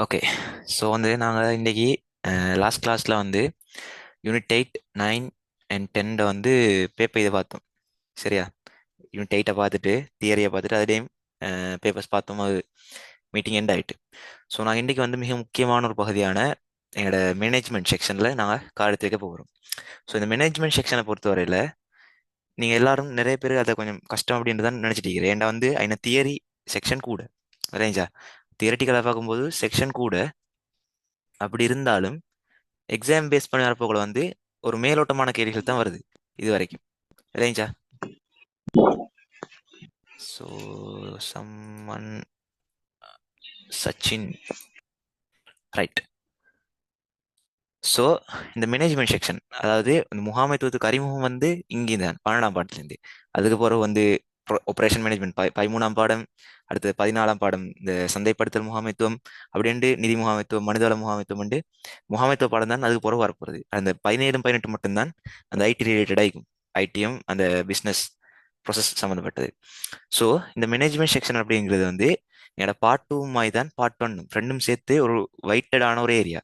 Okay. So வந்து நாங்கள் இன்னைக்கு லாஸ்ட் கிளாஸில் வந்து யூனிட் 8, 9 அண்ட் 10 வந்து பேப்பர் இதை பார்த்தோம். சரியா? யூனிட் 8 பார்த்துட்டு தியரியை பார்த்துட்டு அதுலேயும் பேப்பர்ஸ் பார்த்தோம். அது மீட்டிங் எண்ட் ஆயிட்டு. ஸோ நாங்கள் இன்றைக்கி வந்து மிக முக்கியமான ஒரு பகுதியான எங்களோட மேனேஜ்மெண்ட் செக்ஷனில் நாங்கள் கால் எடுத்து வைக்க போகிறோம். ஸோ இந்த மேனேஜ்மெண்ட் செக்ஷனை பொறுத்தவரையில் நீங்கள் எல்லாரும் நிறைய பேர் அதை கொஞ்சம் கஷ்டம் அப்படின்ட்டு தான் நினச்சிட்டு இருக்கிறேன். ஏன்டா வந்து அதில் தியரி செக்ஷன் கூட ரேஞ்சா தியரட்டிக்கலாக பார்க்கும்போது செக்ஷன் கூட. அப்படி இருந்தாலும் எக்ஸாம் பேஸ் பண்ணி வரப்போக்குள்ள வந்து ஒரு மேலோட்டமான கேள்விகள் தான் வருது இது வரைக்கும். இல்லைங்களா? ஸோ சம்மன் சச்சின், ரைட். ஸோ இந்த மேனேஜ்மெண்ட் செக்ஷன், அதாவது இந்த முகாமைத்துவத்துக்கு அறிமுகம் வந்து இங்கே தான் 12ஆம் பாடத்துலேருந்து. அதுக்கு பிறகு வந்து ஆப்ரேஷன் மேனேஜ்மெண்ட் 13ஆம் பாடம், அடுத்தது 14ஆம் பாடம் இந்த சந்தைப்படுத்தல் முகாமைத்துவம், அப்படின்ட்டு நிதி முகாமைத்துவம், மனிதவள முகாமைத்துவம் உண்டு. முகாமைத்துவ பாடம் தான் அதுக்கு பிறகு வரப்போகுது. அந்த 17 18 மட்டும்தான் அந்த ஐடி ரிலேட்டடாக இருக்கும். ஐடியும் அந்த பிஸ்னஸ் ப்ரொசஸ் சம்மந்தப்பட்டது. ஸோ இந்த மேனேஜ்மெண்ட் செக்ஷன் அப்படிங்கிறது வந்து என்னோட பார்ட் டூ மாதிரி தான் பார்ட் ஒன் ரெண்டும் சேர்த்து ஒரு வைட்டடான ஒரு ஏரியா.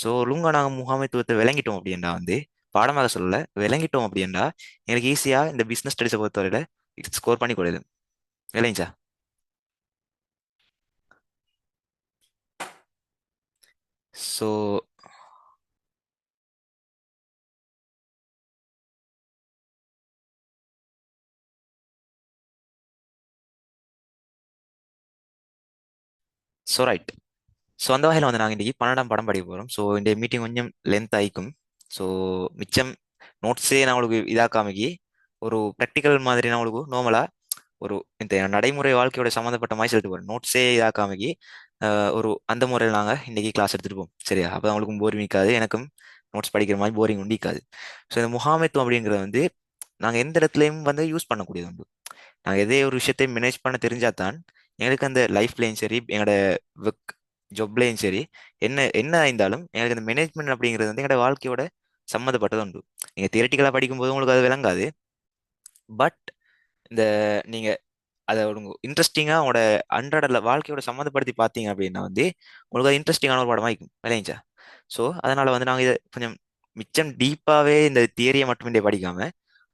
ஸோ ஒழுங்கா நாங்கள் முகாமைத்துவத்தை விளங்கிட்டோம் அப்படின்னா வந்து பாடமாக சொல்லல, விளங்கிட்டோம் அப்படின்னா எங்களுக்கு ஈஸியாக இந்த பிஸ்னஸ் ஸ்டடிஸை பொறுத்தவரையில ஸ்கோர் பண்ணி கொடுது. இல்லைங்களா? So so right. ஸோ அந்த வகையில் வந்து நாங்கள் இன்றைக்கி 12ஆம் படம் படிக்க போகிறோம். ஸோ இந்த மீட்டிங் கொஞ்சம் லென்த் ஆயிக்கும். ஸோ மிச்சம் நோட்ஸே நான் உங்களுக்கு இதாக்காமக்கி ஒரு ப்ராக்டிக்கல் மாதிரி நான் உங்களுக்கு நார்மலாக ஒரு இந்த நடைமுறை வாழ்க்கையோட சம்மந்தப்பட்ட மாதிரி சொல்லிட்டு போகிறோம். நோட்ஸே இதாக்காமக்கி ஒரு அந்த முறையில் நாங்கள் இன்றைக்கி கிளாஸ் எடுத்துகிட்டு போவோம். சரியா? அப்போ அவங்களுக்கும் போரிங் இருக்காது, எனக்கும் நோட்ஸ் படிக்கிற மாதிரி போரிங் உண்டிக்காது. ஸோ இந்த முகாமைத்துவம் அப்படிங்கிறது வந்து நாங்கள் எந்த இடத்துலையும் வந்து யூஸ் பண்ணக்கூடியது உண்டு. நாங்கள் எதே ஒரு விஷயத்தை மேனேஜ் பண்ண தெரிஞ்சால் தான் எங்களுக்கு அந்த லைஃப்லேயும் சரி, எங்களோட ஒர்க் ஜாப்லேயும் சரி, என்ன என்ன இருந்தாலும் எங்களுக்கு அந்த மேனேஜ்மெண்ட் அப்படிங்கிறது வந்து எங்களோட வாழ்க்கையோட சம்மந்தப்பட்டது உண்டு. நீங்கள் தியரட்டிக்கலாக படிக்கும்போது உங்களுக்கு அது விளங்காது. பட் இந்த நீங்கள் அதை ஒரு இன்ட்ரெஸ்டிங்காக உங்களோட அன்றாட வாழ்க்கையோட சம்மந்தப்படுத்தி பார்த்தீங்க அப்படின்னா வந்து உங்களுக்கு அது இன்ட்ரெஸ்டிங்கான ஒரு படமா இருக்கும். விளையாச்சா? ஸோ அதனால வந்து நாங்கள் இதை கொஞ்சம் மிச்சம் டீப்பாகவே இந்த தியரியை மட்டுமே படிக்காம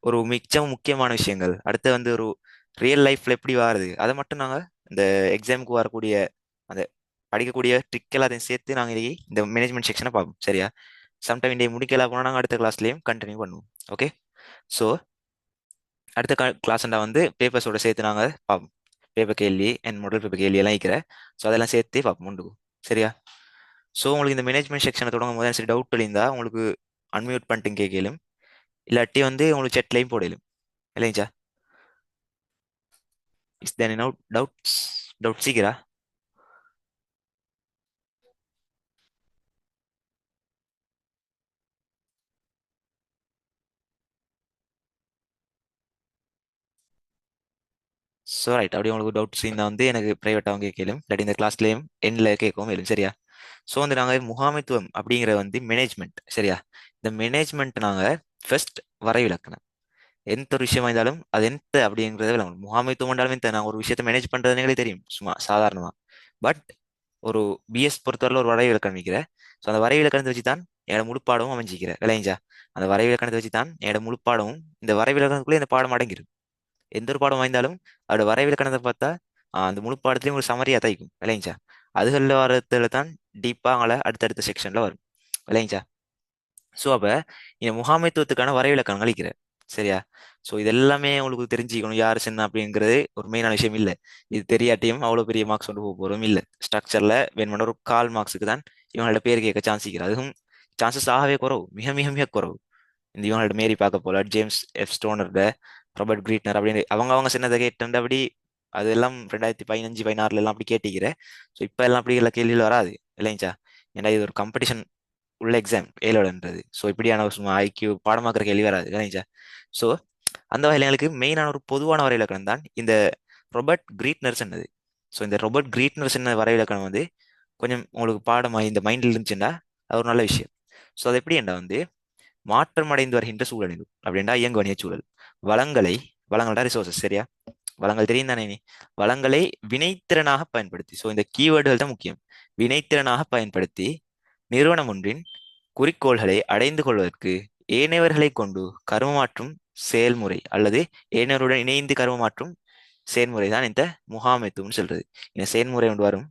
ஒரு மிச்சம் முக்கியமான விஷயங்கள் அடுத்து வந்து ஒரு ரியல் லைஃப்ல எப்படி வாருது அதை மட்டும் நாங்கள் இந்த எக்ஸாமுக்கு வரக்கூடிய அந்த படிக்கக்கூடிய ட்ரிக் எல்லாத்தையும் சேர்த்து நாங்கள் இந்த மேனேஜ்மெண்ட் செக்ஷனை பார்ப்போம். சரியா? சம்டைம் இன்றைய முடிக்கலாம் போனால் நாங்கள் அடுத்த கிளாஸ்லேயும் கண்டினியூ பண்ணுவோம். ஓகே. ஸோ அடுத்த கிளாஸ்ண்டா வந்து பேப்பர்ஸோட சேர்த்து நாங்கள் பார்ப்போம். பேப்பர் கேள்வி அண்ட் மாடல் பேப்பர் கேள்வி எல்லாம் இருக்கிற. ஸோ அதெல்லாம் சேர்த்து பார்ப்போம் முண்டுக்கும். சரியா? ஸோ உங்களுக்கு இந்த மேனேஜ்மெண்ட் செக்ஷனை தொடங்கும் போது சரி டவுட் இருந்தால் உங்களுக்கு அன்மியூட் பண்ணிட்டு கேட்கலும், இல்லாட்டி வந்து உங்களுக்கு செட்லையும் போடலும். இல்லைங்களா? Is there any doubts? Doubt சீக்கிரா? So right. அப்படி உங்களுக்கு டவுட்ஸ் இருந்தால் வந்து எனக்கு ப்ரைவேட்டாகவும் கேட்கலும், இல்லாட்டி இந்த கிளாஸ்லேயும் எண்ணில் கேட்கவும் இல்லை. சரியா? ஸோ வந்து நாங்கள் முகாமைத்துவம் அப்படிங்கிற வந்து மேனேஜ்மெண்ட். சரியா? இந்த மேனேஜ்மெண்ட் நாங்கள் ஃபர்ஸ்ட் வரைவிலக்கணம். எந்த ஒரு விஷயமா இருந்தாலும் அது எந்த அப்படிங்கிறத விளங்கணும். முகாமைத்துவம் என்றாலும் நாங்கள் ஒரு விஷயத்தை மேனேஜ் பண்ணுறதுன்னு எங்களுக்கு தெரியும் சும்மா சாதாரணமாக. பட் ஒரு பிஎஸ் பொறுத்தவரை ஒரு வரைவிலக்கணம் வைக்கிறேன். ஸோ அந்த வரைவிலக்கணத்தை வச்சு தான் என்னோட முழுப்பாடமும் அமைஞ்சிக்கிறேன். விளைஞ்சா? அந்த வரைவிலக்கணத்தை வச்சு தான் என்னோட முழுப்பாடமும் இந்த வரைவிலக்கணத்துக்குள்ளே இந்த பாடம் அடங்கிடும். எந்த ஒரு பாடம் வாய்ந்தாலும் அதோட வரைவிலக்கணத்தை பார்த்தா அந்த முழு பாடத்துலையும் ஒரு சமரியா தைக்கும். விளைஞ்சா? அதுகளில் வரதுல தான் டீப்பாக அவங்கள அடுத்தடுத்த செக்ஷன்ல வரும். விளைஞ்சா? ஸோ அப்போ இந்த முகாமைத்துவத்துக்கான வரைவிலக்கணம் அளிக்கிறேன். சரியா? ஸோ இது எல்லாமே உங்களுக்கு தெரிஞ்சுக்கணும் யார் சின்ன அப்படிங்கிறது ஒரு மெயினான விஷயம் இல்லை. இது தெரியாட்டியும் அவ்வளோ பெரிய மார்க்ஸ் கொண்டு போக போகிறோம் இல்லை. ஸ்ட்ரக்சரில் வேணுமென்ற ஒரு கால் மார்க்ஸுக்கு தான் இவங்களோட பேர் கேட்க சான்ஸ் இருக்கிறது. அதுவும் சான்சஸ் ஆகவே குறவு, மிக மிக மிக குறவு. இந்த இவங்களோட மேரி பார்க்க போல, ஜேம்ஸ் எஃப் ஸ்டோனர்ட, ராபர்ட் கிரீட்னர் அப்படின்னு அவங்க சின்னதை கேட்டு அப்படி அதெல்லாம் 2015 16 எல்லாம் அப்படி கேட்டிக்கிறேன். ஸோ இப்போ எல்லாம் அப்படி எல்லாம் கேள்வியில் வராது. இல்லைங்களா? ஏன்னா இது ஒரு காம்படிஷன் உள்ள எக்ஸாம் ஏலோடன்றது. ஸோ இப்படியான ஒரு சும்மா ஐக்யூ பாடமாக்குற கேள்வி வராது. இல்லைங்களா? ஸோ அந்த வகையில் எங்களுக்கு மெயினான ஒரு பொதுவான வரைவிலக்கணம் தான் இந்த ரொபர்ட் கிரீட்னர் சொன்னது. ஸோ இந்த ரொபர்ட் கிரீட்னர் சொன்ன வரைவிலக்கணம் வந்து கொஞ்சம் உங்களுக்கு பாடமாக இந்த மைண்டில் இருந்துச்சுன்னா அது ஒரு நல்ல விஷயம். ஸோ அது எப்படி என்றா வந்து மாற்றம் அடைந்து வருகின்ற சூழலில் அப்படின்டா இயங்குவணிய சூழல் வளங்களை, வளங்கள்டா ரிசோர்சஸ். சரியா? வளங்கள் தெரியும் தானே? நீ வளங்களை வினைத்திறனாக பயன்படுத்தி. ஸோ இந்த கீவேர்டுகள் தான் முக்கியம். வினைத்திறனாக பயன்படுத்தி நிறுவனம் ஒன்றின் குறிக்கோள்களை அடைந்து கொள்வதற்கு ஏனையவர்களை கொண்டு கருமமாற்றும் செயல்முறை அல்லது ஏனையவருடன் இணைந்து கருமமாற்றும் செயல்முறை தான் இந்த முகாமைத்துவம்னு சொல்றது. இந்த செயல்முறை ஒன்று வரும்.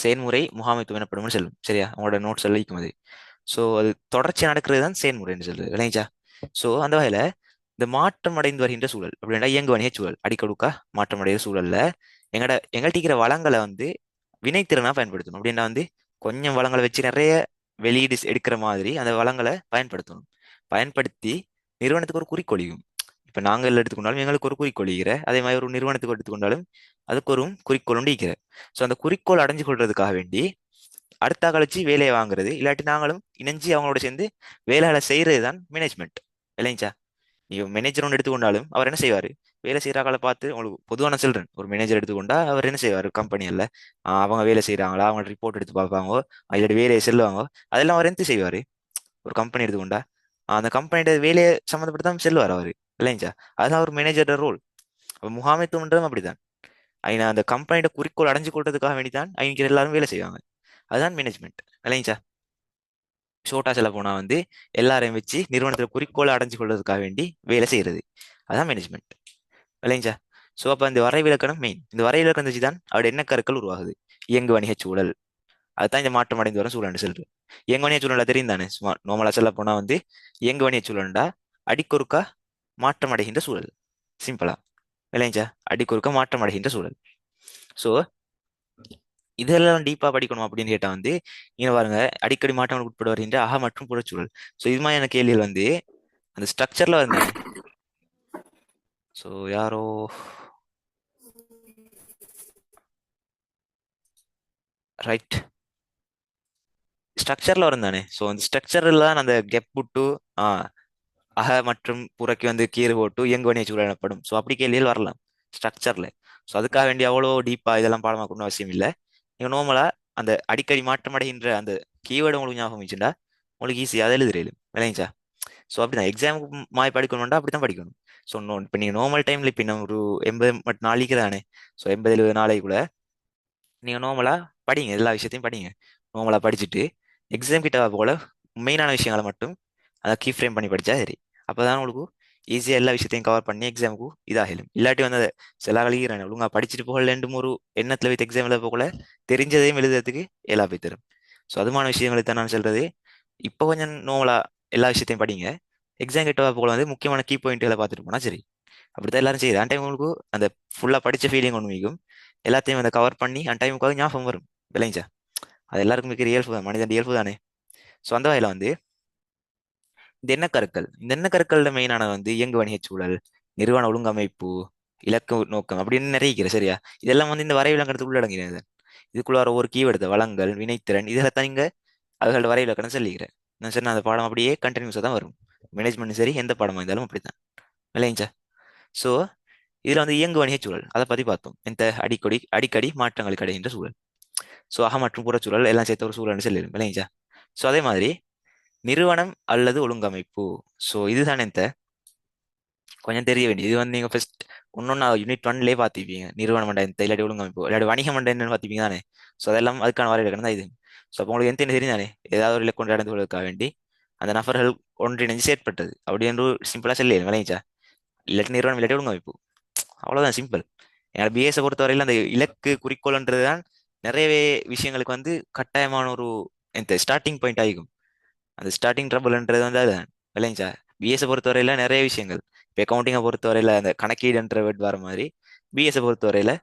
செயல்முறை முகாமைத்துவம் எனப்படும் சொல்லும். சரியா, அவங்களோட நோட்ஸ் எல்லாம் அது. ஸோ அது தொடர்ச்சி நடக்கிறது தான் செயல்முறைன்னு சொல்றது இல்லைங்களா? ஸோ அந்த வகையில இந்த மாற்றம் அடைந்து வருகின்ற சூழல் அப்படின்னா இயங்கு வணிக சூழல் அடிக்கடுக்கா மாற்றம் அடைகிற சூழல்ல எங்கள்கிட்ட இருக்கிற வளங்களை வந்து வினைத்திறனா பயன்படுத்தணும். அப்படின்னா வந்து கொஞ்சம் வளங்களை வச்சு நிறைய வெளியீடு எடுக்கிற மாதிரி அந்த வளங்களை பயன்படுத்தணும். பயன்படுத்தி நிறுவனத்துக்கு ஒரு குறிக்கோளியும், இப்ப நாங்கள் எடுத்துக்கொண்டாலும் எங்களுக்கு ஒரு குறிக்கோள் ஈகிற, அதே மாதிரி ஒரு நிறுவனத்துக்கு எடுத்துக்கொண்டாலும் அதுக்கு ஒரு குறிக்கோள் உண்டு ஈகிற. ஸோ அந்த குறிக்கோள் அடைஞ்சு கொள்றதுக்காக வேண்டி அடுத்த கழிச்சு வேலையை வாங்குறது, இல்லாட்டி நாங்களும் இணைஞ்சு அவங்களோட சேர்ந்து வேலைகளை செய்யறது தான் மேனேஜ்மெண்ட் இல்லைங்களா? நீங்க மேனேஜர் ஒன்று எடுத்துக்கொண்டாலும் அவர் என்ன செய்வாரு? வேலை செய்யறாங்கள பார்த்து உங்களுக்கு பொதுவான சில்ட்ரன் ஒரு மேனேஜர் எடுத்துக்கொண்டா அவர் என்ன செய்வார்? கம்பெனியில் அவங்க வேலை செய்யறாங்களா, அவங்க ரிப்போர்ட் எடுத்து பார்ப்பாங்க, இல்லாட்டி வேலையை செல்லுவாங்க, அதெல்லாம் அவர் என்ன செய்வாரு? ஒரு கம்பெனி எடுத்துக்கொண்டா அந்த கம்பெனியோட வேலையை சம்மந்தப்பட்டு தான் செல்வார் அவரு இல்லைங்களா? அதுதான் ஒரு மேனேஜரோட ரோல். அப்போ முகாமைத்துவம்ன்றதும் அப்படிதான். அந்த கம்பெனியோட குறிக்கோள் அடைஞ்சு கொள்றதுக்காக வேண்டிதான் அவங்க எல்லாரும் வேலை செய்வாங்க. அதுதான் மேனேஜ்மெண்ட் இல்லைங்களா? ஷோட்டா செல்ல போனா வந்து எல்லாரையும் வச்சு நிறுவனத்துல குறிக்கோளை அடைஞ்சு கொள்றதுக்காக வேண்டி வேலை செய்யறது, அதான் மேனேஜ்மெண்ட் இல்லைங்களா? ஸோ அப்போ இந்த வரைவிலக்கணம் மெயின். இந்த வரைவிலக்கணம் வச்சு தான் அவருடைய என்ன கருக்கள் உருவாகுது. இயங்கு வணிக சூழல், அதுதான் இந்த மாற்றம் அடைந்து வரும் சூழல்னு சொல்றது. இயங்கு வணிக சூழல தெரியும் தானே? சும்மா நார்மலா சொல்ல போனா வந்து இயங்கு வணிக சூழல்டா அடிக்கொருக்கா மாற்றம் அடைகின்ற சூழல். சிம்பிளா இல்லைங்களா? அடிக்கொருக்கா மாற்றம் அடைகின்ற சூழல். ஸோ இதெல்லாம் டீப்பா படிக்கணும் அப்படின்னு கேட்டா வந்து இங்க பாருங்க, அடிக்கடி மாற்றங்களுக்கு உட்பட வருகின்ற அக மற்றும் புறச்சூழல். ஸோ இது மாதிரியான கேள்விகள் வந்து அந்த ஸ்ட்ரக்சர்ல வந்தானே. ஸோ யாரோ ரைட் ஸ்ட்ரக்சர்ல வரும் தானே. ஸோ அந்த ஸ்ட்ரக்சர்ல தான் அந்த கெப் புட்டு அக மற்றும் புறக்கு வந்து கீறு போட்டு இயங்குவணிய சூழல் எனப்படும். ஸோ அப்படி கேள்விகள் வரலாம் ஸ்ட்ரக்சர்ல. ஸோ அதுக்காக வேண்டிய அவ்வளோ டீப்பா இதெல்லாம் பாடமாக்கணும்னு அவசியம் இல்லை. நீங்க நார்மலா அந்த அடிக்கடி மாற்றம் அடைகின்ற அந்த கீவேர்டு உங்களுக்கு ஞாபகம் வச்சுட்டா உங்களுக்கு ஈஸியாக அதை எழுதுறேன் விளைஞ்சா. ஸோ அப்படிதான் எக்ஸாமுக்கு மாய் படிக்கணும்டா அப்படித்தான் படிக்கணும். ஸோ இப்போ நீங்கள் நார்மல் டைம்ல இப்போ இன்னும் ஒரு 80 மட்டும் நாளைக்கு தானே. ஸோ 80-70 நாளைக்குள்ள நீங்கள் நார்மலா படிங்க, எல்லா விஷயத்தையும் படிங்க. நார்மலா படிச்சுட்டு எக்ஸாம் கிட்ட போல மெயினான விஷயங்களை மட்டும் அதை கீ ஃப்ரேம் பண்ணி படிச்சா சரி. அப்பதான் உங்களுக்கு ஈஸியா எல்லா விஷயத்தையும் கவர் பண்ணி எக்ஸாமுக்கு இதாகலும். இல்லாட்டி வந்து அதை சில கழிக்கிறாங்க ஒழுங்கா படிச்சுட்டு போகலன்ட்டு ஒரு எண்ணத்துல வைத்து எக்ஸாம் எழுத போகல தெரிஞ்சதையும் எழுதுறதுக்கு எல்லா போய் தரும். ஸோ அதுமான விஷயங்களை தான் நான் சொல்றது. இப்போ கொஞ்சம் நார்மலா எல்லா விஷயத்தையும் படிங்க. எக்ஸாம் கிட்ட போல வந்து முக்கியமான கீ பாயிண்ட்களை பார்த்துட்டு போனா சரி. அப்படித்தான் எல்லாரும் செய்யுது. அந்த டைம் உங்களுக்கு அந்த ஃபுல்லா படிச்ச ஃபீலிங் ஒன்று மிகும். எல்லாத்தையும் அந்த கவர் பண்ணி அந்த டைமுக்காக ஞாபகம் வரும் விளைஞ்சா. அது எல்லாருக்கும் மிக இயல்பு தான், மனிதன் இயல்பு தானே. ஸோ அந்த வகையில வந்து இந்த எண்ண கருக்களோட மெயினான வந்து இயங்கு வணிக சூழல், நிறுவன ஒழுங்கமைப்பு, இலக்கு நோக்கம் அப்படின்னு நிறைய இருக்கிற சரியா. இதெல்லாம் வந்து இந்த வரைவிலக்கணத்துக்கு உள்ளடங்கினது. இதுக்குள்ள வர ஒரு கீவேர்டு வளங்கள், வினைத்திறன், இதெல்லாம் தான் நீங்க அதுகளோட வரைவிலக்கணம் சொல்லிக்கிறேன். நான் சொன்ன அந்த பாடம் அப்படியே கண்டினியூஸாக தான் வரும். மேனேஜ்மெண்ட் சரி எந்த பாடமா இருந்தாலும் அப்படித்தான் இல்லைங்களா? ஸோ இதுல வந்து இயங்கு வணிக சூழல் அதை பத்தி பார்த்தோம். இந்த அடிக்கடி மாற்றங்களுக்கு அடைகின்ற சூழல். ஸோ அக மற்றும் புறச்சூழல் எல்லாம் சேர்த்த ஒரு சூழல்னு சொல்லிடும் இல்லைங்களா? ஸோ அதே மாதிரி நிறுவனம் அல்லது ஒழுங்கமைப்பு. ஸோ இதுதான் இந்த கொஞ்சம் தெரிய வேண்டியது. இது வந்து நீங்க ஃபர்ஸ்ட் ஒன்னொன்னா யூனிட் 1லயே பார்த்துப்பீங்க. நிறுவன மண்டலத்தை இல்லாட்டி ஒழுங்கமைப்பு இல்லாட்டி வணிக மண்டலம் என்னன்னு பார்த்துப்பீங்க தானே. ஸோ அதெல்லாம் அதுக்கான வரையறை தான் இது. ஸோ அப்போ உங்களுக்கு எந்த தெரியும் தானே, ஏதாவது ஒரு இலக்கு நடந்து கொள்வதற்காக வேண்டி அந்த நபர்கள் ஒன்றிணைஞ்சு செயற்பட்டது அப்படி என்று சிம்பிளா சொல்லி விளைஞ்சா. இல்லாட்டி நிறுவனம் இல்லாட்டி ஒழுங்கமைப்பு, அவ்வளவுதான் சிம்பிள். என்னோட பிஎஸ்ஸை பொறுத்தவரையில அந்த இலக்கு குறிக்கோள்ன்றது தான் நிறையவே விஷயங்களுக்கு வந்து கட்டாயமான ஒரு இந்த ஸ்டார்டிங் பாயிண்ட் ஆகிக்கும். அந்த ஸ்டார்டிங் ட்ரபிள்ன்றது வந்து அதுதான் விளைஞ்சா. பிஎஸ்ஸை பொறுத்தவரையில நிறைய விஷயங்கள், இப்போ அக்கௌண்டிங்கை பொறுத்தவரையில அந்த கணக்கீடுன்ற வேர்ட் வர மாதிரி பிஎஸ்ஸை பொறுத்தவரையில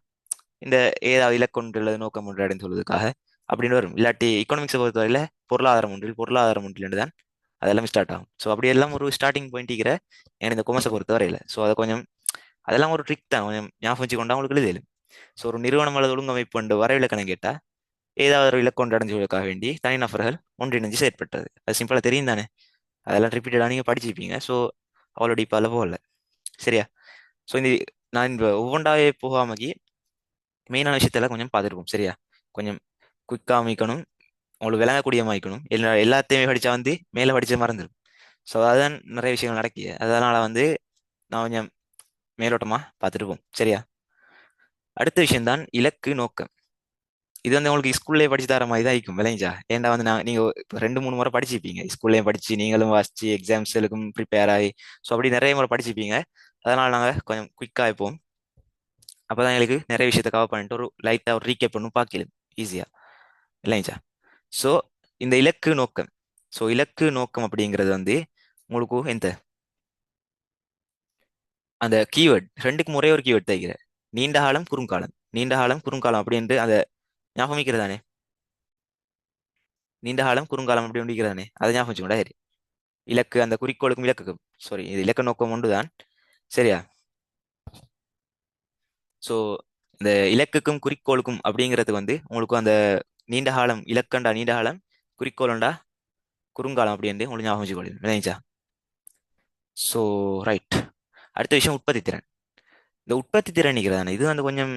இந்த ஏதாவது இலக்கொன்று அல்லது நோக்கம் ஒன்று அடைந்து சொல்வதற்காக அப்படின்னு வரும். இல்லாட்டி எக்கனாமிக்ஸை பொறுத்தவரையில பொருளாதாரம் ஒன்றில் தான் அதெல்லாம் ஸ்டார்ட் ஆகும். ஸோ அப்படி எல்லாம் ஒரு ஸ்டார்டிங் பாயிண்ட் இருக்கிற எனக்கு இந்த கொமர்ஸை பொறுத்தவரையில. ஸோ அதை கொஞ்சம் அதெல்லாம் ஒரு ட்ரிக் தான், கொஞ்சம் ஞாபகம் வச்சுக்கொண்டா உங்களுக்கு எழுதலும். ஸோ ஒரு நிறுவனம் அல்லது ஒழுங்கமைப்பு என்று வரைவிலக்கணம் கேட்டா ஏதாவது ஒரு இலக்கொன்று அடைஞ்சுவதற்காக வேண்டி தனிநபர்கள் ஒன்றிணைஞ்சு செயற்பட்டது, அது சிம்பிளா தெரியும் தானே. அதெல்லாம் ரிப்பீட்டடாக நீங்கள் படிச்சிருப்பீங்க. ஸோ அவ்வளோ டீப்பாக போகல சரியா. ஸோ இந்த நான் இந்த ஒவ்வொன்றாவே போகாமக்கி மெயினான விஷயத்தெல்லாம் கொஞ்சம் பார்த்துருப்போம் சரியா. கொஞ்சம் குயிக்காக அமைக்கணும், உங்களுக்கு விளங்கக்கூடிய அமைக்கணும். எல்லாத்தையுமே படித்தா வந்து மேலே படிச்ச மறந்துடும். ஸோ அதுதான் நிறைய விஷயங்கள் நடக்கிய. அதனால வந்து நான் கொஞ்சம் மேலோட்டமாக பார்த்துட்டு போவோம் சரியா. அடுத்த விஷயம்தான் இலக்கு நோக்கம். இது வந்து உங்களுக்கு ஸ்கூல்லேயே படிச்சு தர மாதிரி தான் இருக்கும் விளைஞ்சா. ஏன்டா வந்து நான் நீங்க இப்ப 2 3 முறை படிச்சிருப்பீங்க ஸ்கூல்லேயே படிச்சு நீங்களும் வாசிச்சு எக்ஸாம்ஸ்களுக்கும் ப்ரிப்பேர் ஆகி. ஸோ அப்படி நிறைய முறை படிச்சிருப்பீங்க. அதனால நாங்கள் கொஞ்சம் குயிக்காக இருப்போம். அப்பதான் எங்களுக்கு நிறைய விஷயத்தை கவர் பண்ணிட்டு ஒரு லைட்டா ஒரு ரீகேப் பண்ணும் பார்க்கலாம் ஈஸியா இல்லைங்களா. ஸோ இந்த இலக்கு நோக்கம். ஸோ இலக்கு நோக்கம் அப்படிங்கிறது வந்து உங்களுக்கு எந்த அந்த கீவேர்ட் ரெண்டுக்கும் ஒரே ஒரு கீவேர்ட் தைக்கிற நீண்ட காலம் குறுங்காலம். நீண்ட காலம் குறுங்காலம் அப்படின்ட்டு அந்த ஞாபகம் வைக்கிறதானே. நீண்ட காலம் குறுங்காலம் அப்படி முடிக்கிறதானே அதை ஞாபகம் வச்சுக்கோடா சரி. இலக்கு அந்த குறிக்கோளுக்கும் இலக்குக்கும் சாரி இது இலக்க நோக்கம் ஒன்றுதான். சரியா. ஸோ இந்த இலக்குக்கும் குறிக்கோளுக்கும் அப்படிங்கிறது வந்து உங்களுக்கு அந்த நீண்ட காலம் இலக்கண்டா நீண்ட காலம் குறிக்கோளண்டா குறுங்காலம் அப்படின்ட்டு உங்களுக்கு ஞாபகம் வச்சுக்கொள்ளும் விளைஞ்சா. So right. அடுத்த விஷயம் உற்பத்தி திறன். இந்த உற்பத்தி திறன் நிற்கிறதானே இது வந்து கொஞ்சம்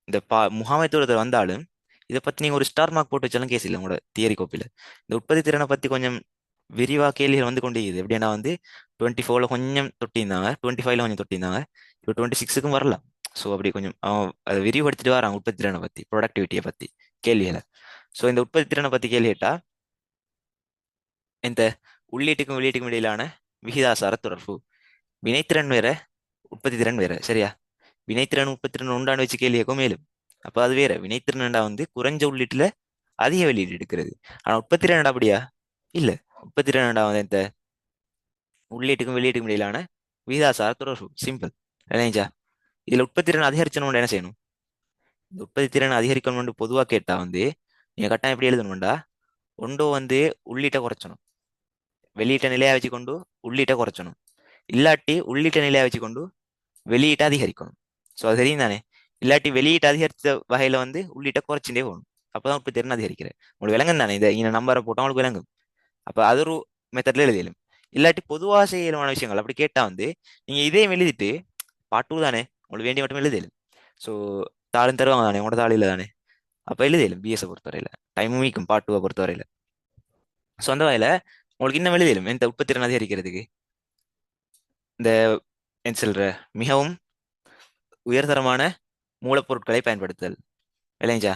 இந்த முகாமைத்துவத்தில் வந்தாலும் இதை பற்றி நீங்கள் ஒரு ஸ்டார் மார்க் போட்டு வச்சாலும் கேஸ் இல்லை உங்களோட தியரி கோப்பில். இந்த உற்பத்தி திறனை பற்றி கொஞ்சம் விரிவாக கேள்விகள் வந்து கொண்டே இருக்குது. எப்படின்னா வந்து 24ல் கொஞ்சம் தொட்டியிருந்தாங்க, 25ல் கொஞ்சம் தொட்டியிருந்தாங்க, இப்போ 26க்கும் வரலாம். ஸோ அப்படி கொஞ்சம் அவன் அதை விரிவுபடுத்திட்டு வராங்க உற்பத்தி திறனை பற்றி ப்ரொடக்டிவிட்டியை பற்றி கேள்விகளை. ஸோ இந்த உற்பத்தி திறனை பற்றி கேள்வி கேட்டா இந்த உள்ளீட்டுக்கும் வெளியீட்டுக்கும் இடையிலான விகிதாசார தொடர்பு. வினைத்திறன் வேற உற்பத்தி திறன் வேற சரியா. வினைத்திறன் உற்பத்தி திறன் உண்டான வச்சு கேள்வி கேட்கும் மேலும். அப்ப அது வேற வினைத்திறன்டா வந்து குறைஞ்ச உள்ளீட்டுல அதிக வெளியீடு எடுக்கிறது. ஆனா உற்பத்தி திறன்டா அப்படியா இல்ல. உற்பத்தி திறன்டா வந்து இந்த உள்ளீட்டுக்கும் வெளியீட்டுக்கும் இடையிலான விகிதாசார தொடர்பு சிம்பிள் இல்லைங்களா. இதுல உற்பத்தி திறன் அதிகரிச்சணும் என்ன செய்யணும். இந்த உற்பத்தி திறன் அதிகரிக்கணும்னு பொதுவா கேட்டா வந்து நீங்க கட்டாயம் எப்படி எழுதணும்டா ஒன்றோ வந்து உள்ளீட்டை குறைச்சணும், வெளியீட்டை நிலையா வச்சுக்கொண்டு உள்ளீட்டை குறைச்சணும், இல்லாட்டி உள்ளீட்டை நிலையா வச்சுக்கொண்டு வெளியீட்டை அதிகரிக்கணும். ஸோ அது தெரியும் தானே. இல்லாட்டி வெளியீட்டை அதிகரித்த வகையில வந்து உள்ளீட்டை குறைச்சுட்டே போகணும். அப்பதான் உற்பத்தி திறன் அதிகரிக்கிறது உங்களுக்கு விளங்கும் தானே. இந்த நம்பரை போட்டால் உங்களுக்கு விளங்கும். அப்ப அது ஒரு மெத்தட்ல எழுதிடும். இல்லாட்டி பொதுவாக செய்யலான விஷயங்கள் அப்படி கேட்டா வந்து நீங்க இதையும் எழுதிட்டு பாட்டு தானே உங்களுக்கு வேண்டிய மட்டும் எழுதிடும். ஸோ தாளும் தருவாங்க தானே உங்களோட தாளில தானே. அப்ப எழுதிடும் பிஎஸ் பொறுத்தவரையில டைமும் மீக்கும் பாட்டுவை பொறுத்தவரையில. ஸோ அந்த வகையில உங்களுக்கு இன்னும் எழுதிடும் இந்த உற்பத்தி திறன் அதிகரிக்கிறதுக்கு இந்த என்ன சொல்ற மிகவும் உயர்தரமான மூலப்பொருட்களை பயன்படுத்துதல் இல்லைங்களா.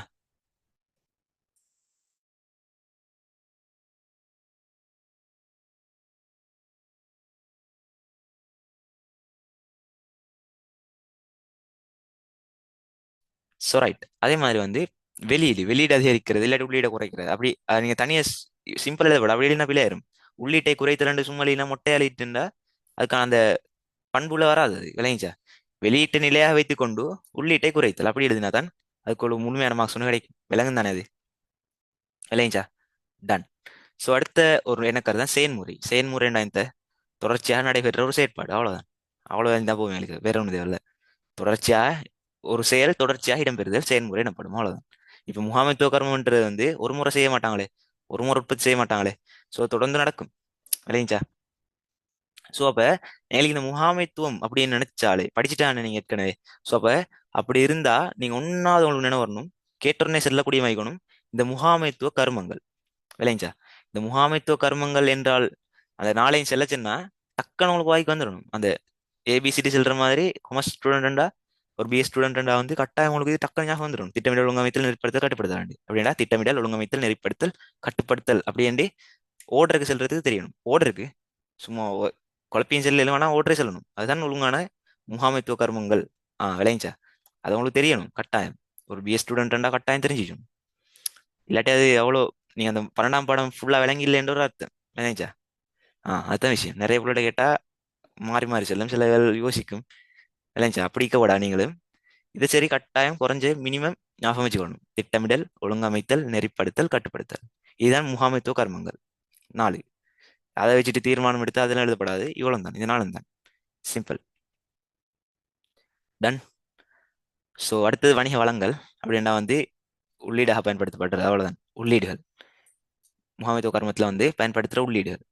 So right. அதே மாதிரி வந்து வெளியீடு வெளியீடு அதிகரிக்கிறது இல்லாட்டி உள்ளீடை குறைக்கிறது அப்படி நீங்க தனியா சிம்பிள் எழுத அப்படி இல்லைன்னா பிள்ளையாயிரும். உள்ளீட்டை குறைத்தல் சும்மா இல்லைன்னா மொட்டை அழிட்டுண்டா அதுக்கான அந்த பண்புல வராது அது விளைஞ்சா. வெளியீட்டு நிலையாக வைத்துக் கொண்டு உள்ளீட்டை குறைத்தல் அப்படி எழுதினா தான் அதுக்கு ஒரு முழுமையான மார்க்ஸ் ஒன்று கிடைக்கும். விலங்கு தானே அது விளைஞ்சா. டன். ஸோ அடுத்த ஒரு என்ன கருதான் செயன்முறை. செயன்முறைன்னா இந்த தொடர்ச்சியாக நடைபெற்ற ஒரு செயற்பாடு அவ்வளவுதான். அவ்வளவுதான் தான் போகும் எனக்கு வேற ஒன்று தேவையில்ல. தொடர்ச்சியாக ஒரு செயல் தொடர்ச்சியாக இடம்பெறுதல் செயல்முறை எனப்படும் அவ்வளவுதான். இப்ப முகாமைத்துவ கர்மம்ன்றது வந்து ஒரு முறை செய்ய மாட்டாங்களே, ஒரு முறை உற்பத்தி செய்ய மாட்டாங்களே. ஸோ தொடர்ந்து நடக்கும் இல்லைங்களா. ஸோ அப்ப எங்களுக்கு இந்த முகாமைத்துவம் அப்படின்னு நினைச்சாலே படிச்சுட்டான்னு நீங்க ஏற்கனவே. ஸோ அப்ப அப்படி இருந்தா நீங்க ஒன்னாவது உங்களுக்கு நினைவு வரணும், கேட்டோடனே செல்லக்கூடிய வைக்கணும் இந்த முகாமைத்துவ கர்மங்கள் விளைஞ்சா. இந்த முகாமைத்துவ கர்மங்கள் என்றால் அந்த நாளையும் செல்லச்சுன்னா டக்குன்னு உங்களுக்கு வாய்க்கு வந்துடணும். அந்த ஏபிசிடி செல்ற மாதிரி கொமர்ஸ் ஸ்டூடெண்டா ஒரு பிஎஸ் ஸ்டூடெண்டா வந்து கட்டாயம் உங்களுக்கு இது டக்குனு ஞாபகம் வந்துடும். திட்டமிடல் ஒழுங்கமைத்தல் நெறிப்படுத்தல் கட்டுப்படுத்தல் வேண்டி அப்படின்னா திட்டமிடல் ஒழுங்கமைத்தல் நெறிப்படுத்தல் கட்டுப்படுத்தல் அப்படின்ட்டு ஓர்டருக்கு செல்றதுக்கு தெரியணும். ஓர்டருக்கு சும்மா குழப்பையும் செல்ல வேணா ஓர்டரே செல்லணும். அதுதான் ஒழுங்கான முகாமைத்துவ கர்மங்கள். விளைஞ்சா அது உங்களுக்கு தெரியணும் கட்டாயம். ஒரு பிஎஸ் ஸ்டூடெண்டா கட்டாயம் தெரிஞ்சிக்கணும். இல்லாட்டி அது அவ்வளோ நீங்க அந்த 12ஆம் பாடம் ஃபுல்லா விளங்கி இல்லைன்ற ஒரு அர்த்தம் விளைஞ்சா. அதுதான் விஷயம். நிறைய பிள்ளை கேட்டா மாறி மாறி செல்லும் சில யோசிக்கும் விளைஞ்சா. அப்படி இருக்கக்கூடா நீங்களும் இது சரி கட்டாயம் குறைஞ்ச மினிமம் ஞாபகம் வச்சுக்கணும். திட்டமிடல் ஒழுங்கமைத்தல் நெறிப்படுத்தல் கட்டுப்படுத்தல் இதுதான் முகாமைத்துவ கர்மங்கள் 4. அதை வச்சுட்டு தீர்மானம் எடுத்து அதெல்லாம் எழுதப்படாது. இவ்வளவு தான் இது 4 தான் சிம்பிள். டன். ஸோ அடுத்தது வணிக வளங்கள் அப்படின்னா வந்து உள்ளீடாக பயன்படுத்தப்படுறது அவ்வளவுதான். உள்ளீடுகள் முகாமைத்துவ கர்மத்துல வந்து பயன்படுத்துற உள்ளீடுகள்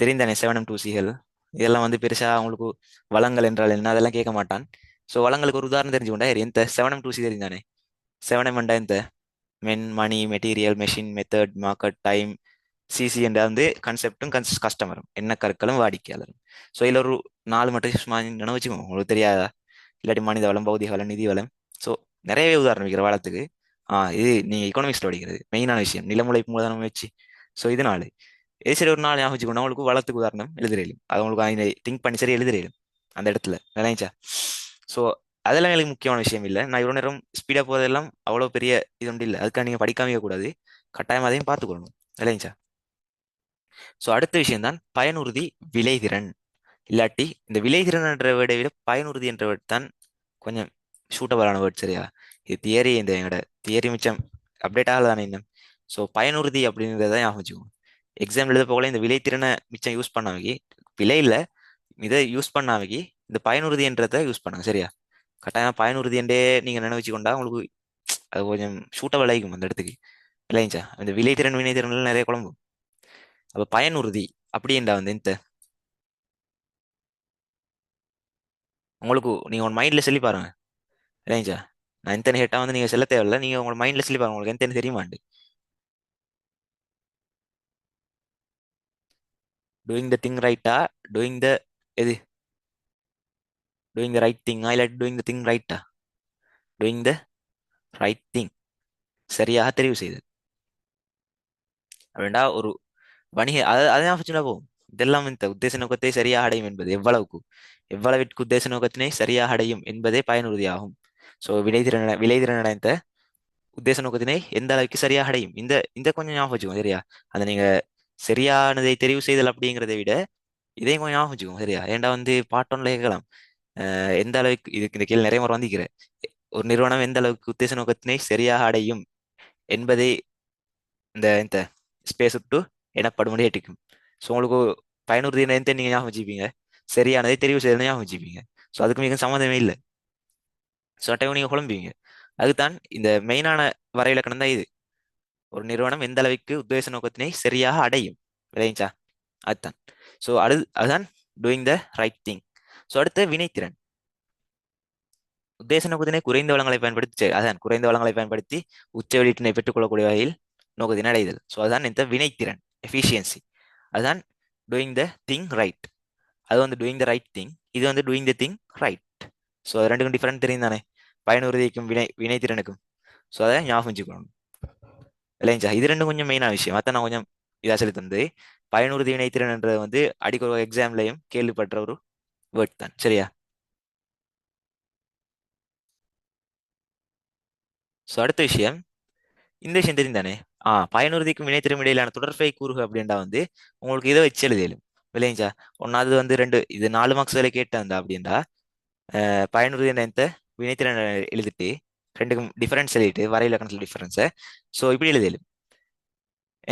தெரிந்தானே 7M2Cகள் இதெல்லாம் வந்து பெருசா அவங்களுக்கு வளங்கள் என்றால் என்ன அதெல்லாம் கேட்க மாட்டான். ஸோ வளங்களுக்கு ஒரு உதாரணம் தெரிஞ்சுக்கொண்டா இந்த 7M2C தெரிந்தானே. 7M இந்த men money material machine method market time. CC என்ற வந்து கன்செப்டும் கஸ்டமரும் என்ன கற்களும் வாடிக்கையாளரும். ஸோ இதில் ஒரு 4 மட்டும் சும்மா நினைவு வச்சுக்கோங்க உங்களுக்கு தெரியாதா. இல்லாட்டி மனித வளம் பௌதிக வளம் நிதி வளம். ஸோ நிறையவே உதாரணம் வைக்கிற வளத்துக்கு இது நீங்க எக்கனாமிக்ஸ்ல படிக்கிறது மெயினான விஷயம் நிலமுலை மூலதன முயற்சி. ஸோ இதனால இது சரி ஒரு நாள் ஞாபகம் வச்சுக்கணும். உங்களுக்கு வளத்துக்கு உதாரணம் எழுதுறேன், அது உங்களுக்கு அதை திங்க் பண்ணி சரி எழுதுறேன் அந்த இடத்துல நினைச்சா. ஸோ அதெல்லாம் எனக்கு முக்கியமான விஷயம் இல்லை. நான் இவ்வளோ நேரம் ஸ்பீடாக போகிறதெல்லாம் அவ்வளோ பெரிய இது ஒன்றும் இல்லை. அதுக்காக நீங்கள் படிக்காம கூடாது, கட்டாயம் அதையும் பார்த்துக்கொள்ளணும் நினைச்சா. ஸோ அடுத்த விஷயம் தான் பயனுறுதி விளைதிறன். இல்லாட்டி இந்த விளைதிறன் என்ற வேர்டை விட பயனுறுதி என்ற வேர்ட் தான் கொஞ்சம் சூட்டபிளான வேர்ட் சரியா. இது தியரி, இந்த எங்களோட தியரி மிச்சம் அப்டேட் ஆகல தானே இன்னும். ஸோ பயனுறுதி அப்படின்றத ஞாபகம் வச்சுக்கோங்க. எக்ஸாம் எழுத போகல இந்த விளைத்திறனை மிச்சம் யூஸ் பண்ணாமக்கி, விலை இல்லை இதை யூஸ் பண்ணாமக்கி இந்த பயனுறுதி என்றதை யூஸ் பண்ணுங்க சரியா. கட்டாயம் பயனுறுதி என்றே நீங்க நினைச்சு கொண்டா உங்களுக்கு அது கொஞ்சம் சூட்டபிள் ஆகிக்கும் அந்த இடத்துக்கு இல்லைங்களா. இந்த விளைத்திறன் வினைத்திறன்ல நிறைய குழம்பும். அப்ப பயனுறுதி அப்படின்றா வந்து இந்த உங்களுக்கு நீங்க உங்க மைண்ட்ல சொல்லி பாருங்க இல்லைங்களா. நான் எந்த ஹெட்டா வந்து நீங்க சொல்ல தேவையில்ல, நீங்க உங்க மைண்ட்ல சொல்லி பாருங்க உங்களுக்கு எந்த தெரியுமாண்டு. டூயிங் த திங் ரைட்டா, டூயிங் த எது, டூயிங் த ரைட் திங்கா இல்லாட்டி டூயிங் த திங் ரைட்டா. டூயிங் த ரைட் திங், சரியாக தெரிவு செய்தல் அப்படின்னா ஒரு வணிக அதான் பிரச்சனை போகும். இதெல்லாம் இந்த உத்தேச நோக்கத்தை சரியாக அடையும் என்பது எவ்வளவுக்கு, எவ்வளவிற்கு உத்தேச நோக்கத்தினை சரியாக அடையும் என்பதே பயனுறுதியாகும். ஸோ விளைதிறன் அடைந்த உத்தேச நோக்கத்தினை எந்த அளவுக்கு சரியாக அடையும், இந்த இந்த கொஞ்சம் ஞாபகம் வச்சுக்கோங்க சரியா. அந்த நீங்க சரியானதை தெரிவு செய்தல் அப்படிங்கிறதை விட இதையும் கொஞ்சம் ஞாபகம் வச்சுக்கோங்க சரியா. ஏன்டா வந்து பாட்டோன்ல கேட்கலாம். எந்த அளவுக்கு இதுக்கு இந்த கேள்வி நிறைய முறை வந்திருக்கிறேன். ஒரு நிறுவனம் எந்த அளவுக்கு உத்தேச நோக்கத்தினை சரியாக அடையும் என்பதை இந்த ஸ்பேஸ் விட்டு எனப்படும்படி ஏற்றுக்கும். ஸோ உங்களுக்கு பயனுறுதி எந்த நீங்க ஞாபகம் வச்சுப்பீங்க, சரியானதை தெரிவு செய்யணும் ஞாபகம் வச்சுப்பீங்க. ஸோ அதுக்கு மிக சம்மந்தமே இல்லை. ஸோ டைம் நீங்க குழம்புவீங்க. அதுதான் இந்த மெயினான வரைவிலக்கணம் தான் இது. ஒரு நிறுவனம் எந்த அளவுக்கு உத்தேச நோக்கத்தினை சரியாக அடையும், விளைஞ்சா அதுதான். ஸோ அதுதான் doing the right thing. So அடுத்த வினைத்திறன். உத்தேச நோக்கத்தினை குறைந்த வளங்களை பயன்படுத்தி அதான் குறைந்த வளங்களை பயன்படுத்தி உச்ச வெளியிட்டினை பெற்றுக்கொள்ளக்கூடிய வகையில் நோக்கத்தினை அடைதல். ஸோ அதான் இந்த வினைத்திறன் எஃபிஷியன்சி. அதுதான் டூயிங் த திங் ரைட். அது வந்து டூயிங் த ரைட் திங், இது வந்து doing the thing right. So அது ரெண்டுக்கும் டிஃபரெண்ட் தெரியும் தானே, பயனுறுதிக்கும் வினைத்திறனுக்கும். ஸோ அதை ஞாபகம் வச்சுக்கணும் இல்லைங்களா. இது ரெண்டும் கொஞ்சம் மெயினான விஷயம். அதான் நான் கொஞ்சம் இதாக சொல்லி தந்து. பயனுறுதி வினைத்திறன்ன்றது வந்து அடிக்கொரு எக்ஸாம்லையும் கேள்விப்பட்ட ஒரு வேர்ட் தான் சரியா. ஸோ அடுத்த விஷயம், இந்த விஷயம் தெரியும் தானே. பயனுறுதிக்கும் வினைத்திறன் இடையிலான தொடர்பை கூறுக அப்படின்டா வந்து உங்களுக்கு இதை வச்சு எழுதியலும் விளைஞ்சா. ஒன்னாவது வந்து ரெண்டு இது 4 மார்க்ஸ் வேலை கேட்டாந்தா அப்படின்டா. பயனுறுதி என்ற வினைத்திறன் எழுதிட்டு ரெண்டுக்கும் டிஃபரன்ஸ் எழுதிட்டு வரையில கணக்கில் டிஃபரன்ஸை. ஸோ இப்படி எழுதியலும்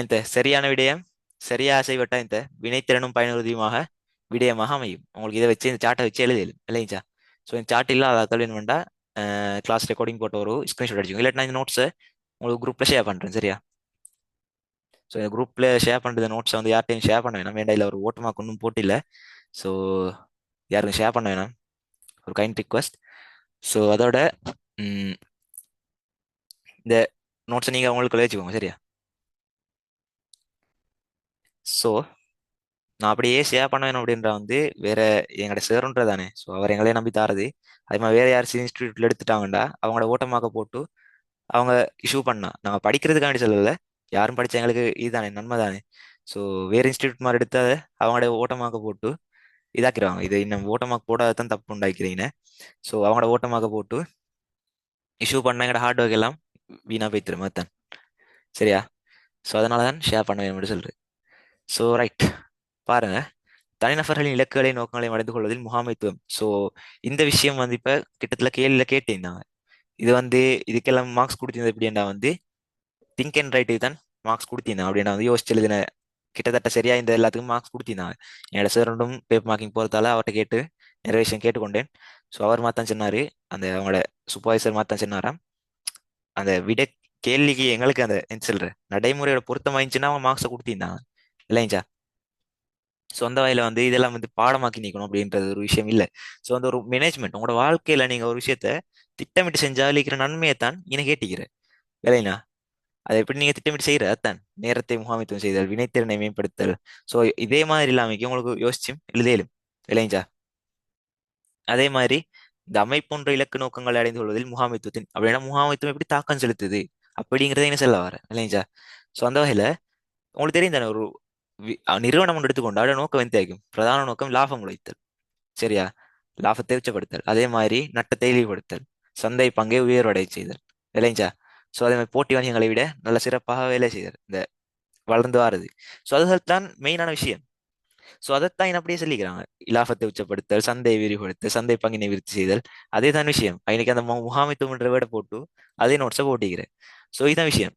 எந்த சரியான விடயம் சரியா செய்வட்டா இந்த வினைத்திறனும் பயனுறுதியுமாக விடயமாக அமையும். உங்களுக்கு இதை வச்சு இந்த சார்ட்டை வச்சு எழுதியலும் இல்லைங்களா. ஸோ இந்த சார்ட் இல்லை அதை கல்வி வேண்டா. கிளாஸ் ரெக்கார்டிங் போட்ட ஒரு ஸ்கிரீன்ஷாட் அடிச்சுங்க, இல்லாட்டி நான் இந்த நோட்ஸை உங்களுக்கு குரூப்ல ஷேர் பண்றேன் சரியா. ஸோ இந்த குரூப்ல ஷேர் பண்றது நோட்ஸை வந்து யார்ட்டையும் ஷேர் பண்ண வேணாம், வேண்டாம் இல்லை ஒரு ஓட்டமாக்கு ஒன்றும் போட்டில்லை. ஸோ யாருக்கும் ஷேர் பண்ண வேணாம், ஒரு கைண்ட் ரிக்வஸ்ட். ஸோ அதோட ம், இந்த நோட்ஸை நீங்க உங்களுக்கு வச்சுக்கோங்க சரியா. ஸோ நான் அப்படியே ஷேர் பண்ண வேணும் அப்படின்ற வந்து வேற எங்களோட சேருன்றதானே. ஸோ அவர் எங்களே நம்பி தாரது. அது மாதிரி வேற யார் இன்ஸ்டியூட்ல எடுத்துட்டாங்கண்டா அவங்களோட ஓட்டமாக்க போட்டு அவங்க இஷ்யூ பண்ணா நாங்கள் படிக்கிறதுக்காண்டி சொல்லல, யாரும் படிச்சா எங்களுக்கு இதுதானே நன்மை தானே. ஸோ வேற இன்ஸ்டியூட் மாதிரி எடுத்து அதை அவங்களோட ஓட்டமாக்க போட்டு இதாக்கிடுவாங்க. இது இன்னும் ஓட்டமாக்க போடாதான் தப்பு உண்டாக்கிறீங்க. ஸோ அவங்களோட ஓட்டமாக்க போட்டு இஷ்யூ பண்ண எங்களோட ஹார்ட் ஒர்க் எல்லாம் வீணா போய் திரும்ப தான் சரியா. ஸோ அதனால தான் ஷேர் பண்ண வேணும்னு சொல்றேன். ஸோ ரைட், பாருங்க. தனிநபர்களின் இலக்குகளை நோக்கங்களையும் அடைந்து கொள்வதில் முகாமைத்துவம். ஸோ இந்த விஷயம் வந்து இப்ப கிட்டத்தட்ட கேள்வியில கேட்டிருந்தாங்க. இது வந்து இதுக்கெல்லாம் மார்க்ஸ் கொடுத்திருந்தது எப்படின்னா வந்து திங்க் அண்ட் ரைட்டுக்கு தான் மார்க்ஸ் கொடுத்திருந்தாங்க அப்படின்னா வந்து யோசிச்சு எழுதின கிட்டத்தட்ட சரியா இந்த எல்லாத்துக்கும் மார்க்ஸ் கொடுத்திருந்தாங்க. என்னோட சார் ரெண்டும் பேப்பர் மார்க்கிங் போறதால அவர்கிட்ட கேட்டு நிறைய விஷயம் கேட்டுக்கொண்டேன். ஸோ அவர் மாத்தான் சொன்னாரு, அந்த அவங்களோட சூப்பர்வைசர் மாத்தான் சொன்னாராம், அந்த விட கேள்விக்கு எங்களுக்கு அந்த என்ன சொல்ற நடைமுறையோட பொருத்தமாயிருந்துச்சுன்னா அவங்க மார்க்ஸை கொடுத்திருந்தாங்க இல்லைங்களா. சொந்த வாயில வந்து இதெல்லாம் வந்து பாடமாக்கி நிக்கணும் அப்படின்றது ஒரு விஷயம் இல்லை. ஸோ வந்து ஒரு மேனேஜ்மெண்ட் உங்களோட வாழ்க்கையில நீங்க ஒரு விஷயத்த திட்டமிட்டு செஞ்சால் இருக்கிற நன்மையை தான் இன கேட்டிக்கிற இல்லைங்களா. அதை எப்படி நீங்க திட்டமிட்டு செய்யற அதான் நேரத்தை முகாமித்துவம் செய்தல், வினைத்திறனை மேம்படுத்தல். ஸோ இதே மாதிரி இல்லாமக்கு உங்களுக்கு யோசிச்சும் எழுதலும் இல்லைங்களா. அதே மாதிரி இந்த அமைப்போன்ற இலக்கு நோக்கங்களை அடைந்து கொள்வதில் முகாமைத்துவத்தின் அப்படின்னா முகாமைத்துவம் எப்படி தாக்கம் செலுத்துது அப்படிங்கிறத என்ன சொல்ல வரேன் இல்லைங்களா? ஸோ அந்த வகையில் உங்களுக்கு தெரியும் தானே, ஒரு நிறுவனம் ஒன்று எடுத்துக்கொண்டு அதோட நோக்கம் வந்து ஆகும். பிரதான நோக்கம் லாபம் உழைத்தல். சரியா? லாபத்தை உச்சப்படுத்தல், அதே மாதிரி நட்டத்தை இழிவுபடுத்தல், சந்தை பங்கை உயர்வடை செய்தல் இல்லைங்களா? ஸோ அதே மாதிரி போட்டி வணிகங்களை விட நல்ல சிறப்பாக வேலை செய்தல், இந்த வளர்ந்து வாருது. ஸோ அதுகள் தான் மெயினான விஷயம். ஸோ அதைத்தான் என்ன அப்படியே சொல்லிக்கிறாங்க. இலாபத்தை உச்சப்படுத்தல், சந்தை விரிவுபடுத்தல், சந்தை பங்கினை விருத்தி செய்தல், அதே தான் விஷயம். இன்னைக்கு அந்த முகாமைத்துவம்ன்ற வேர்டை போட்டு அதே நோட்ஸை போட்டிக்கிறேன். ஸோ இதுதான் விஷயம்.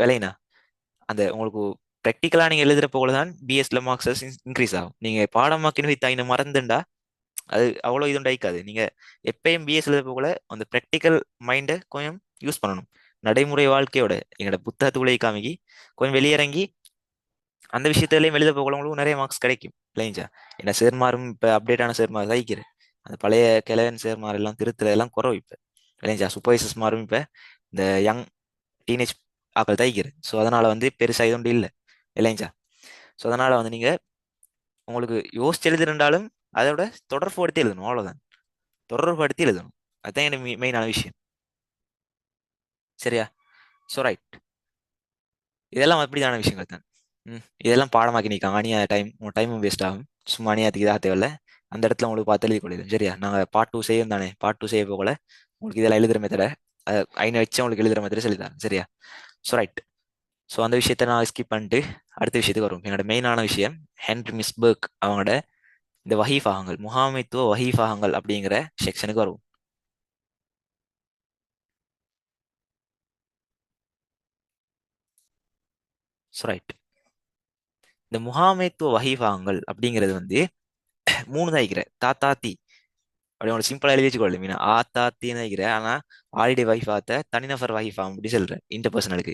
விளையினா அந்த உங்களுக்கு ப்ராக்டிக்கலா நீங்க எழுதுற போல தான் பிஎஸ்ல மார்க்ஸஸ் இன்க்ரீஸ் ஆகும். நீங்க பாடமாக்கின்னு வைத்தா இந்த மறந்துண்டா அது அவ்வளோ இது உண்டாயிக்காது. நீங்க எப்பயும் பிஎஸ் எழுத போல அந்த ப்ராக்டிக்கல் மைண்டை கொஞ்சம் யூஸ் பண்ணணும். நடைமுறை வாழ்க்கையோட எங்களோட புத்தகத்துக்குள்ளே காமிக்கி கொஞ்சம் வெளியிறங்கி அந்த விஷயத்துலயும் எழுத போகல உங்களுக்கு நிறைய மார்க்ஸ் கிடைக்கும் இல்லைங்களா? ஏன்னா சேர்மாரும் இப்ப அப்டேட்டான சேர்மார் தைக்கிறேன். அந்த பழைய கிழவன் சேர்மார் எல்லாம் திருத்துறது எல்லாம் குறவு இப்ப இல்லைங்களா? சூப்பர்வைசர்ஸ் மாரும் இப்ப இந்த யங் டீனேஜ் ஆக்கள் தைக்கிறேன். ஸோ அதனால வந்து பெருசா இது ஒன்று இல்லை இல்லைங்களா? ஸோ அதனால வந்து நீங்க உங்களுக்கு யோசிச்சு எழுதிருந்தாலும் அதோட தொடர்புபடுத்தி எழுதணும், அவ்வளவுதான். தொடர்புபடுத்தி எழுதணும். அதுதான் எனக்கு மெயினான விஷயம். சரியா? So right. இதெல்லாம் அப்படிதான விஷயங்கள் தான். இதெல்லாம் பாடமாக்கி நிற்காங்க. அணியா டைம் உங்க டைமும் வேஸ்ட் ஆகும். சும்மா அணியாத்துக்கு இதாக தேவையில்ல. அந்த இடத்துல உங்களுக்கு பார்த்து எழுதி கொள்ளிடும். சரியா? நாங்கள் பார்ட் டூ செய்யும் தானே, பார்ட் டூ செய்ய போகல உங்களுக்கு இதெல்லாம் எழுதுற மெத்தட ஐநா வச்சு உங்களுக்கு எழுதுற மெத்தட சொல்லித்தரேன். சரியா? So right. ஸோ அந்த விஷயத்த நான் ஸ்கிப் பண்ணிட்டு அடுத்த விஷயத்துக்கு வரும். என்னோட மெயினான விஷயம் ஹென்ரி மிஸ்பர்க் அவங்களோட இந்த வஹீஃபாகங்கள், முகாமைத்துவ வஹீஃபாகங்கள் அப்படிங்கிற செக்ஷனுக்கு வரும். So right. இந்த முகாமைத்துவ வஹீஃபாகங்கள் அப்படிங்கிறது வந்து மூணு தான் இருக்கிற தாத்தா தீ அப்படி உங்களுக்கு சிம்பிளா எழுதி வச்சுக்கொள்ளு மீனா ஆத்தா தீன்னு இருக்கிற. ஆனா ஆல்ரெடி வைஃப் ஆத்த தனிநபர் வைஃப் ஆகும் அப்படி சொல்றேன் இன்டர்பர்சனலுக்கு.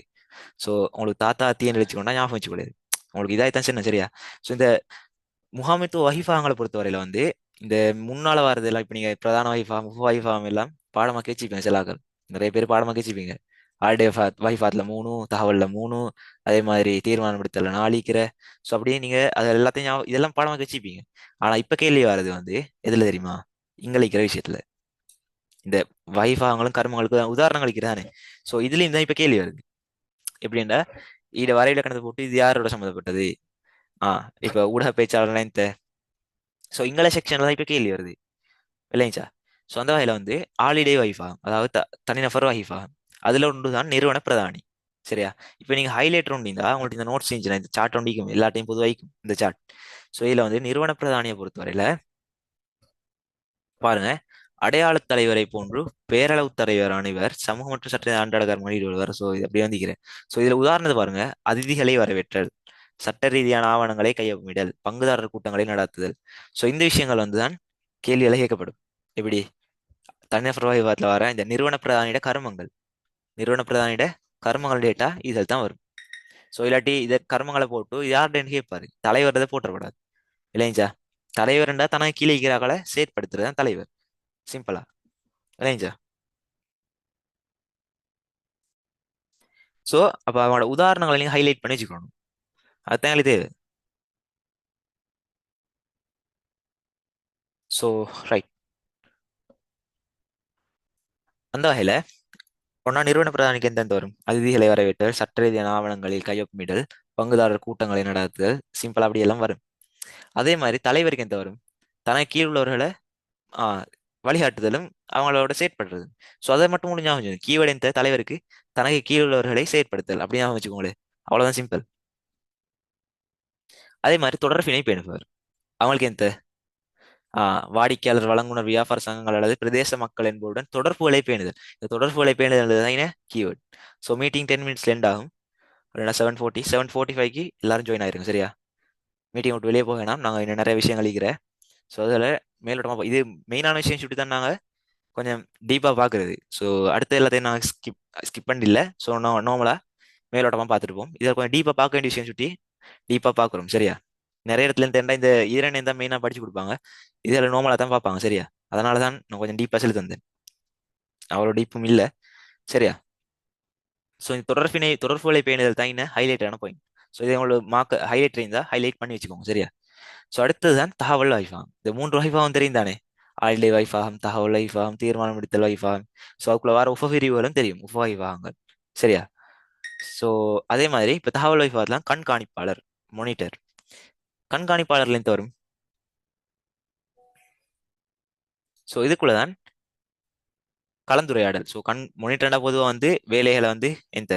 ஸோ உங்களுக்கு தாத்தா தீன்னு வச்சுக்கோண்டா ஞாபகம் வச்சுக்கூடாது. உங்களுக்கு இதாகத்தான் சொன்னேன். சரியா? ஸோ இந்த முகாமைத்துவ வஹீஃபாங்களை பொறுத்தவரையில வந்து இந்த முன்னால வர்றது எல்லாம் இப்ப நீங்க பிரதான வைஃபா உப வைஃபாம் எல்லாம் பாடமாக்கி வச்சுப்பீங்க சிலாக்கள். நிறைய பேர் பாடமாக்கி வச்சுப்பீங்க. ஆல்டே வைஃபாத்ல மூணு, தகவல்ல மூணு, அதே மாதிரி தீர்மானம் எடுத்தல நாளிக்கிற. ஸோ அப்படியே நீங்க அது எல்லாத்தையும் இதெல்லாம் பாடமாக்கி வச்சுப்பீங்க. ஆனா இப்ப கேள்வி வர்றது வந்து எதுல தெரியுமா? இங்களிக்கிற விஷயத்துல. இந்த வைஃபாங்களும் கர்மங்களுக்கு உதாரணம் அளிக்கிறானே. ஸோ இதுலயும் தான் இப்ப கேள்வி வருது. எப்படின்னா இத வரையில கணக்கு போட்டு இது யாரோட சம்மந்தப்பட்டது? இப்ப ஊடக பேச்சாளர். ஸோ இங்கில செக்ஷன்ல தான் இப்ப கேள்வி வருது இல்லைங்களா? ஸோ அந்த வகையில வந்து ஆலிடே வைஃபா அதாவது தனிநபர் வைஃபா அதுல ஒன்று தான் நிறுவன பிரதானி. சரியா? இப்போ நீங்க ஹைலைட் ஒண்டிந்தா உங்களுக்கு இந்த நோட்ஸ் இருந்துச்சுன்னா இந்த சார்ட் ஒண்டிக்கும் எல்லாத்தையும் பொதுவாய்க்கும் இந்த சார்ட். ஸோ இதுல வந்து நிறுவன பிரதானியை பொறுத்தவரையில பாருங்க, அடையாள தலைவரை போன்று பேரளவு தலைவரான இவர் சமூக மற்றும் சட்ட அன்றாட கர்மங்களில் ஈடுபடுவார். ஸோ இது அப்படியே வந்திக்கிறேன். ஸோ இதுல உதாரணத்தை பாருங்க. அதிதிகளை வரவேற்றல், சட்ட ரீதியான ஆவணங்களை கையொப்பமிடல், பங்குதாரர் கூட்டங்களை நடத்துதல். ஸோ இந்த விஷயங்கள் வந்து தான் கேள்விகளை கேட்கப்படும். எப்படி? தனிநபர் விவாதத்தில் வர இந்த நிறுவன பிரதானியிட கருமங்கள், நிறுவன பிரதானியிட கருமங்கள் டேட்டா இதில் தான் வரும். ஸோ இல்லாட்டி இதை கருமங்களை போட்டு யார்கிட்ட கேட்பாரு, தலைவர் இதை போட்டுறக்கூடாது இல்லைங்களா? தலைவர்ண்டா தனக்கு கீழே இருக்கிறாக்களை செயற்படுத்துறது தான் தலைவர். சிம்பிளா இல்லைங்களா? ஸோ அப்போ அவனோட உதாரணங்களை நீங்க ஹைலைட் பண்ணி வச்சுக்கணும். அதுதான் எங்களுக்கு தேவை. So right. அந்த வகையில ஒன்னா நிறுவன பிரதானிக்கு எந்தெந்த வரும்? அதிதிகளை வரவேற்றல், சட்ட ரீதியான ஆவணங்களில் கையொப்பமிடல், பங்குதாரர் கூட்டங்களை நடத்துதல், சிம்பிளா அப்படி எல்லாம் வரும். அதே மாதிரி தலைவருக்கு எந்த வரும்? தனக்கு கீழ் உள்ளவர்களை வழிகாட்டுதலும் அவங்களோட செயற்படுறது. ஸோ அதை மட்டும் முடிஞ்சா கீவேர்டு எந்த தலைவருக்கு தனக்கு கீழ் உள்ளவர்களை செயற்படுத்தல் அப்படி ஞாபகம் வச்சுக்கோங்களேன். அவ்வளவுதான் சிம்பிள். அதே மாதிரி தொடர்பினை பேணுபவர் அவங்களுக்கு எந்த வாடிக்கையாளர், வழங்குனர், வியாபார சங்கங்கள் அல்லது பிரதேச மக்கள் என்பதுடன் தொடர்புகளை பேணுதல். இந்த தொடர்புகளை பேணுதல் தான் கீவேர்டு. ஸோ மீட்டிங் 10 மினிட்ஸ்ல எண்ட் ஆகும். 7:40 7:45க்கு எல்லாரும் ஜாயின் ஆயிருங்க. சரியா? மீட்டிங் விட்டு வெளியே போக வேணாம். நாங்கள் இன்னும் நிறைய விஷயங்கள் இருக்கிறேன். ஸோ அதில் மேலோட்டமாக இது மெயினான விஷயம் சுட்டி தான் நாங்கள் கொஞ்சம் டீப்பாக பார்க்குறது. ஸோ அடுத்த எல்லாத்தையும் நான் ஸ்கிப் பண்ணிடல. ஸோ நார்மலாக மேலோட்டமாக பார்த்துருப்போம். இதில் கொஞ்சம் டீப்பாக பார்க்க வேண்டிய விஷயம் சுட்டி டீப்பாக பார்க்குறோம். சரியா? நிறைய இடத்துல இருந்து இந்த ஈரனை தான் மெயினாக படிச்சு கொடுப்பாங்க. இதில் நார்மலாக தான் பார்ப்பாங்க. சரியா? அதனால தான் நான் கொஞ்சம் டீப்பாக சொல்லி தந்தேன். அவ்வளோ டீப்பும் இல்லை. சரியா? ஸோ இந்த தொடர்புகளை பேணுதல் தான் இன்னும் ஹைலைட்டான பாயிண்ட். ஸோ இதை உங்களோட மார்க் ஹைலைட் இருந்தால் ஹைலைட் பண்ணி வச்சுக்கோங்க. சரியா? ஸோ அடுத்ததுதான் தகவல் வைஃபாகம். இந்த மூன்று வைஃபாகம் தெரியும் தானே? ஆழ்நிலை வைஃபாகம், தகவல் வைஃபாகம், தீர்மானம் எடுத்தல் வைஃபாகம். ஸோ அதுக்குள்ள வர உபபிரிவுகளும் தெரியும், உப வைஃபாகங்கள். சரியா? ஸோ அதே மாதிரி இப்போ தகவல் வைஃபாத்லாம் கண்காணிப்பாளர், மொனிட்டர். கண்காணிப்பாளர்ல இருந்து வரும். ஸோ இதுக்குள்ள தான் கலந்துரையாடல். ஸோ மொனிட்டர்னா பொதுவாக வந்து வேலைகளை வந்து எந்த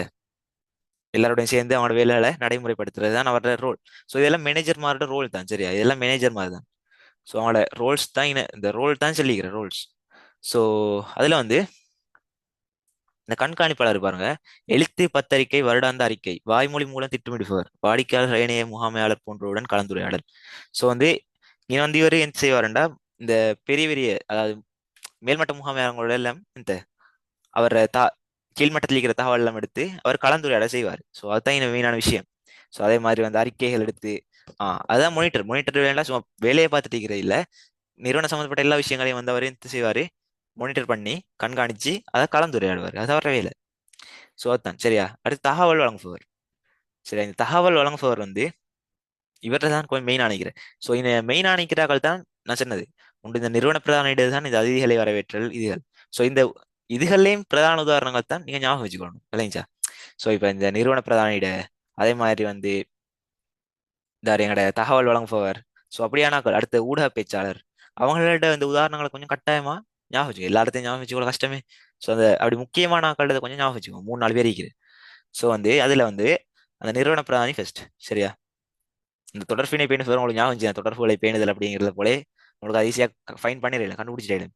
எல்லாரோடையும் சேர்ந்து அவனோட வேலைகளை நடைமுறைப்படுத்துறது தான் அவரோட ரோல். ஸோ இதெல்லாம் மேனேஜர்மாரோட ரோல் தான், சரியா? இதெல்லாம் மேனேஜர் மாதிரி தான். ஸோ அவங்களோட ரோல்ஸ் தான் இந்த ரோல் தான் சொல்லிக்கிற ரோல்ஸ். ஸோ அதில் வந்து இந்த கண்காணிப்பாளர் பாருங்க, எழுத்து, பத்தறிக்கை, வருடாந்த அறிக்கை, வாய்மொழி மூலம் திட்டமிடுபவர், வாடிக்கையாளர், இணைய முகாமையாளர் போன்றவருடன் கலந்துரையாடல். ஸோ வந்து இங்க வந்து இவர் என்ன செய்வாருண்டா, இந்த பெரிய பெரிய அதாவது மேல்மட்ட முகாமையாளர்களோட எல்லாம் இந்த அவர் கீழ்மட்டத்தில் இருக்கிற தகவல் எல்லாம் எடுத்து அவர் கலந்துரையாடல் செய்வார். ஸோ அதுதான் இந்த மெயினான விஷயம். ஸோ அதே மாதிரி வந்து அறிக்கைகள் எடுத்து அதான் மோனிட்டர். மோனிட்டர் வேண்டாம் சும்மா வேலையை பார்த்துட்டு இருக்கிறது இல்ல, நிறுவனம் சம்மந்தப்பட்ட எல்லா விஷயங்களையும் வந்து அவர் என்ன செய்வாரு, மானிட்டர் பண்ணி கண்காணிச்சு அதை கலந்துரையாடுவார். அது அவர வேலை. ஸோ அதுதான் சரியா. அடுத்து தகவல் வழங்குபவர். சரியா, இந்த தகவல் வழங்குபவர் வந்து இவர்கிட்ட தான் கொஞ்சம் மெயின் ஆணைக்கிறேன். ஸோ இந்த மெயின் ஆணைக்கிறார்கள் தான் நான் சொன்னது உண்டு. இந்த நிறுவன பிரதான இடு தான் இந்த அதிதிகளை வரவேற்றல் இதுகள். ஸோ இந்த இதுகள்லையும் பிரதான உதாரணங்கள் தான் நீங்க ஞாபகம் வச்சுக்கணும் இல்லைங்களா? ஸோ இப்போ இந்த நிறுவன பிரதான இட, அதே மாதிரி வந்து இந்த எங்களோட தகவல் வழங்குபவர். ஸோ அப்படியானாக்கள் அடுத்த ஊடக பேச்சாளர். அவங்களோட இந்த உதாரணங்களை கொஞ்சம் கட்டாயமா ஞாபகம் வச்சுக்கோ. எல்லா இடத்தையும் ஞாபகம் வச்சுக்கோ கஷ்டமே. ஸோ அந்த அப்படி முக்கியமான ஆக்கள கொஞ்சம் ஞாபகம் வச்சுக்கோ. 3 4 பேர் இருக்குது. ஸோ வந்து அதுல வந்து அந்த நிறுவன பிரதானி ஃபர்ஸ்ட், சரியா? இந்த தொடர்பினை பேணுதல் உங்களுக்கு ஞாபகம் வச்சு, தொடர்புகளை பேணுதல் அப்படிங்கிறத போல உங்களுக்கு அது ஈஸியாக ஃபைன் பண்ணிடலாம், கண்டுபிடிச்சிடலாம்.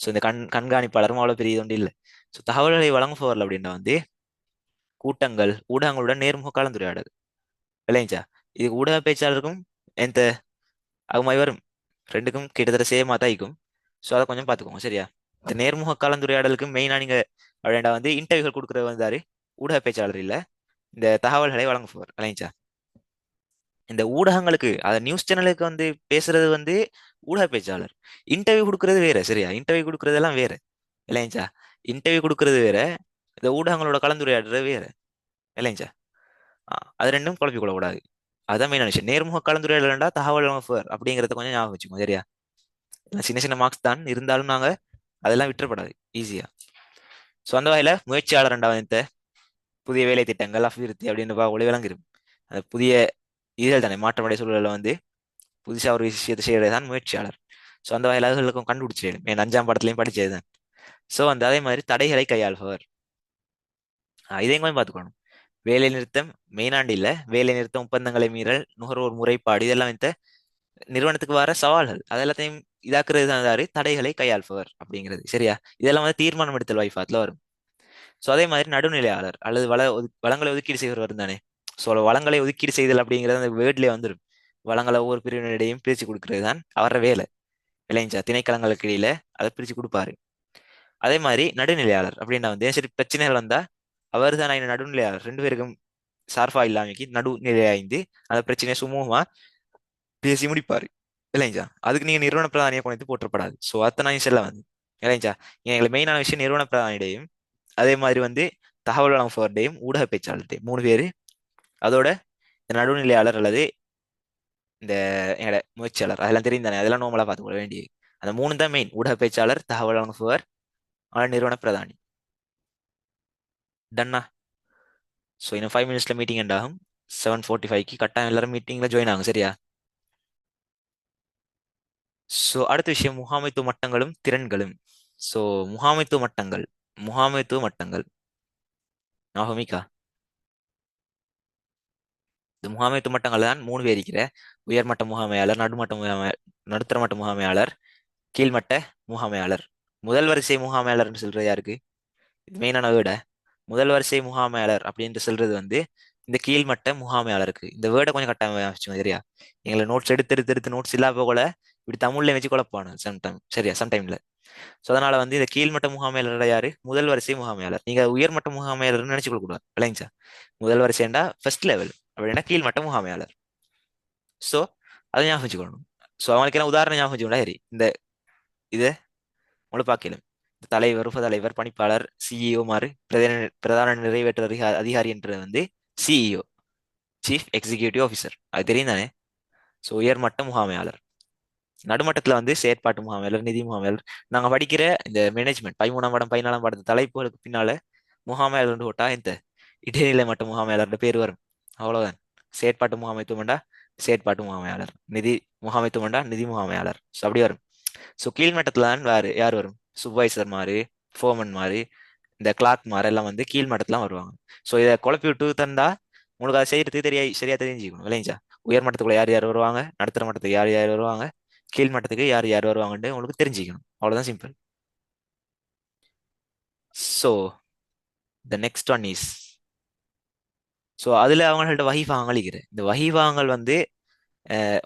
ஸோ இந்த கண்காணிப்பாளரும் அவ்வளோ பெரிய ஒன்று இல்லை. ஸோ தகவல்களை வழங்குபவர்கள் அப்படின்னா வந்து கூட்டங்கள், ஊடகங்களுடன் நேர்முக கலந்துரையாடல் இல்லைங்களா? இது ஊடக பேச்சாளருக்கும் எந்த அது வரும், ரெண்டுக்கும் கிட்டத்தட்ட சேமா தான் இருக்கும். ஸோ அதை கொஞ்சம் பார்த்துக்கோங்க, சரியா? இந்த நேர்முக கலந்துரையாடலுக்கு மெயினாக நீங்க அப்படின்னா வந்து இன்டர்வியூகள் கொடுக்குறது வந்தாரு ஊடக பேச்சாளர் இல்ல, இந்த தகவல்களை வழங்குபவர் இல்லைங்களா? இந்த ஊடகங்களுக்கு அத நியூஸ் சேனலுக்கு வந்து பேசுறது வந்து ஊடக பேச்சாளர். இன்டர்வியூ கொடுக்கறது வேற, சரியா? இன்டர்வியூ கொடுக்கறதெல்லாம் வேற இல்லைங்களா? இன்டர்வியூ கொடுக்கறது வேற, இந்த ஊடகங்களோட கலந்துரையாடுறது வேற இல்லைங்களா? அது ரெண்டும் குழப்பிக் கொள்ளக்கூடாது. அதான் மெயின் விஷயம். நேர்முக கலந்துரையாடலண்டா தகவல் வழங்குபவர் அப்படிங்கறத கொஞ்சம் ஞாபகம் வச்சுக்கோங்க, சரியா? சின்ன சின்ன மார்க்ஸ் தான் இருந்தாலும் நாங்க அதெல்லாம் விட்டுறப்படாது ஈஸியா. ஸோ அந்த வகையில முயற்சியாளர் ரெண்டாவது புதிய வேலை திட்டங்கள் அபிவிருத்தி அப்படின்னு ஒளி விளங்கிரும். அந்த புதிய இதுகள் தானே மாற்றமடைய சூழலில் வந்து புதுசா ஒரு விஷயத்தை செய்யறது தான் முயற்சியாளர். ஸோ அந்த வகையில் அதுகளுக்கும் கண்டுபிடிச்சிடும். என் 5ஆம் படத்துலையும் படிச்சது தான். ஸோ வந்து அதே மாதிரி தடைகளை கையாள்பவர். இதையும் கொஞ்சம் பார்த்துக்கணும். வேலை நிறுத்தம் மெயினாண்டு இல்ல, வேலை நிறுத்தம், ஒப்பந்தங்களை மீறல், நுகர்வோர் முறைப்பாடு, இதெல்லாம் இந்த நிறுவனத்துக்கு வர சவால்கள் அது எல்லாத்தையும் இதாக்குறது தான் யாரு, தடைகளை கையாள்பவர் அப்படிங்கிறது, சரியா? இதெல்லாம் வந்து தீர்மானம் எடுத்தல் வைஃபாத்துல வரும். ஸோ அதே மாதிரி நடுநிலையாளர் அல்லது வளங்களை ஒதுக்கீடு செய்வர் வரும் தானே. ஸோ வளங்களை ஒதுக்கீடு செய்தல் அப்படிங்கிறது அந்த வேர்ட்லேயே வந்துடும். வளங்களை ஒவ்வொரு பிரிவினரிடையும் பிரித்து கொடுக்கறது தான் அவர வேலை இல்லைங்களா? திணைக்களங்களுக்கு இடையில அதை பிரித்து கொடுப்பாரு. அதே மாதிரி நடுநிலையாளர் அப்படின்னா வந்து சரி பிரச்சனைகள் வந்தா அவர் தான் நடுநிலையாளர், ரெண்டு பேருக்கும் சார்பா இல்லாமக்கி நடுநிலையாய்ந்து அந்த பிரச்சனையை சுமூகமா பேசி முடிப்பாரு இல்லைங்களா? அதுக்கு நீங்க நிறுவன பிரதானியை கொண்டு போற்றப்படாது. ஸோ அத்தனை செல்ல வந்து இல்லைங்களா? எங்களுக்கு மெயினான விஷயம் நிறுவன பிரதானிடையும் அதே மாதிரி வந்து தகவல் வழங்குபவர்டையும் ஊடக பேச்சாளர்டையும் 3 பேர், அதோட இந்த நடுநிலையாளர் அல்லது இந்த எங்களோட முயற்சியாளர் அதெல்லாம் தெரியும் தானே, அதெல்லாம் நோமலா பார்த்துக்கொள்ள வேண்டியது. அந்த 3 தான் மெயின்: ஊடக பேச்சாளர், தகவல் வழங்குபவர், நிறுவன பிரதானி. டன்னா? ஸோ இன்னும் 5 மினிட்ஸ்ல மீட்டிங் எண்ட் ஆகும். 7:45க்கு கட்டாயம் எல்லாரும் மீட்டிங்ல ஜாயின் ஆகும், சரியா? ஸோ அடுத்த விஷயம் முகாமைத்துவ மட்டங்களும் திறன்களும். ஸோ முகாமைத்துவ மட்டங்கள், முகாமைத்துவ மட்டங்கள் நாகமிக்கா. இந்த முகாமைத்துவ மட்டங்கள் தான் 3 பேர் இருக்கிற: உயர்மட்ட முகாமையாளர், நடுமட்ட முகாமையாளர், நடுத்தர மட்ட முகாமையாளர், கீழ்மட்ட முகாமையாளர். முதல் வரிசை முகாமையாளர்னு சொல்றது யாருக்கு? இது மெயினான வேர்டை. முதல் வரிசை முகாமையாளர் அப்படின்ட்டு சொல்றது வந்து இந்த கீழ்மட்ட முகாமையாளருக்கு. இந்த வேர்டை கொஞ்சம் கட்டாயம் வச்சுக்கோங்க, சரியா? எங்களை நோட்ஸ் எடுத்து எடுத்து எடுத்து நோட்ஸ் இல்லாத கூட இப்படி தமிழ்ல வச்சு குழப்பானு சம்டைம், சரியா? சம்டைம்ல. ஸோ அதனால வந்து இந்த கீழ்மட்ட முகாமையாளர் யாரு? முதல் வரிசை முகாமையாளர். நீங்க உயர்மட்ட முகாமையாளர்னு நினைச்சு கொள்ள கூடாது இல்லைங்க சார். முதல் வரிசைண்டா ஃபர்ஸ்ட் லெவல், அப்படின்னா கீழ்மட்ட முகாமையாளர். ஸோ அதை ஞாபகம் வச்சுக்கணும். ஸோ அவங்களுக்கு என்ன உதாரணம் ஞாபகம் வச்சுக்கோங்களா? சரி, இந்த இதை உங்களுக்கு பார்க்கலாம். தலைவர், உபதலைவர், பணிப்பாளர், சிஇஓ மாறு பிரதான நிறைவேற்று அதிகாரி என்ற வந்து சிஇஓ, சீஃப் எக்ஸிகியூட்டிவ் ஆஃபீஸர். அது தெரியும் தானே? ஸோ உயர்மட்ட முகாமையாளர். நடுமட்டத்துல வந்து செயற்பாட்டு முகாமையாளர், நிதி முகாமையாளர். நாங்க படிக்கிற இந்த மேனேஜ்மெண்ட் 13ஆம் படம் 14ஆம் படத்து தலைப்புகளுக்கு பின்னால முகாமையாளர் போட்டா இந்த இடைநிலை மட்ட முகாமையாளர்ன்ற பேர் வரும். அவ்வளவுதான். செயற்பாட்டு முகாமைத்துவம்டா செயற்பாட்டு முகாமையாளர், நிதி முகாமைத்துவம்டா நிதி முகாமையாளர். ஸோ அப்படி வரும். ஸோ கீழ்மட்டத்துல தான் வேறு யார் வரும்? சூப்பர்வைசர் மாதிரி, ஃபோமன் மாதிரி, இந்த கிளார்க் மாதிரி எல்லாம் வந்து கீழ்மட்டத்துல வருவாங்க. ஸோ இதை குழப்பி விட்டு தந்தா உங்களுக்கு அதை செய்யறதுக்கு சரியா தெரிஞ்சுக்கணும் இல்லைங்களா? உயர் மட்டத்துக்குள்ள யார் யார் வருவாங்க, நடுத்தர மட்டத்துக்கு யார் யார் வருவாங்க, கீழ் மட்டத்துக்கு யார் யார் வருவாங்கன்னு உங்களுக்கு தெரிஞ்சுக்கணும். அவ்வளவுதான் simple. So the next one is, so அதுல அவங்கள்ட்ட வகிபாகங்கள் இருக்குது. இந்த வகிபாகங்கள் வந்து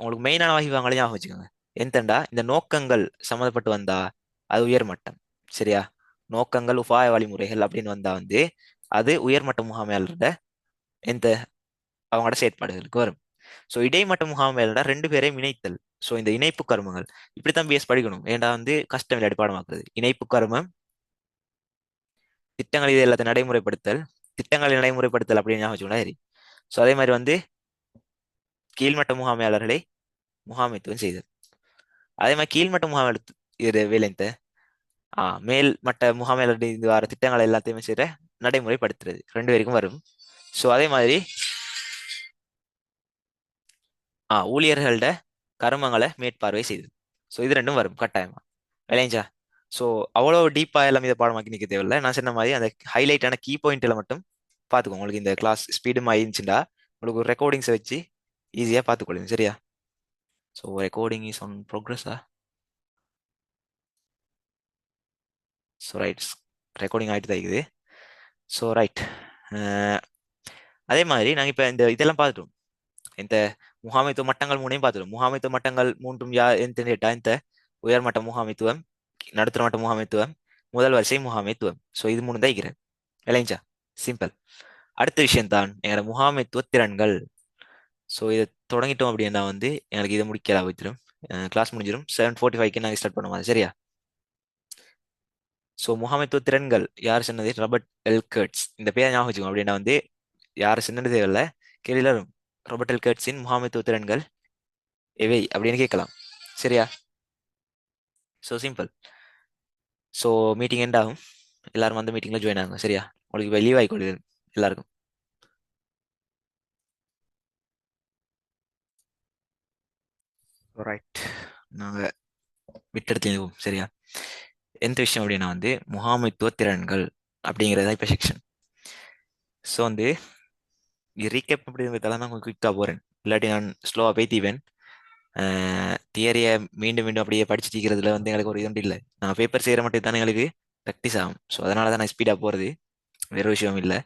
உங்களுக்கு மெயினான வகிபாகங்களை ஞாபகம் வச்சுக்கோங்க. எந்தண்டா இந்த நோக்கங்கள் சம்மந்தப்பட்டு வந்தா அது உயர்மட்டம். சரியா? நோக்கங்கள் உபாய வழிமுறைகள் அப்படின்னு வந்தா வந்து அது உயர்மட்ட முகாமையாளரோட எந்த அவங்களோட செயற்பாடுகளுக்கு வரும். ஸோ இடைமட்ட முகாமையாளரோட ரெண்டு பேரையும் இணைத்தல். ஸோ இந்த இணைப்பு கர்மங்கள் இப்படித்தான் பிஎஸ் படிக்கணும். ஏன்டா வந்து கஷ்டம் இல்லை பாடமாக்குறது. இணைப்பு கர்மம், திட்டங்கள், இது எல்லாத்தையும் நடைமுறைப்படுத்தல், திட்டங்களை நடைமுறைப்படுத்தல் அப்படின்னு ஞாபகம் வச்சுக்கோங்களேன். சரி. ஸோ அதே மாதிரி வந்து கீழ்மட்ட முகாமையாளர்களை முகாமைத்துவம் செய்தல். அதே மாதிரி கீழ்மட்ட முகாமையாளர் இது வேலைந்த மேல் மட்ட முகாமையாளர் இது வர திட்டங்களை எல்லாத்தையுமே செய்யற நடைமுறைப்படுத்துறது ரெண்டு பேருக்கும் வரும். ஸோ அதே மாதிரி ஊழியர்களோட கருமங்களை மேற்பார்வை செய்தது. ஸோ இது ரெண்டும் வரும் கட்டாயமா. விளைஞ்சா? ஸோ அவ்வளோ டீப்பா எல்லாம் இதை பாடமாக்கி நிற்க தேவையில்லை. நான் சொன்ன மாதிரி அந்த ஹைலைட்டான கீ பாயிண்ட்ல மட்டும் பார்த்துக்கோங்க. உங்களுக்கு இந்த கிளாஸ் ஸ்பீடும் ஆயிருந்துச்சுண்டா உங்களுக்கு ஒரு ரெக்கார்டிங்ஸை வச்சு ஈஸியாக பார்த்துக்கொள்ளுங்க. சரியா? ஸோ ரெக்கார்டிங் இஸ் ஆன் ப்ரோக்ரஸா? ஸோ ரைட், ரெக்கார்டிங் ஆகிட்டு தான் இருக்குது. So right. அதே மாதிரி நாங்கள் இப்போ இந்த இதெல்லாம் பார்த்துட்டோம். இந்த முகாமைத்துவ மட்டங்கள் மூணையும் பார்த்துட்டோம். முகாமைத்துவ மட்டங்கள் மூன்றும் எந்த கேட்டா இந்த உயர்மட்ட முகாமைத்துவம், நடுத்தர மட்ட முகாமைத்துவம், முதல் வரிசை முகாமைத்துவம். ஸோ இது மூணு தான் இருக்கிறேன். விளைஞ்சா? சிம்பிள். அடுத்த விஷயம் தான் எங்களோட முகாமைத்துவ திறன்கள். ஸோ இதை தொடங்கிட்டோம் அப்படின்னா வந்து எனக்கு இதை முடிக்கலாம் வைத்திரும். கிளாஸ் முடிஞ்சிடும். 7:45க்கு நாங்கள் ஸ்டார்ட் பண்ணுவோம். சரியா? ஸோ முகாமைத்துவ திறன்கள் யார் சொன்னது? ராபர்ட் எல்கர்ட்ஸ். இந்த பேரை ஞாபகம் வச்சுக்கோங்க. அப்படின்னா வந்து யார் சொன்னது தேவையில்ல, கேள்வியில வரும். ராபர்ட் எல்கர்ட்ஸின் முகாமைத்துவ திறன்கள் எவை அப்படின்னு கேட்கலாம். சரியா? So simple. So meeting end ஆகும். எல்லாரும் அந்த மீட்டிங்ல ஜாயின் ஆகும். சரியா? உங்களுக்கு இப்போ லீவ் ஆகிக்கொள்ளுது எல்லாருக்கும். ரைட். நாங்கள் விட்டெடுத்து சரியா? எந்த விஷயம் அப்படின்னா வந்து முகாமைத்துவ திறன்கள் அப்படிங்கிறதா இப்போ செக்ஷன். ஸோ வந்து ரீகேப் அப்படிங்கிறதால நான் கொஞ்சம் குயிக்காக போகிறேன். இல்லாட்டி நான் ஸ்லோவாக பேத்திவேன். தியரியை மீண்டும் மீண்டும் அப்படியே படிச்சுட்டு இருக்கிறதுல வந்து எங்களுக்கு ஒரு இது இல்லை. நான் பேப்பர் செய்கிற மட்டும் தான் எங்களுக்கு ப்ராக்டிஸ் ஆகும். ஸோ அதனால தான் நான் ஸ்பீடாக போகிறது, வேறு விஷயம் இல்லை.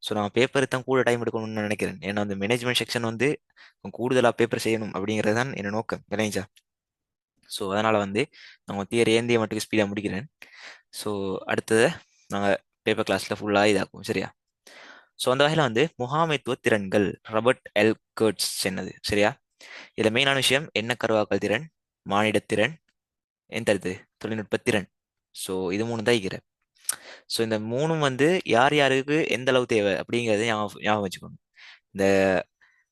ஸோ நான் பேப்பர் தான் கூட டைம் எடுக்கணும்னு நினைக்கிறேன். ஏன்னா அந்த மேனேஜ்மெண்ட் செக்ஷன் வந்து கூடுதலாக பேப்பர் செய்யணும் அப்படிங்கிறது தான் என்ன நோக்கம். விளைஞ்சா? ஸோ அதனால வந்து நான் தியரி ஏந்திய மட்டும் ஸ்பீடாக முடிக்கிறேன். ஸோ அடுத்தது நாங்கள் பேப்பர் கிளாஸில் ஃபுல்லாக இதாக்கும். சரியா? ஸோ அந்த வகையில் வந்து முகாமைத்துவ திறன்கள் ராபர்ட் எல் கர்ட்ஸ் சொன்னது. சரியா? இதில் மெயினான விஷயம் என்ன கருவாக்கல் திறன், மானிடத்திறன், என் தருது தொழில்நுட்ப திறன். ஸோ இது மூணு தான் இருக்கிற. ஸோ இந்த மூணும் வந்து யார் யாருக்கு எந்த அளவு தேவை அப்படிங்கிறத ஞாபகம் வச்சுக்கணும். இந்த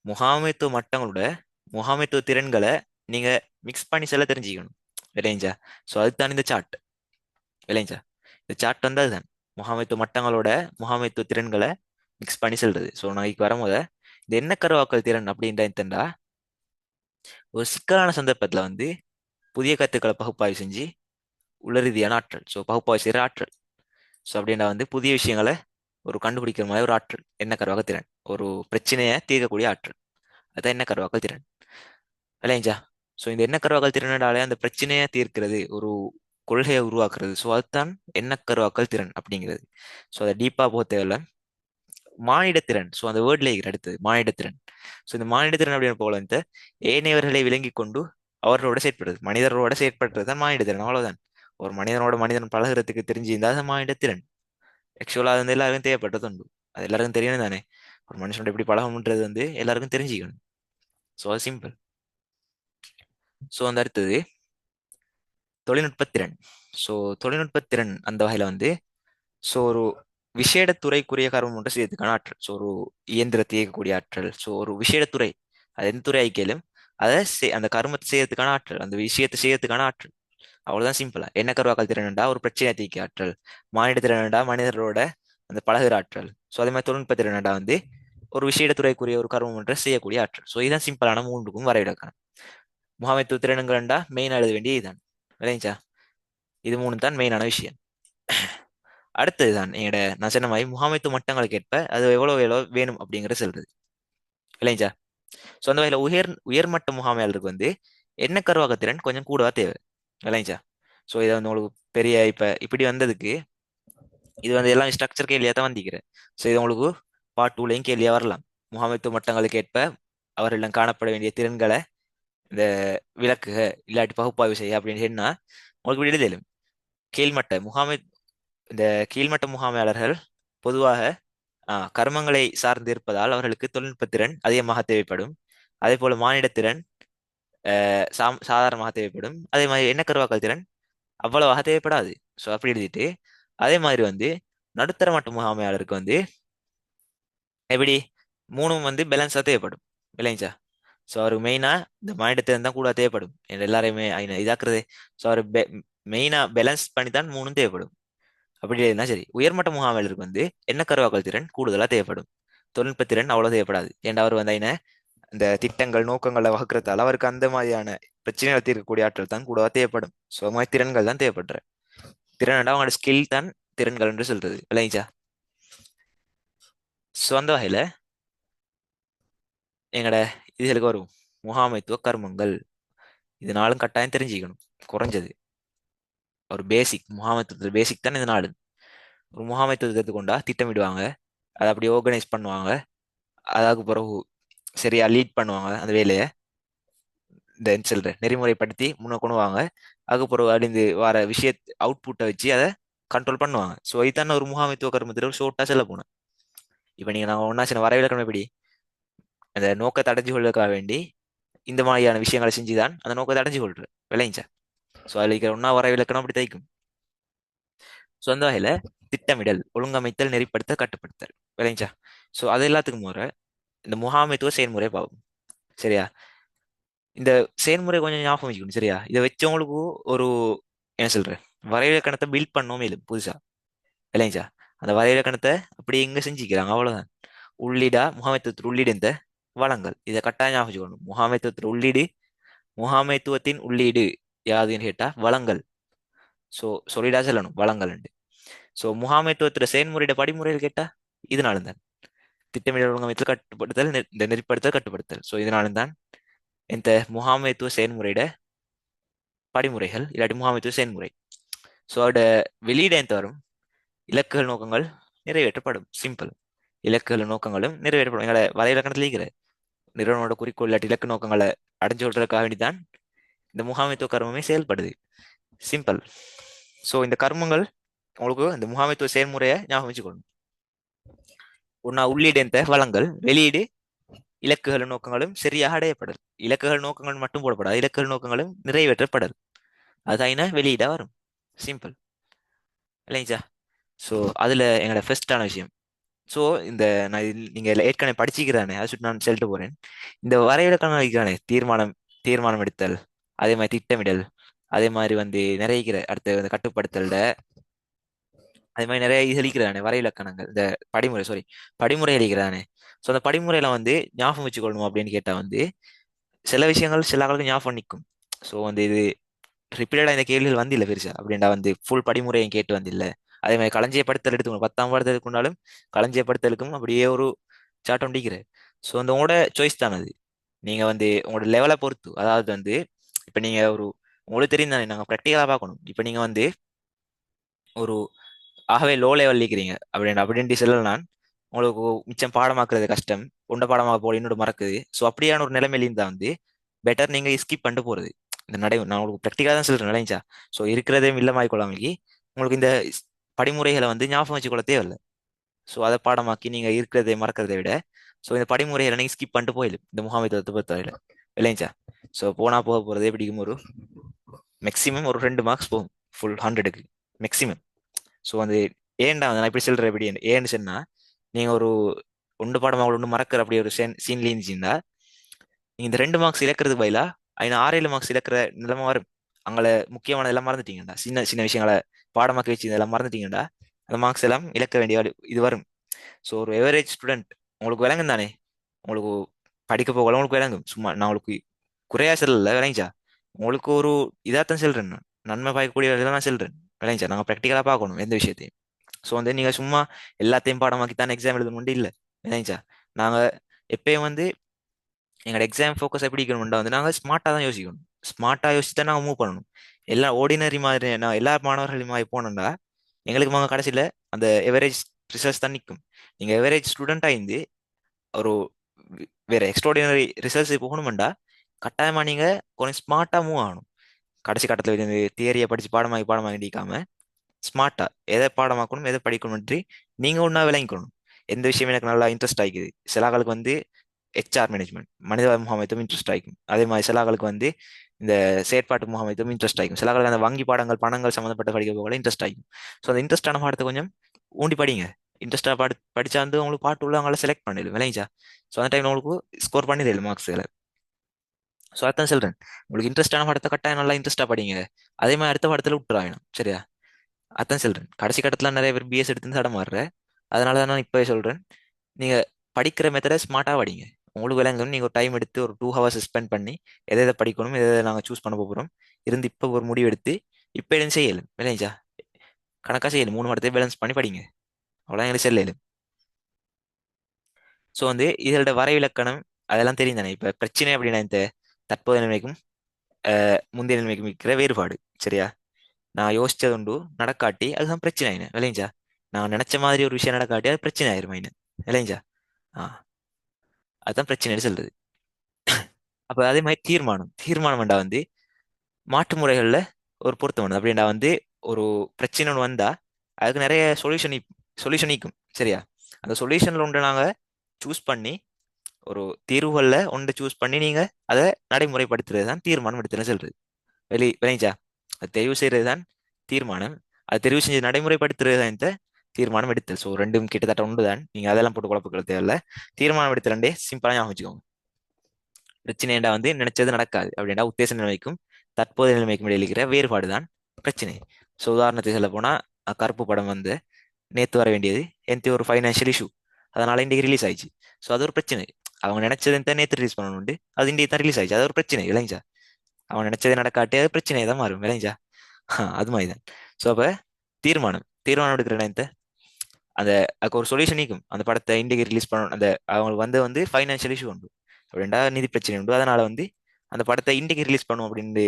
முகாமைத்துவ மட்டங்களோட முகாமைத்துவ திறன்களை நீங்க மிக்ஸ் பண்ணி செல்ல தெரிஞ்சுக்கணும். விளைஞ்சா? ஸோ அதுதான் இந்த சார்ட். விளைஞ்சா? இந்த சார்ட் வந்து அதுதான் முகாமைத்துவ மட்டங்களோட முகாமைத்துவ திறன்களை மிக்ஸ் பண்ணி செல்றது. ஸோ நாளைக்கு வரும்போது இந்த என்ன கருவாக்கல் திறன் அப்படின்ற என்னண்டா, ஒரு சிக்கலான சந்தர்ப்பத்தில் வந்து புதிய கருத்துக்களை பகுப்பாய்வு செஞ்சு உள்ள ரீதியான ஆற்றல். ஸோ பகுப்பாய்வு செய்கிற ஆற்றல். ஸோ அப்படின்னா வந்து புதிய விஷயங்களை ஒரு கண்டுபிடிக்கிற மாதிரி ஒரு ஆற்றல் என்ன கருவாக்கல் திறன். ஒரு பிரச்சனையை தீர்க்கக்கூடிய ஆற்றல், அதான் என்ன கருவாக்கல் திறன். விளைஞ்சா? ஸோ இந்த என்ன கருவாக்கல் திறனாலே அந்த பிரச்சனையை தீர்க்கிறது, ஒரு கொள்கையை உருவாக்குறது. ஸோ அதுதான் என்ன கருவாக்கல் திறன் அப்படிங்கிறது. ஸோ அதை டீப்பா போக தேவையில்ல. மானிடத்திறன், ஸோ அந்த வேர்ட்ல அடுத்தது மானிடத்திறன். ஸோ இந்த மானிடத்திறன் அப்படின்னு போல இந்த ஏனையவர்களை விளங்கி கொண்டு அவர்களோட செயற்படுறது, மனிதர்களோட செயற்படுறது தான் மானிடத்திறன். அவ்வளவுதான். ஒரு மனிதனோட மனிதன் பழகுறதுக்கு தெரிஞ்சிருந்தா அது மானிடத்திறன். ஆக்சுவலா அது வந்து எல்லாருக்கும் தேவைப்பட்டது உண்டு. அது எல்லாருக்கும் தெரியணும் தானே. ஒரு மனுஷனோட எப்படி பழகணுன்றது வந்து எல்லாருக்கும் தெரிஞ்சுக்கணும். ஸோ அது சிம்பிள். ஸோ அந்த அடுத்தது தொழில்நுட்பத்திறன். ஸோ தொழில்நுட்பத்திறன் அந்த வகையில வந்து ஸோ ஒரு விசேட துறைக்குரிய கர்மம் ஒன்று செய்யறதுக்கான ஆற்றல். ஸோ ஒரு இயந்திரத்தை இயக்கக்கூடிய ஆற்றல். ஸோ ஒரு விசேட துறை, அது எந்த துறை ஆயிக்கலும் அதை அந்த கர்மத்தை செய்யறதுக்கான ஆற்றல், அந்த விஷயத்தை செய்யறதுக்கான ஆற்றல். அவ்வளவுதான் சிம்பிளா. என்ன கருவாக்கல் திறன்டா ஒரு பிரச்சனை தீக்க ஆற்றல். மானிட திறன்டா மனிதர்களோட அந்த பழகுற ஆற்றல். ஸோ அதே மாதிரி தொழில்நுட்ப திறனடா வந்து ஒரு விஷயத்துறைக்குரிய ஒரு கர்மம் ஒன்றை செய்யக்கூடிய ஆற்றல். ஸோ இதுதான் சிம்பிளான மூன்றுக்கும் வரைவிலக்கணம். முகாமைத்துவ திறனுங்கள்டா மெயின் எழுத வேண்டிய இதுதான். விளைஞ்சா இது மூணு தான் மெயினான விஷயம். அடுத்ததுதான் எங்களோட நான் சொன்ன மாதிரி முகாமைத்துவ மட்டங்களுக்கு ஏற்ப அது எவ்வளவு எவ்வளவு வேணும் அப்படிங்கிற சொல்றது. இல்லைங்களா? ஸோ அந்த வகையில் உயர்மட்ட முகாமையாளருக்கு வந்து என்ன கருவாக்க திறன் கொஞ்சம் கூடவா தேவை. இல்லைங்களா? ஸோ இதை வந்து உங்களுக்கு பெரிய இப்ப இப்படி வந்ததுக்கு இது வந்து எல்லாம் ஸ்ட்ரக்சர் கேள்வியா தான் வந்திக்கிறேன். ஸோ இது உங்களுக்கு பார்ட் டூலையும் கேள்வியா வரலாம். முகாமைத்துவ மட்டங்களுக்கு ஏற்ப அவர்களிடம் காணப்பட வேண்டிய திறன்களை இந்த விளக்குக இல்லாட்டி பகுப்பாய்வு செய்ய அப்படின்னு சொன்னா உங்களுக்கு இப்படி எழுதலும். கீழ்மட்ட முகாமை இந்த கீழ்மட்ட முகாமையாளர்கள் பொதுவாக கர்மங்களை சார்ந்து இருப்பதால் அவர்களுக்கு தொழில்நுட்ப திறன் அதிகமாக தேவைப்படும். அதே போல மானிட திறன் சாதாரணமாக தேவைப்படும். அதே மாதிரி எண்ண கருவாக்கல் திறன் அவ்வளவாக தேவைப்படாது. ஸோ அப்படி எழுதிட்டு அதே மாதிரி வந்து நடுத்தர மட்ட முகாமையாளருக்கு வந்து எப்படி மூணும் வந்து பேலன்ஸாக தேவைப்படும். இல்லைங்களா? ஸோ அவருக்கு மெயினா இந்த மானிட திறன் தான் கூட தேவைப்படும். எல்லாரையுமே இதாக்குறது. ஸோ அவர் மெயினா பேலன்ஸ் பண்ணி தான் மூணும் தேவைப்படும். அப்படி இல்லைன்னா சரி உயர்மட்ட முகாமையாளருக்கு வந்து என்ன கருவாக்கல் திறன் கூடுதலாக தேவைப்படும். தொழில்நுட்ப திறன் அவ்வளோ தேவைப்படாது. ஏன்டா அவர் வந்து இந்த திட்டங்கள் நோக்கங்களை வகுக்கிறதால அவருக்கு அந்த மாதிரியான பிரச்சனைகளை தீர்க்கக்கூடிய ஆற்றல் தான் கூடவா தேவைப்படும். ஸோ அது மாதிரி திறன்கள் தான் தேவைப்படுற திறனடா அவங்களோட ஸ்கில் தான் திறன்கள் என்று சொல்றது. இல்லைங்களா? ஸோ அந்த வகையில எங்கட இதுகளுக்கு வரும் முகாமைத்துவ கர்மங்கள். இதனாலும் கட்டாயம் தெரிஞ்சுக்கணும். குறைஞ்சது ஒரு பேசிக் முகாமைத்துவத்தில் பேசிக் தான் இதனால ஒரு முகாமைத்துவத்தை எடுத்துக்கொண்டா திட்டமிடுவாங்க, அதை அப்படியே ஆர்கனைஸ் பண்ணுவாங்க, அதுக்கு பிறகு சரியா லீட் பண்ணுவாங்க அந்த வேலையை. இந்த சொல்ற நெறிமுறைப்படுத்தி முன்ன கொண்டு வாங்க. அதுக்கு பிறகு அழிந்து வர விஷய அவுட்புட்டை வச்சு அதை கண்ட்ரோல் பண்ணுவாங்க. ஸோ இதுதான் ஒரு முகாமைத்துவ கர்மத்தில் ஒரு ஷோர்ட்டா செல்ல போனேன். இப்போ நீங்க நான் ஒன்னா சின்ன வரைவிலக்கணம் எப்படி அந்த நோக்கத்தை அடைஞ்சு கொள்வதற்காக வேண்டி இந்த மாதிரியான விஷயங்களை செஞ்சுதான் அந்த நோக்கத்தை அடைஞ்சு கொள்ற விளைஞ்சா. ஸோ அதில் இருக்கிற ஒன்னா வரைவிலக்கணம் அப்படி தைக்கும். ஸோ அந்த வகையில திட்டமிடல், ஒழுங்கமைத்தல், நெறிப்படுத்தல், கட்டுப்படுத்தல் விளைஞ்சா. ஸோ அது எல்லாத்துக்கும் முறை இந்த முகாமைத்துவ செயல்முறை பார்ப்போம். சரியா? இந்த செயல்முறை கொஞ்சம் ஞாபகம் வச்சுக்கணும். சரியா? இதை வச்சவங்களுக்கு ஒரு என்ன சொல்றேன் வரைவிலக்கணத்தை பில்ட் பண்ணவும் இல்லை புதுசா. இல்லைங்களா? அந்த வரைவிலக்கணத்தை அப்படி இங்க செஞ்சுக்கிறாங்க அவ்வளவுதான். உள்ளீடா முகாமைத்துவத்தில் உள்ளீடு இந்த வளங்கள் இதை கட்டாயம் ஞாபகம் வச்சுக்கணும். முகாமைத்துவத்தில் உள்ளீடு முகாமைத்துவத்தின் உள்ளீடு யாதுன்னு கேட்டா வளங்கள். ஸோ சொல்லிடா சொல்லணும் வளங்கள். ஸோ முகாமைத்துவத்துல செயல்முறையோட படிமுறைகள் கேட்டா இதனால தான் திட்டமிடல் ஒழுங்கமைத்தல் கட்டுப்படுத்தல் இந்த நெறிப்படுத்தல் கட்டுப்படுத்தல். ஸோ இதனால தான் இந்த முகாமைத்துவ செயல்முறையோட படிமுறைகள் இல்லாட்டி முகாமைத்துவ செயல்முறை. ஸோ அதோட வெளியீடு எந்த வரும் இலக்குகள் நோக்கங்கள் நிறைவேற்றப்படும். சிம்பிள். இலக்குகள் நோக்கங்களும் நிறைவேற்றப்படும். எங்களை வரைவிலக்கணத்தில் இருக்கிற நிறுவனோட குறிக்கோள் இல்லாட்டி இலக்கு நோக்கங்களை அடைஞ்சு கொள்றதுக்காக வேண்டிதான் இந்த முகாமைத்துவ கர்மமே செயல்படுது. சிம்பிள். ஸோ இந்த கர்மங்கள் உங்களுக்கு இந்த முகாமைத்துவ செயல்முறையை ஞாபகம் வச்சுக்கணும். ஒன்னா உள்ளீடு எந்த வளங்கள், வெளியீடு இலக்குகள் நோக்கங்களும் சரியாக அடையப்படல். இலக்குகள் நோக்கங்கள் மட்டும் போடப்படாது, இலக்குகள் நோக்கங்களும் நிறைவேற்றப்படல். அதான் வெளியீடா வரும். சிம்பிள். இல்லைங்களா? ஸோ அதுல எங்களோட ஃபர்ஸ்டான விஷயம். ஸோ இந்த நான் நீங்க ஏற்கனவே படிச்சுக்கிறானே அதை சுட்டு நான் சொல்லிட்டு போறேன். இந்த வரைவிலக்கணம் இருக்கிறானே தீர்மானம் தீர்மானம் எடுத்தல், அதே மாதிரி திட்டமிடல், அதே மாதிரி வந்து நிறைய அடுத்த இந்த கட்டுப்படுத்தல், அதே மாதிரி நிறைய இது அளிக்கிறானே வரைவிலக்கணங்கள் இந்த படிமுறை படிமுறை அளிக்கிறானே. ஸோ அந்த படிமுறையில வந்து ஞாபகம் வச்சுக்கொள்ளணும் அப்படின்னு கேட்டா வந்து சில விஷயங்கள் சில ஆளுக்கு ஞாபகம் நிற்கும். ஸோ வந்து இது ரிப்பீட்டடா இந்த கேள்விகள் வந்து இல்லை பெருசா அப்படின்டா வந்து ஃபுல் படிமுறையும் கேட்டு வந்து இல்லை. அதே மாதிரி களஞ்சியப்படுத்தல் எடுத்துக்கணும் 10ஆம் பாடத்தை கொண்டாலும் களஞ்சியப்படுத்தலுக்கும் அப்படியே ஒரு சாட்டம் அடிக்கிற. ஸோ அந்த உங்களோட சாய்ஸ் தான் அது. நீங்க வந்து உங்களோட லெவலை பொறுத்து அதாவது வந்து இப்ப நீங்க ஒரு உங்களுக்கு தெரியும் தானே நாங்கள் ப்ராக்டிக்கலா பார்க்கணும். இப்ப நீங்க வந்து ஒரு ஆகவே லோ லெவல் இருக்கிறீங்க அப்படின்ட்டு சொல்லலாம். உங்களுக்கு மிச்சம் பாடமாக்குறது கஷ்டம், உண்ட பாடமாக போல இன்னொரு மறக்குது. ஸோ அப்படியான ஒரு நிலைமையில தான் வந்து பெட்டர் நீங்க ஸ்கிப் பண்ணிட்டு போறது. இந்த நான் உங்களுக்கு ப்ராக்டிக்கலா தான் சொல்றேன் நினைச்சா. ஸோ இருக்கிறதே இல்லமாய் கொள்ளாமக்கி உங்களுக்கு இந்த படிமுறைகளை வந்து ஞாபகம் வச்சுக்கொள்ள தேவையில்லை. ஸோ அதை பாடமாக்கி நீங்க இருக்கிறதை மறக்கிறதை விட ஸோ இந்த படிமுறைகளை நீங்க ஸ்கிப் பண்ணிட்டு போயிடும் இந்த முகாமைத்துவத்தை பொறுத்தவரையில. இல்லைங்களா? ஸோ போனா போக போறது எப்படிக்கும் ஒரு மேக்ஸிமம் ஒரு 2 மார்க்ஸ் போகும் ஃபுல் 100க்கு மேக்ஸிமம். ஸோ வந்து ஏன்டா வந்து நான் இப்படி சொல்றேன் எப்படி ஏன்னு சொன்னா நீங்க ஒரு ஒன்று பாடமாக ஒன்று மறக்கிற அப்படி ஒரு சீன்ல இருந்துச்சுன்னா நீங்க இந்த 2 மார்க்ஸ் இழக்கிறதுக்கு பதிலா அதில் 6-7 மார்க்ஸ் இழக்கிற நிலைமை வரும். அங்கே முக்கியமான எல்லாம் மறந்துட்டீங்கடா, சின்ன சின்ன விஷயங்களை பாடமாக்கி வச்சு இதெல்லாம் மறந்துட்டீங்கடா அந்த மார்க்ஸ் எல்லாம் இழக்க வேண்டிய இது வரும். ஸோ ஒரு எவரேஜ் ஸ்டூடெண்ட் உங்களுக்கு விளங்கும் தானே, உங்களுக்கு படிக்க போகல உங்களுக்கு விளங்கும். சும்மா நான் உங்களுக்கு குறையா செல்லல விளங்கிச்சா, உங்களுக்கு ஒரு இதாத்தான் செல்றேன் நான். நன்மை பார்க்கக்கூடிய இதில் நான் செல்றேன் விளங்கிச்சா. நாங்கள் ப்ராக்டிக்கலாக பார்க்கணும் எந்த விஷயத்தையும். ஸோ வந்து நீங்கள் சும்மா எல்லாத்தையும் பாடமாக்கி தான் எக்ஸாம் எழுதணும் இல்லை விளங்கிச்சா. நாங்கள் எப்பயும் வந்து எங்களோட எக்ஸாம் ஃபோக்கஸ் எப்படி இருக்கணும்டா வந்து நாங்கள் ஸ்மார்ட்டாக தான் யோசிக்கணும். ஸ்மார்ட்டாக யோசிச்சு தான் நாங்கள் மூவ் பண்ணணும். எல்லாம் ஆர்டினரி மாதிரி நான் எல்லா மாணவர்களையும் மாதிரி போனோம்டா எங்களுக்கு வாங்க கடைசியில் அந்த எவரேஜ் ரிசல்ட்ஸ் தான் நிற்கும். நீங்கள் எவரேஜ் ஸ்டூடெண்ட்டாக இருந்து ஒரு வேற எக்ஸ்ட்ராடினரி ரிசல்ட்ஸ் போகணுமெண்டா கட்டாயமாக நீங்கள் கொஞ்சம் ஸ்மார்ட்டாக மூவ் ஆகணும். கடைசி கட்டத்தில் இந்த தியரியை படித்து பாடமாகி பாடமாகி நீக்காம ஸ்மார்ட்டா எதை பாடமாக்கணும் எதை படிக்கணும்ன்றி நீங்க ஒன்றா விளங்கிக்கணும். எந்த விஷயம் எனக்கு நல்லா இன்ட்ரெஸ்ட் ஆகிக்குது. சில ஆளுக்கு வந்து ஹெச்ஆர் மேனேஜ்மெண்ட் மனித முகாமைத்துவம் இன்ட்ரெஸ்ட் ஆகிக்கும். அதே மாதிரி சில ஆளுக்கு வந்து இந்த செயற்பாட்டு முகாமைத்துவம் இன்ட்ரெஸ்ட் ஆகிக்கும். சில ஆளுக்கு அந்த வங்கி பாடங்கள் பணங்கள் சம்மந்தப்பட்ட படிக்க போகல இன்ட்ரெஸ்ட் ஆகிக்கும். ஸோ அந்த இன்ட்ரெஸ்டான பாடத்தை கொஞ்சம் ஊண்டி படிங்க. இன்ட்ரெஸ்டாக படிச்சா வந்து உங்களுக்கு பாட்டு உள்ள அவங்கள செலக்ட் பண்ணிடு விளைஞ்சா. ஸோ அந்த டைம் உங்களுக்கு ஸ்கோர் பண்ணிடுது மார்க்ஸ்களை. ஸோ அதான் சொல்றேன், உங்களுக்கு இன்ட்ரெஸ்டான படத்தை கட்டாயம் நல்லா இன்ட்ரெஸ்டா படிங்க. அதே மாதிரி அடுத்த படத்துல விட்டுறாங்க சரியா. அதான் சொல்றேன், கடைசி கட்டத்துல நிறைய பேர் பிஎஸ் எடுத்து தடம் மாறுற. அதனால தான் நான் இப்பவே சொல்றேன், நீங்க படிக்கிற மெத்தடை ஸ்மார்ட்டா படிங்க. உங்களுக்கு விளங்கணும். நீங்க ஒரு டைம் எடுத்து ஒரு 2 ஹவர்ஸ் ஸ்பெண்ட் பண்ணி எதை எதை படிக்கணும் எதை எதை நாங்கள் சூஸ் பண்ண போகிறோம் இருந்து இப்போ ஒரு முடிவு எடுத்து இப்போ எதுவும் செய்யலும் விளைஞ்சா. கணக்கா செய்யலும் 3 மடத்தை பேலன்ஸ் பண்ணி படிங்க. அவ்வளோ எங்களுக்கு செல்லலும். ஸோ வந்து இதோட வரைவிலக்கணம் அதெல்லாம் தெரியும் தானே. இப்போ பிரச்சனை அப்படின்னா இந்த தற்போதைய நிலைமைக்கும் முந்தைய நிலைமைக்கும் இருக்கிற வேறுபாடு சரியா. நான் யோசிச்சது உண்டு நடக்காட்டி அதுதான் பிரச்சனை ஆயினேன் விளைஞ்சா. நான் நினைச்ச மாதிரி ஒரு விஷயம் நடக்காட்டி அது பிரச்சனை ஆயிரும் ஆயினேன் விளைஞ்சா. ஆ அதுதான் பிரச்சனைன்னு சொல்றது. அப்ப அதே மாதிரி தீர்மானம் தீர்மானம் வேண்டா வந்து மாற்று முறைகள்ல ஒரு பொருத்தம் அப்படின்னா வந்து ஒரு பிரச்சனை ஒன்று வந்தா அதுக்கு நிறைய சொல்யூஷன் நீக்கும் சரியா. அந்த சொல்யூஷன்ல ஒன்று நாங்க சூஸ் பண்ணி ஒரு தீர்வுகள்ல ஒன்றை சூஸ் பண்ணி நீங்க அதை நடைமுறைப்படுத்துறது தான் தீர்மானம் எடுத்துன்னு சொல்றது. விளைஞ்சா, அது தெரிவு செய்யறது தான் தீர்மானம். அது தெரிவு செஞ்சு நடைமுறைப்படுத்துறது தான் இந்த தீர்மானம் எடுத்தல். ஸோ ரெண்டும் கிட்டத்தட்ட ஒன்று தான். நீங்க அதெல்லாம் போட்டு குழப்பங்கள் தேவையில்ல. தீர்மானம் எடுத்தல் ரெண்டே சிம்பிளா ஞாபகம் வச்சுக்கோங்க. பிரச்சனைடா வந்து நினைச்சது நடக்காது அப்படின்னா உத்தேச நிலைமைக்கும் தற்போதைய நிலைமைக்கும் இடையில இருக்கிற வேறுபாடு தான் பிரச்சனை. ஸோ உதாரணத்துக்கு சொல்ல போனா கருப்பு படம் வந்து நேத்து வர வேண்டியது எந்த ஒரு ஃபைனான்ஷியல் இஷ்யூ அதனால இன்றைக்கு ரிலீஸ் ஆயிடுச்சு. ஸோ அது ஒரு பிரச்சனை. அவங்க நினைச்சது நேத்து ரிலீஸ் பண்ணணும் அது இன்றைக்கு தான் ரிலீஸ் ஆயிடுச்சு. அது ஒரு பிரச்சனை விளைஞ்சா. அவன் நினைச்சதை நடக்காட்டி அது பிரச்சனையை தான் மாறும் விளைஞ்சா. அது மாதிரி தான். ஸோ அப்ப தீர்மானம் தீர்மானம் எடுக்கிற இந்த அந்த அதுக்கு ஒரு சொல்யூஷன் நீக்கும். அந்த படத்தை இன்றைக்கு ரிலீஸ் பண்ணணும் அந்த அவங்களுக்கு வந்து ஃபைனான்ஷியல் இஷ்யூ உண்டு அப்படின்னா நிதி பிரச்சனை உண்டு. அதனால வந்து அந்த படத்தை இன்றைக்கு ரிலீஸ் பண்ணும் அப்படின்னு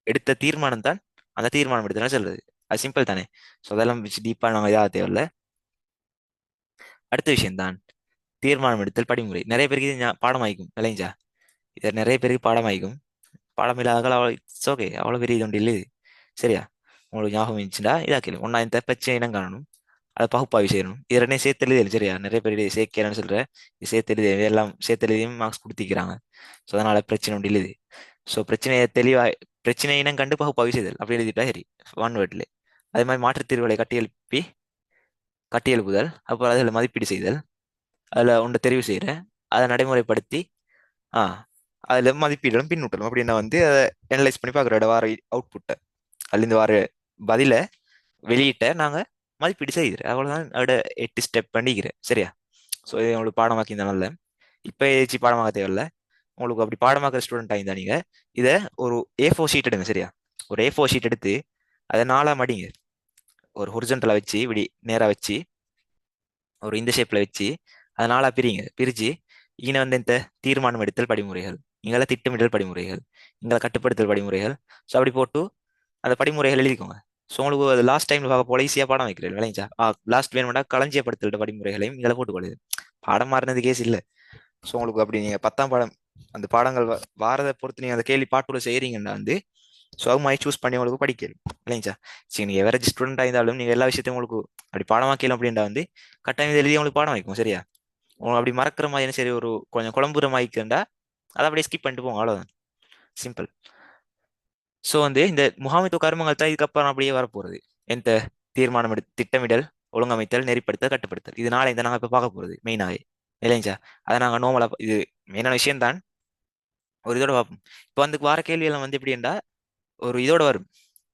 எடுத்த தீர்மானம் தான் அந்த தீர்மானம் எடுத்தனா சொல்றது. அது சிம்பிள் தானே. ஸோ அதெல்லாம் டீப்பா நாங்கள் இதாக தேவையில்ல. அடுத்த விஷயம் தான் தீர்மானம் எடுத்தல் படிமுறை. நிறைய பேருக்கு இது பாடமாயிக்கும் விளைஞ்சா. இதை நிறைய பேருக்கு பாடமாயிக்கும். பாடம் இல்லாத அவ்வளோ இட்ஸ் ஓகே, அவ்வளோ பெரிய இது ஒன்று இல்லை இது சரியா. உங்களுக்கு ஞாபகம் இருந்துச்சுன்னா இதா கேளு. ஒன்னா இந்த பிரச்சனை இனம் காணணும், அதை பகுப்பாய்வு செய்யணும். இது ரெண்டையும் சேர்த்து எழுதியல் சரியா. நிறைய பேர் இது சேர்க்கிறேன்னு சொல்ற இது சேர்த்து எழுதி எல்லாம் சேர்த்து எழுதியும் மார்க்ஸ் கொடுத்திக்கிறாங்க. ஸோ அதனால பிரச்சனை ஒன்று எழுது. ஸோ பிரச்சனையை தெளிவா பிரச்சனை இனம் கண்டு பகுப்பாய்வு செய்தல் அப்படி எழுதிட்டா சரி ஒன் வேர்ட்ல. அதே மாதிரி மாற்றுத் தீர்வுகளை கட்டி எழுப்புதல், அப்புறம் அதில் மதிப்பீடு செய்தல், அதில் ஒன்று தெரிவு செய்கிற அதை நடைமுறைப்படுத்தி ஆ அதில் மதிப்பீடும் பின்னூட்டலும் அப்படின்னா வந்து அதை அனலைஸ் பண்ணி பார்க்குற வார அவுட்புட்டை அதுலேருந்து வார பதிலை வெளியிட்ட நாங்கள் மதிப்பீடு செய்கிறேன். அவ்வளோதான் அதோட 8 ஸ்டெப் பண்ணிக்கிறேன் சரியா. ஸோ இது உங்களுக்கு பாடமாக்கி இந்த நல்ல இப்போ ஏதாச்சும் பாடமாக்க தேவையில்ல. உங்களுக்கு அப்படி பாடமாக்குற ஸ்டூடெண்ட் ஆயிருந்தா நீங்க இதை ஒரு A4 ஷீட் எடுங்க சரியா. ஒரு A4 ஷீட் எடுத்து அதை நாலா மடிங்க. ஒரு ஹொரிசன்டலா வச்சு இப்படி நேரா வச்சு ஒரு இந்த ஷேப்ல வச்சு அதை நாலா பிரிச்சு இங்கே வந்து இந்த தீர்மானம் எடுத்தல் படிமுறைகள், இங்கே திட்டமிடல் படிமுறைகள், இங்கே கட்டுப்படுத்தல் படிமுறைகள். ஸோ அப்படி போட்டு அந்த படிமுறைகள் எழுதிக்கோங்க. ஸோ உங்களுக்கு அது லாஸ்ட் டைம்ல பார்க்க போல ஈஸியாக பாடம் வைக்கிறேன் விளைஞ்சா. லாஸ்ட் வேணும்னா களஞ்சியப்படுத்தல் படிமுறைகளையும் இங்கே போட்டுக்கொள்ளுது. பாடம் மாறினது கேஸ் இல்லை. ஸோ உங்களுக்கு அப்படி நீங்க 10ஆம் பாடம் அந்த பாடங்கள் வாரதை பொறுத்து நீங்க அந்த கேள்வி பாட்டுல செய்யறீங்கன்னா வந்து ஸோ அது மாதிரி சூஸ் பண்ணி உங்களுக்கு படிக்கணும் இல்லைங்களா. சரி நீங்க எவரேஜ் ஸ்டூடெண்ட் இருந்தாலும் நீங்க எல்லா விஷயத்தையும் உங்களுக்கு அப்படி பாடமாக்கலாம் அப்படின்னா வந்து கட்டாயம் இதை எழுதி உங்களுக்கு பாடம் வைக்கும் சரியா. உங்களுக்கு அப்படி மறக்கிற மாதிரி சரி ஒரு கொஞ்சம் குழம்புற மாதிரிண்டா அதை அப்படியே ஸ்கிப் பண்ணிட்டு போங்க அவ்வளவுதான். சிம்பிள். ஸோ வந்து இந்த முகாமைத்துவ கருமங்கள் தான் இதுக்கப்புறம் அப்படியே வரப்போறது. எந்த தீர்மானம் திட்டமிடல், ஒழுங்கமைத்தல், நெறிப்படுத்தல், கட்டுப்படுத்தல், இது நாளை இந்த நாங்கள் இப்போ பார்க்க போறது மெயினாகவே இல்லைங்களா. அதை நாங்கள் நோமலா இது மெயினான விஷயம் தான். ஒரு இதோட பார்ப்போம். இப்போ வந்து வார கேள்வியெல்லாம் வந்து எப்படின்னா ஒரு இதோட வரும்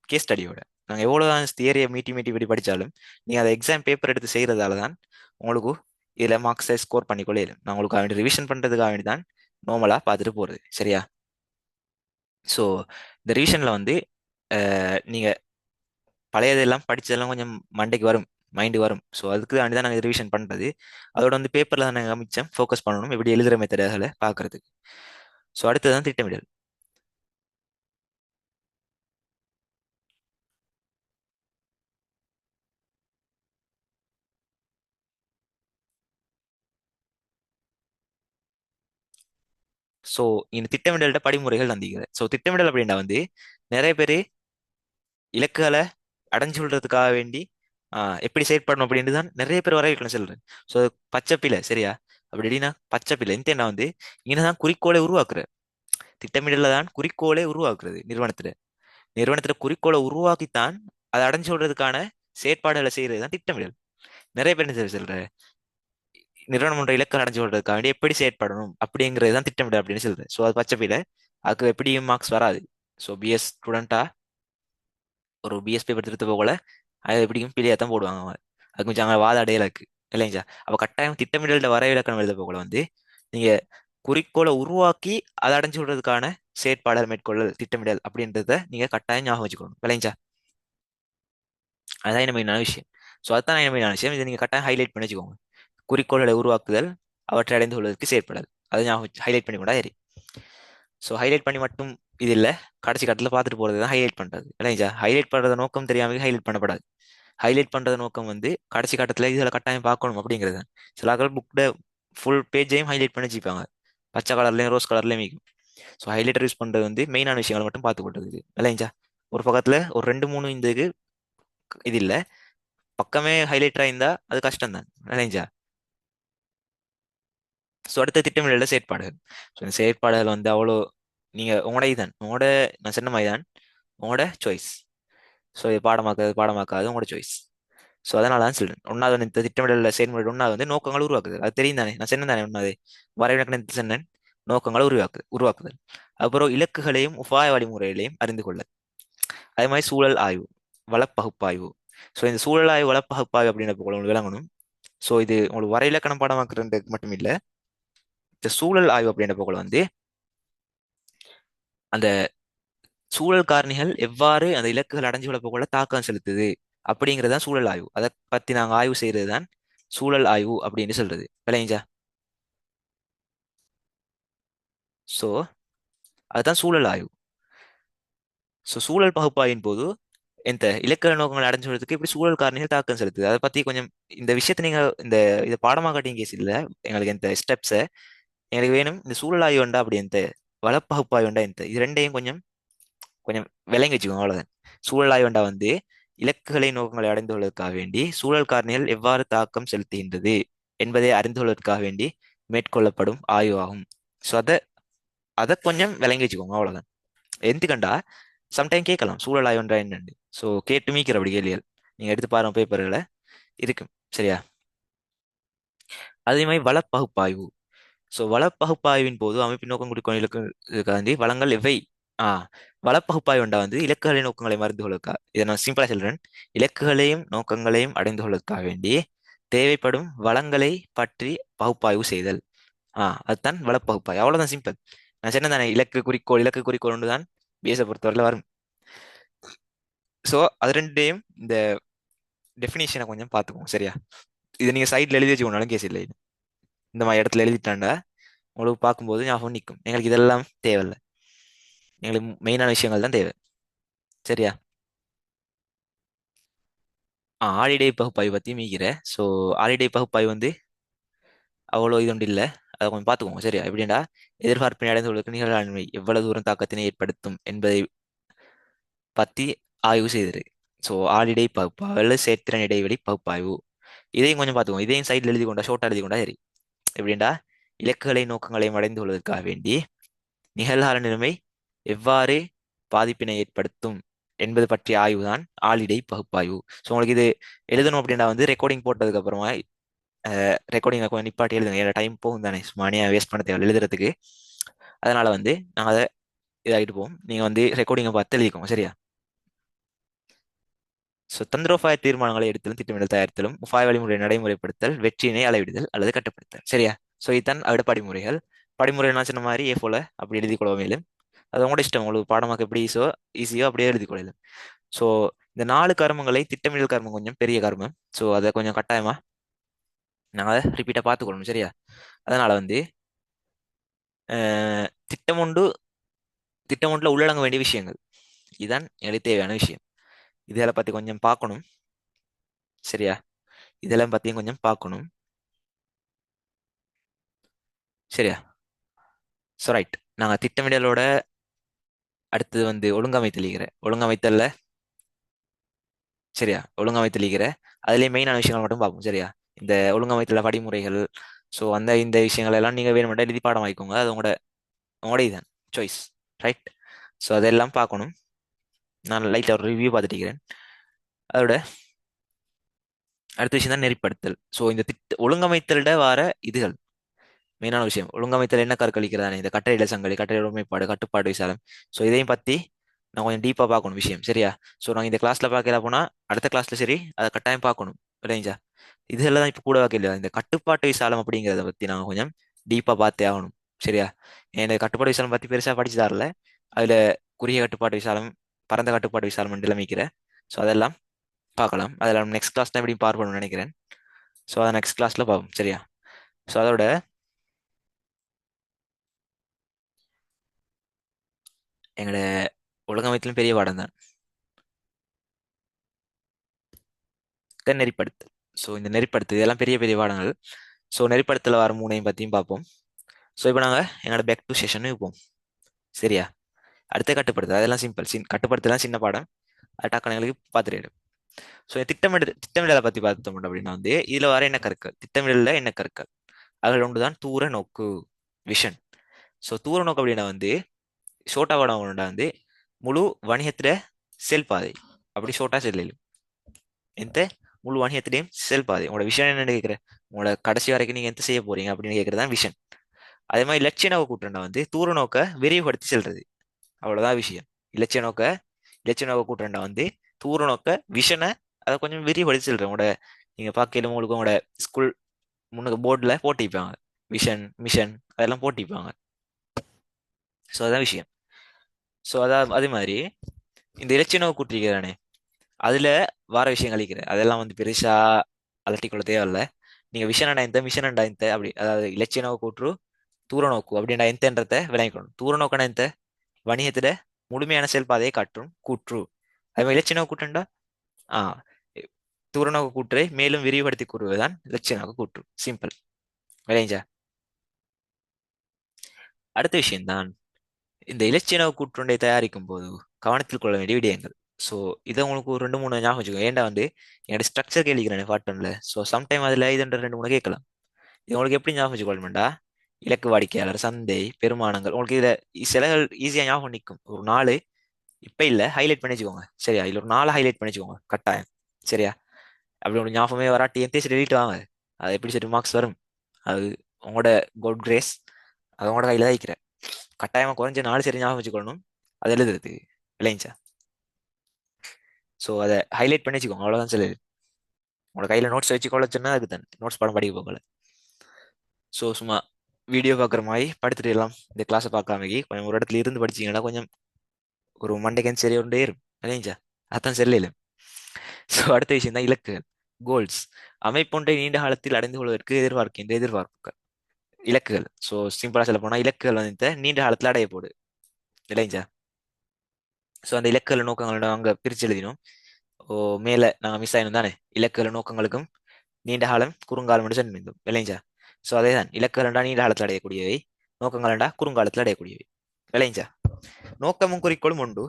கேஸ் ஸ்டடியோட நாங்கள் எவ்வளோதான் தியரியை மீட்டி மீட்டி இப்படி படித்தாலும் நீங்கள் அதை எக்ஸாம் பேப்பர் எடுத்து செய்கிறதால தான் உங்களுக்கு இதில் மார்க்ஸை ஸ்கோர் பண்ணிக்கொள்ளே இல்லை. நான் உங்களுக்கு வேண்டி ரிவிஷன் பண்ணுறதுக்காக வேண்டி தான் நார்மலாக பார்த்துட்டு போகிறது சரியா. ஸோ இந்த ரிவிஷனில் வந்து நீங்கள் பழையதெல்லாம் படிச்சதெல்லாம் கொஞ்சம் மண்டைக்கு வரும், மைண்டு வரும். ஸோ அதுக்கு தாண்டி தான் நாங்கள் ரிவிஷன் பண்ணுறது. அதோட வந்து பேப்பரில் தான் நாங்கள் மிச்சம் ஃபோக்கஸ் பண்ணணும் எப்படி எழுதுகிற மெத்தடால பார்க்கறதுக்கு. ஸோ அடுத்ததான் திட்டமிடல். ஸோ இந்த திட்டமிடல்கிட்ட படிமுறைகள் நந்திக்குது. ஸோ திட்டமிடல் அப்படின்னா வந்து நிறைய பேர் இலக்குகளை அடைஞ்சு கொள்றதுக்காக வேண்டி எப்படி செயற்படணும் அப்படின்ட்டு தான் நிறைய பேர் வரையறுக்கணும் சொல்றேன். ஸோ பச்சை பிள்ளை சரியா. அப்படி எப்படின்னா பச்சை பிள்ளை இந்த என்ன வந்து இங்கே தான் குறிக்கோளை உருவாக்குற. திட்டமிடல தான் குறிக்கோளை உருவாக்குறது நிறுவனத்துல. நிறுவனத்துல குறிக்கோளை உருவாக்கித்தான் அதை அடைஞ்சு கொள்றதுக்கான செயற்பாடுகளை செய்யறது தான் திட்டமிடல். நிறைய பேர் என்ன சொல்ற நிறுவனம் ஒன்ற இலக்கை அடைஞ்சு கொள்றதுக்காக வேண்டி எப்படி செயற்படணும் அப்படிங்கிறது தான் திட்டமிடல் அப்படின்னு சொல்றேன். ஸோ அது பச்சை பிள்ளை. அதுக்கு எப்படியும் மார்க்ஸ் வராது. ஸோ பிஎஸ் ஸ்டூடெண்டா ஒரு பிஎஸ் பேப்பர் திருத்த போகல அது எப்படியும் பிள்ளையா தான் போடுவாங்க அவங்க. அது கொஞ்சம் அங்கே வாதாடையில இருக்கு இல்லைங்களா. அப்போ கட்டாயம் திட்டமிடல வர இலக்கணம் எழுத போகல வந்து நீங்க குறிக்கோளை உருவாக்கி அதை அடைஞ்சு விடுறதுக்கான செயற்பாடல் மேற்கொள்ளல் திட்டமிடல் அப்படின்றத நீங்க கட்டாயம் ஞாபகம் வச்சுக்கணும் விளைஞ்சா. அதுதான் என்ன மெயினான விஷயம். ஸோ அதுதான் என்ன மெயினான விஷயம். இதை நீங்க கட்டாயம் ஹைலைட் பண்ணி வச்சுக்கோங்க. குறிக்கோள்களை உருவாக்குதல், அவற்றை அடைந்து கொள்வதற்கு செயற்படல். அதை ஞாபகம் ஹைலைட் பண்ணி கூட சரி. ஸோ ஹைலைட் பண்ணி மட்டும் இது இல்லை, கடைசி கட்டத்தில் பார்த்துட்டு போறது தான் ஹைலைட் பண்றது இல்லைங்களா. ஹைலைட் பண்றத நோக்கம் தெரியாம ஹைலைட் பண்ணப்படாது. ஹைலைட் பண்றது நோக்கம் வந்து கடைசி கட்டத்தில் இதில் கட்டாயம் பார்க்கணும் அப்படிங்கிறது. சில ஆட்கள் புக்ட ஃபுல் பேஜையும் ஹைலைட் பண்ணி வச்சுப்பாங்க, பச்சை கலர்லையும் ரோஸ் கலர்லையும் மிகும். ஸோ ஹைலைட்டர் யூஸ் பண்றது வந்து மெயினான விஷயங்களை மட்டும் பார்த்து கொண்டது இல்லைங்களா. ஒரு பக்கத்துல ஒரு ரெண்டு மூணு இந்த இது இல்லை, பக்கமே ஹைலைட்டரா இருந்தா அது கஷ்டம் தான் இல்லைங்களா. ஸோ அடுத்த திட்டமிடல செயற்பாடுகள். ஸோ இந்த செயற்பாடுகள் வந்து அவ்வளோ நீங்க உங்களோட இதுதான் உங்களோட நான் சொன்ன மாதிரி தான் உங்களோட சாய்ஸ். ஸோ இது பாடமாக்காது பாடமாக்காது உங்களோட சாய்ஸ். ஸோ அதனால தான் சொல்றேன். ஒன்னாவது வந்து இந்த திட்டமிடல செயல்முறை ஒன்னாவது வந்து நோக்கங்கள் உருவாக்குது. அது தெரியும் தானே, நான் சொன்னேன் தானே ஒன்னாவது வரைவிலக்கணத்தை சொன்னேன். நோக்கங்களை உருவாக்குதல். அப்புறம் இலக்குகளையும் உபாய வழிமுறைகளையும் அறிந்து கொள்ள. அதே மாதிரி சூழல் ஆய்வு, வளப்பகுப்பாய்வு. ஸோ இந்த சூழல் ஆய்வு வளப்பகுப்பாய்வு அப்படின்ற உங்களுக்கு விளங்கணும். ஸோ இது உங்களுக்கு வரைவிலக்கணம் பாடமாக்குறது மட்டும் இல்லை, இந்த சூழல் ஆய்வு அப்படின்ற போல வந்து அந்த சூழல் காரணிகள் எவ்வாறு அந்த இலக்குகள் அடைஞ்சு கொள்ள போகல தாக்கம் செலுத்துது அப்படிங்கிறது தான் சூழல் ஆய்வு. அதை பத்தி நாங்கள் ஆய்வு செய்யறது தான் சூழல் ஆய்வு அப்படின்னு சொல்றது விளைஞ்சா. ஸோ அதுதான் சூழல் ஆய்வு. ஸோ சூழல் பகுப்பாய்வின் போது இந்த இலக்கண நோக்கங்களை அடைஞ்சுறதுக்கு இப்படி சூழல் காரணிகள் தாக்கம் செலுத்துது. அதை பத்தி கொஞ்சம் இந்த விஷயத்தை நீங்க இந்த இதை பாடமாக காட்டியும் கேஸ் இல்லை எங்களுக்கு இந்த ஸ்டெப்ஸை எனக்கு வேணும். இந்த சூழல் ஆய்வு உண்டா அப்படி இந்த வளப்பகுப்பாய்வு உண்டா இந்த இது ரெண்டையும் கொஞ்சம் கொஞ்சம் விளங்கி வச்சுக்கோங்க அவ்வளவுதான். சூழல் ஆய்வண்டா வந்து இலக்குகளை நோக்கங்களை அடைந்து கொள்வதற்காக வேண்டி சூழல் காரணிகள் எவ்வாறு தாக்கம் செலுத்துகின்றது என்பதை அறிந்து கொள்வதற்காக வேண்டி மேற்கொள்ளப்படும் ஆய்வு ஆகும். ஸோ அதை கொஞ்சம் விளங்கி வச்சுக்கோங்க அவ்வளவுதான். எதுக்கண்டா சம்டைம் கேட்கலாம் சூழல் ஆய்வுன்றா என்னன்னு. ஸோ கேட்டு மீக்கிற அப்படி கேள்விகள் நீங்க எடுத்து பாருங்க பேப்பர்களை இருக்கும் சரியா. அதே மாதிரி வளப்பகுப்பாய்வு. ஸோ வளப்பகுப்பாய்வின் போது அமைப்பின் நோக்கம் குறிக்கோள் இலக்கு வளங்கள் எவை ஆ வளப்பகுப்பாய்வு உண்டா வந்து இலக்குகளை நோக்கங்களை மறந்து கொள்வதற்கா இதை நான் சிம்பிளா சொல்றேன். இலக்குகளையும் நோக்கங்களையும் அடைந்து கொள்வதற்காக வேண்டி தேவைப்படும் வளங்களை பற்றி பகுப்பாய்வு செய்தல். அதுதான் வளப்பகுப்பாய்வு. அவ்வளவுதான் சிம்பிள். நான் சொன்ன தானே இலக்கு குறிக்கோள் ஒன்று தான் பிஎஸ்ஐ பொறுத்தவரையில வரும். ஸோ அது ரெண்டையும் இந்த டெஃபினேஷனை கொஞ்சம் பார்த்துக்கோங்க சரியா. இதை நீங்க சைட்ல எழுதி வச்சுக்கோனாலும் கேஸ் இல்லை. இந்த மாதிரி இடத்துல எழுதிட்டாண்டா உங்களுக்கு பார்க்கும்போது ஞாபகம் நிற்கும். எங்களுக்கு இதெல்லாம் தேவையில்லை, எங்களுக்கு மெயினான விஷயங்கள் தான் தேவை சரியா. ஆலிடே பகுப்பாய்வு பத்தி மீகிற. ஸோ ஆலிடே பகுப்பாய்வு வந்து அவ்வளோ இது ஒன்று இல்லை, அதை கொஞ்சம் பார்த்துக்கோங்க சரியா. எப்படின்னா எதிர்பார்ப்பினை அடைந்துள்ளதற்கு நிகழ்நிலை எவ்வளவு தூரம் தாக்கத்தினை ஏற்படுத்தும் என்பதை பத்தி ஆய்வு செய்தது. ஸோ ஆலிடே பகுப்பாய்வு சேர்த்திறன் இடைவெளி பகுப்பாய்வு. இதையும் கொஞ்சம் பார்த்துக்கோங்க. இதையும் சைடில் எழுதி கொண்டா ஷோர்ட்டா எழுதி கொண்டா சரி. எப்படின்னா இலக்குகளை நோக்கங்களையும் அடைந்து கொள்வதற்காக வேண்டி நிகழ்கால நிலைமை எவ்வாறு பாதிப்பினை ஏற்படுத்தும் என்பது பற்றிய ஆய்வு தான் ஆலிடை பகுப்பாய்வு. ஸோ உங்களுக்கு இது எழுதணும் அப்படின்னா வந்து ரெக்கார்டிங் போட்டதுக்கு அப்புறமா ரெக்கார்டிங் கொஞ்சம் நிப்பாட்டி எழுதுங்க. ஏன்னா டைம் போகும் தானே, மணியா வேஸ்ட் பண்ண தேவை எழுதுறதுக்கு. அதனால வந்து நாங்கள் அதை இதாகிட்டு போவோம். நீங்க வந்து ரெக்கார்டிங்கை பார்த்து எழுதிக்கோங்க சரியா. ஸோ தந்திரோபாய தீர்மானங்களை எடுத்தலும் திட்டமிடல் தயாரித்தலும் உபாய வழிமுறை நடைமுறைப்படுத்தல் வெற்றியினை அளவிடுதல் அல்லது கட்டுப்படுத்தல் சரியா. ஸோ இதுதான் அவட படிமுறைகள். படிமுறை நான் சொன்ன மாதிரி போல அப்படி எழுதி கொள்ள மேலும் அது உங்களோட இஷ்டம். உங்களுக்கு பாடமாக்க எப்படி ஈஸியோ அப்படியே எழுதி கொள்ளலாம். ஸோ இந்த 4 கர்மங்களை திட்டமிடல் கர்மம் கொஞ்சம் பெரிய கர்மம். ஸோ அதை கொஞ்சம் கட்டாயமா நாங்கள் ரிப்பீட்டாக பார்த்துக்கொள்ளணும் சரியா. அதனால வந்து திட்டமொண்டு திட்டமொன்றில் உள்ளடங்க வேண்டிய விஷயங்கள் இதுதான் எங்களுக்கு தேவையான விஷயம். இதெல்லாம் பற்றி கொஞ்சம் பார்க்கணும் சரியா. இதெல்லாம் பற்றியும் கொஞ்சம் பார்க்கணும் சரியா. ஸோ ரைட், நாங்கள் திட்டமிடலோட அடுத்தது வந்து ஒழுங்கமைத்தல்ல சரியா. ஒழுங்கமைத்தலிக்கிற அதுலேயே மெயினான விஷயங்கள் மட்டும் பார்ப்போம் சரியா. இந்த ஒழுங்கமைத்தல படிமுறைகள் ஸோ இந்த விஷயங்கள் எல்லாம் நீங்கள் வேணுமெண்டா எழுதி பாடம் வாங்கிக்கோங்க. அது உங்களோட இதுதான் சாய்ஸ் ரைட். ஸோ அதெல்லாம் பார்க்கணும். நான் லைட்டாக ஒரு ரிவ்யூ பார்த்துட்டு இருக்கிறேன். அதோட அடுத்த விஷயம் தான் நெறிப்படுத்தல். ஸோ இந்த ஒழுங்கமைத்தலிட வர இதுகள் மெயினான விஷயம். ஒழுங்கமைத்தல் என்ன கற்களிக்கிறதானே இந்த கட்டளையிட சங்கிலி, கட்டளை ஒருமைப்பாடு, கட்டுப்பாடு விசாலம். ஸோ இதையும் பற்றி நான் கொஞ்சம் டீப்பாக பார்க்கணும் விஷயம் சரியா. ஸோ நாங்கள் இந்த கிளாஸ்ல பார்க்கல போனால் அடுத்த கிளாஸ்ல சரி அதை கட்டாயம் பார்க்கணும் இல்லைங்களா. இதெல்லாம் தான் இப்போ கூட வைக்கல. இந்த கட்டுப்பாட்டு விசாலம் அப்படிங்கிறத பற்றி நாங்கள் கொஞ்சம் டீப்பாக பார்த்தே ஆகணும் சரியா. இந்த கட்டுப்பாடு விசாலம் பற்றி பெருசாக படிச்சு தரல. அதில் குறுகிய கட்டுப்பாட்டு விசாலம், பரந்த கட்டுப்பாட்டு விசாலம் அமைக்கிறேன். ஸோ அதெல்லாம் பார்க்கலாம். அதில் நெக்ஸ்ட் கிளாஸ் தான் எப்படி பார்க்கணும்னு நினைக்கிறேன். ஸோ அதை நெக்ஸ்ட் கிளாஸ்ல பார்ப்போம் சரியா. ஸோ அதோட எங்களோட ஒழுங்கமைத்திலும் பெரிய பாடம் தான் நெறிப்படுத்தல். ஸோ இந்த நெறிப்படுத்தல் இதெல்லாம் பெரிய பெரிய பாடங்கள். ஸோ நெறிப்படுத்தல வர மூணையும் பற்றியும் பார்ப்போம். ஸோ இப்போ நாங்கள் எங்களோட பேக் டு செஷனுக்கு போவோம் சரியா. அடுத்த கட்டுப்படுத்தல் அதெல்லாம் சிம்பிள். கட்டுப்படுத்தலாம் சின்ன பாடம், அது டக்குனு எங்களுக்கு பார்த்துட்டு. ஸோ திட்டமிடலை பற்றி பார்த்தோம் அப்படின்னா வந்து இதில் வர என்ன கற்கள், திட்டமிடலில் என்ன கற்கள், அதில் ஒன்று தான் தூர நோக்கு விஷன். ஸோ தூர நோக்கு அப்படின்னா வந்து ஷோட்டா படம் வந்து முழு வணிகத்துல செல்பாதை அப்படி ஷோட்டா செல்லும் எந்த முழு வணிகத்திலையும் செல்பாதை. உங்களோட விஷயம் என்னன்னு கேட்குற, உங்களோட கடைசி வரைக்கும் நீங்க எந்த செய்ய போறீங்க அப்படின்னு கேட்கறது தான் விஷன். அதே மாதிரி இலட்சிய நோக்க கூட்டண்டா வந்து தூர நோக்க விரிவுபடுத்தி செல்றது, அவ்வளவுதான் விஷயம். இலட்சிய நோக்க இலட்சிய நோக்க கூட்டண்டா வந்து தூர நோக்க விஷனை அதை கொஞ்சம் விரிவுபடுத்தி செல்றேன். உங்களோட நீங்க பார்க்கல உங்களுக்கு உங்களோட ஸ்கூல் முன்னுக்கு போர்டில் போட்டிப்பாங்க விஷன் மிஷன் அதெல்லாம் போட்டிப்பாங்க. ஸோ அதான் விஷயம். ஸோ அதே மாதிரி இந்த இலட்சிய நோக்கு கூட்டிருக்கிறானே அதுல வர விஷயம் கழிக்கிற அதெல்லாம் வந்து பெருசா அலட்டிக்கொள்ள தேவையில்ல. நீங்க விஷன் இந்த மிஷன் இந்த அப்படி அதாவது இலட்சிய நோக்கு கூற்று தூர நோக்கு அப்படின்னா எந்தன்றத விளங்கிக்கணும். தூர நோக்கனா இந்த வணிகத்துல முழுமையான செயல்பாதையை காட்டும் கூற்று. அது மாதிரி இலட்சிய நோக்கு கூற்றுண்டா ஆஹ் தூர நோக்கு கூற்றை மேலும் விரிவுபடுத்தி கூறுவதுதான் இலட்சிய நோக்கு கூற்று. சிம்பிள் விளைஞ்சா. அடுத்த விஷயம்தான் இந்த இலட்சிய நோக்கு கூற்றுண்டை தயாரிக்கும் போது கவனத்தில் கொள்ள வேண்டிய விடயங்கள். ஸோ இதை உங்களுக்கு ஒரு 2 3 ஞாபகம் வச்சுக்கோங்க. ஏன்டா வந்து என்னோட ஸ்ட்ரக்சர் கேள்விக்கிறேன் பாட்டன்ல. ஸோ சம்டைம் அதில் இதுன்ற 2 3 கேட்கலாம். இது உங்களுக்கு எப்படி ஞாபகம் வச்சுக்கொள்ளணும்டா, இலக்கு வாடிக்கையாளர், சந்தை, பெருமானங்கள், உங்களுக்கு இதுல சிலகள் ஈஸியா ஞாபகம் நிற்கும். ஒரு 4 இப்ப இல்ல ஹைலைட் பண்ணி வச்சுக்கோங்க சரியா. இதுல ஒரு 4 ஹைலைட் பண்ணி வச்சுக்கோங்க கட்டாயம் சரியா. அப்படி ஒரு ஞாபகமே வராட்டி எந்த எழுதிட்டு வாங்க. அது எப்படி சரி மார்க்ஸ் வரும், அது உங்களோட கோட் கிரேஸ், அது உங்களோட கையில தான் இருக்கிற. கட்டாயமா குறைஞ்ச 4 சரி ஞாபகம் வச்சுக்கொள்ளணும் அது எழுதுறது இல்லைங்களா. ஸோ அதை ஹைலைட் பண்ணி வச்சுக்கோங்க அவ்வளோதான். சரி உங்களோட கையில நோட்ஸ் வச்சுக்கொள்ள சொன்னா அதுக்கு தான் நோட்ஸ் படம் படிக்க போகல. ஸோ சும்மா வீடியோ பார்க்குற மாதிரி படுத்துட்டு எல்லாம் இந்த கிளாஸை பார்க்காம கொஞ்சம் ஒரு இடத்துல இருந்து படிச்சீங்கன்னா கொஞ்சம் ஒரு மண்டைக்கன் சரி ஒன்றே இருக்கும் இல்லைங்களா. அதான் சரியில்லை. ஸோ அடுத்த விஷயம் தான் இலக்குகள், கோல்ஸ். அமைப்பொன்றை நீண்ட காலத்தில் அடைந்து கொள்வதற்கு எதிர்பார்க்கின்ற எதிர்பார்ப்புகள் இலக்குகள். ஸோ சிம்பிளா சொல்ல போனா இலக்குகள் வந்து நீண்ட காலத்தில் அடைய போகுது இல்லைங்களா. ஸோ அந்த இலக்குகள் நோக்கங்களோட அங்க பிரிச்சு எழுதினோம். ஓ மேல நாங்க மிஸ் ஆயிடும் தானே, இலக்குகள் நோக்கங்களுக்கும் நீண்ட காலம் குறுங்காலம் என்று சொன்னோம் விளைஞ்சா. ஸோ அதேதான் இலக்குகள்டா நீண்ட காலத்தில் அடையக்கூடியவை, நோக்கங்கள்டா குறுங்காலத்தில் அடையக்கூடியவை விளைஞ்சா. நோக்கமும் குறிக்கோளும் உண்டு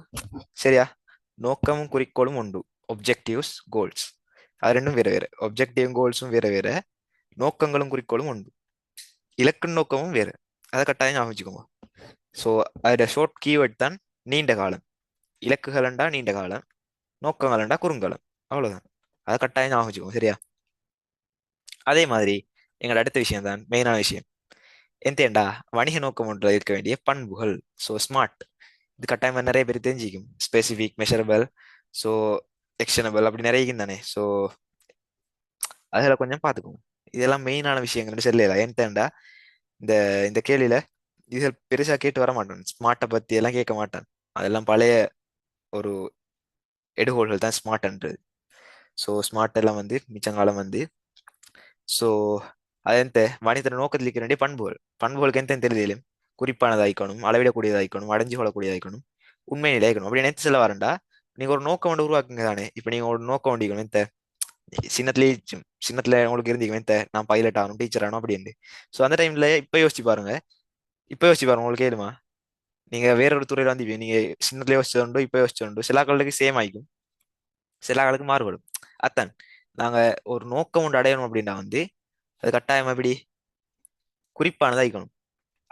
சரியா. நோக்கமும் குறிக்கோளும் உண்டு, ஒப்ஜெக்டிவ்ஸ் கோல்ஸ். அது ரெண்டும் வேற வேற. ஒப்ஜெக்டிவ் கோல்ஸும் வேற வேற, நோக்கங்களும் குறிக்கோளும் உண்டு. இலக்கு நோக்கமும் வேற, அதை கட்டாயம் ஞாபகம் வச்சுக்கோங்க. ஸோ அதோட ஷார்ட் கீவேர்ட் தான் நீண்ட காலம். இலக்குகளண்டா நீண்ட காலம், நோக்கங்களண்டா குறுங்காலம், அவ்வளவுதான். அதை கட்டாயம் ஞாபகம் வச்சுக்கோங்க சரியா. அதே மாதிரி எங்களோட அடுத்த விஷயம் தான் மெயினான விஷயம். எந்தேண்டா வணிக நோக்கம் ஒன்று இருக்க வேண்டிய பண்புகள். ஸோ ஸ்மார்ட், இது கட்டாயமா நிறைய பேர் தெரிஞ்சிக்கும். ஸ்பெசிஃபிக், மெஷரபிள், ஸோ எக்ஷனபிள் அப்படி நிறைய தானே. ஸோ அதில் கொஞ்சம் பார்த்துக்கோங்க. இதெல்லாம் மெயினான விஷயங்கள் சொல்லல ஏன்டா இந்த இந்த கேள்வியில இதில் பெருசா கேட்டு வர மாட்டான். ஸ்மார்ட்டை பத்தி எல்லாம் கேட்க மாட்டான். அதெல்லாம் பழைய ஒரு எடுகோள்கள் தான் ஸ்மார்ட்ன்றது. ஸோ ஸ்மார்ட் எல்லாம் வந்து மிச்சங்காலம் வந்து ஸோ அதெந்த மனிதன நோக்கத்தில் இருக்க வேண்டிய பண்புகள். பண்புகளுக்கு எந்த தெரியும், குறிப்பானதாய்க்கணும், அளவிடக்கூடியதாய்க்கணும், அடைஞ்சு கொள்ளக்கூடியதாய்க்கணும், உண்மை நிலையாக்கணும். அப்படி நினைத்து செல்ல வரண்டா நீங்க ஒரு நோக்கம் ஒன்று உருவாக்குங்க தானே. இப்ப நீங்க ஒரு நோக்கம் வேண்டிக்கணும் இந்த சின்னத்துலயே சின்னத்துல உங்களுக்கு இருந்தீங்க இந்த நான் பைலட் ஆகணும், டீச்சர் ஆகணும் அப்படின்னு. ஸோ அந்த டைம்ல இப்ப யோசிச்சு பாருங்க. இப்ப யோசிச்சு பாருங்க, உங்களுக்கு ஏழுமா நீங்க வேற ஒரு துறையில வந்து நீங்க சின்னத்துல யோசிச்சதுண்டு இப்ப யோசிச்சதுண்டு சில ஆட்களுக்கு சேம் ஆயிக்கும், சில ஆளுக்கு மாறுபடும். அத்தான் நாங்க ஒரு நோக்கம் ஒன்று அடையணும் அப்படின்னா வந்து அது கட்டாயம் எப்படி குறிப்பானதா இருக்கணும்.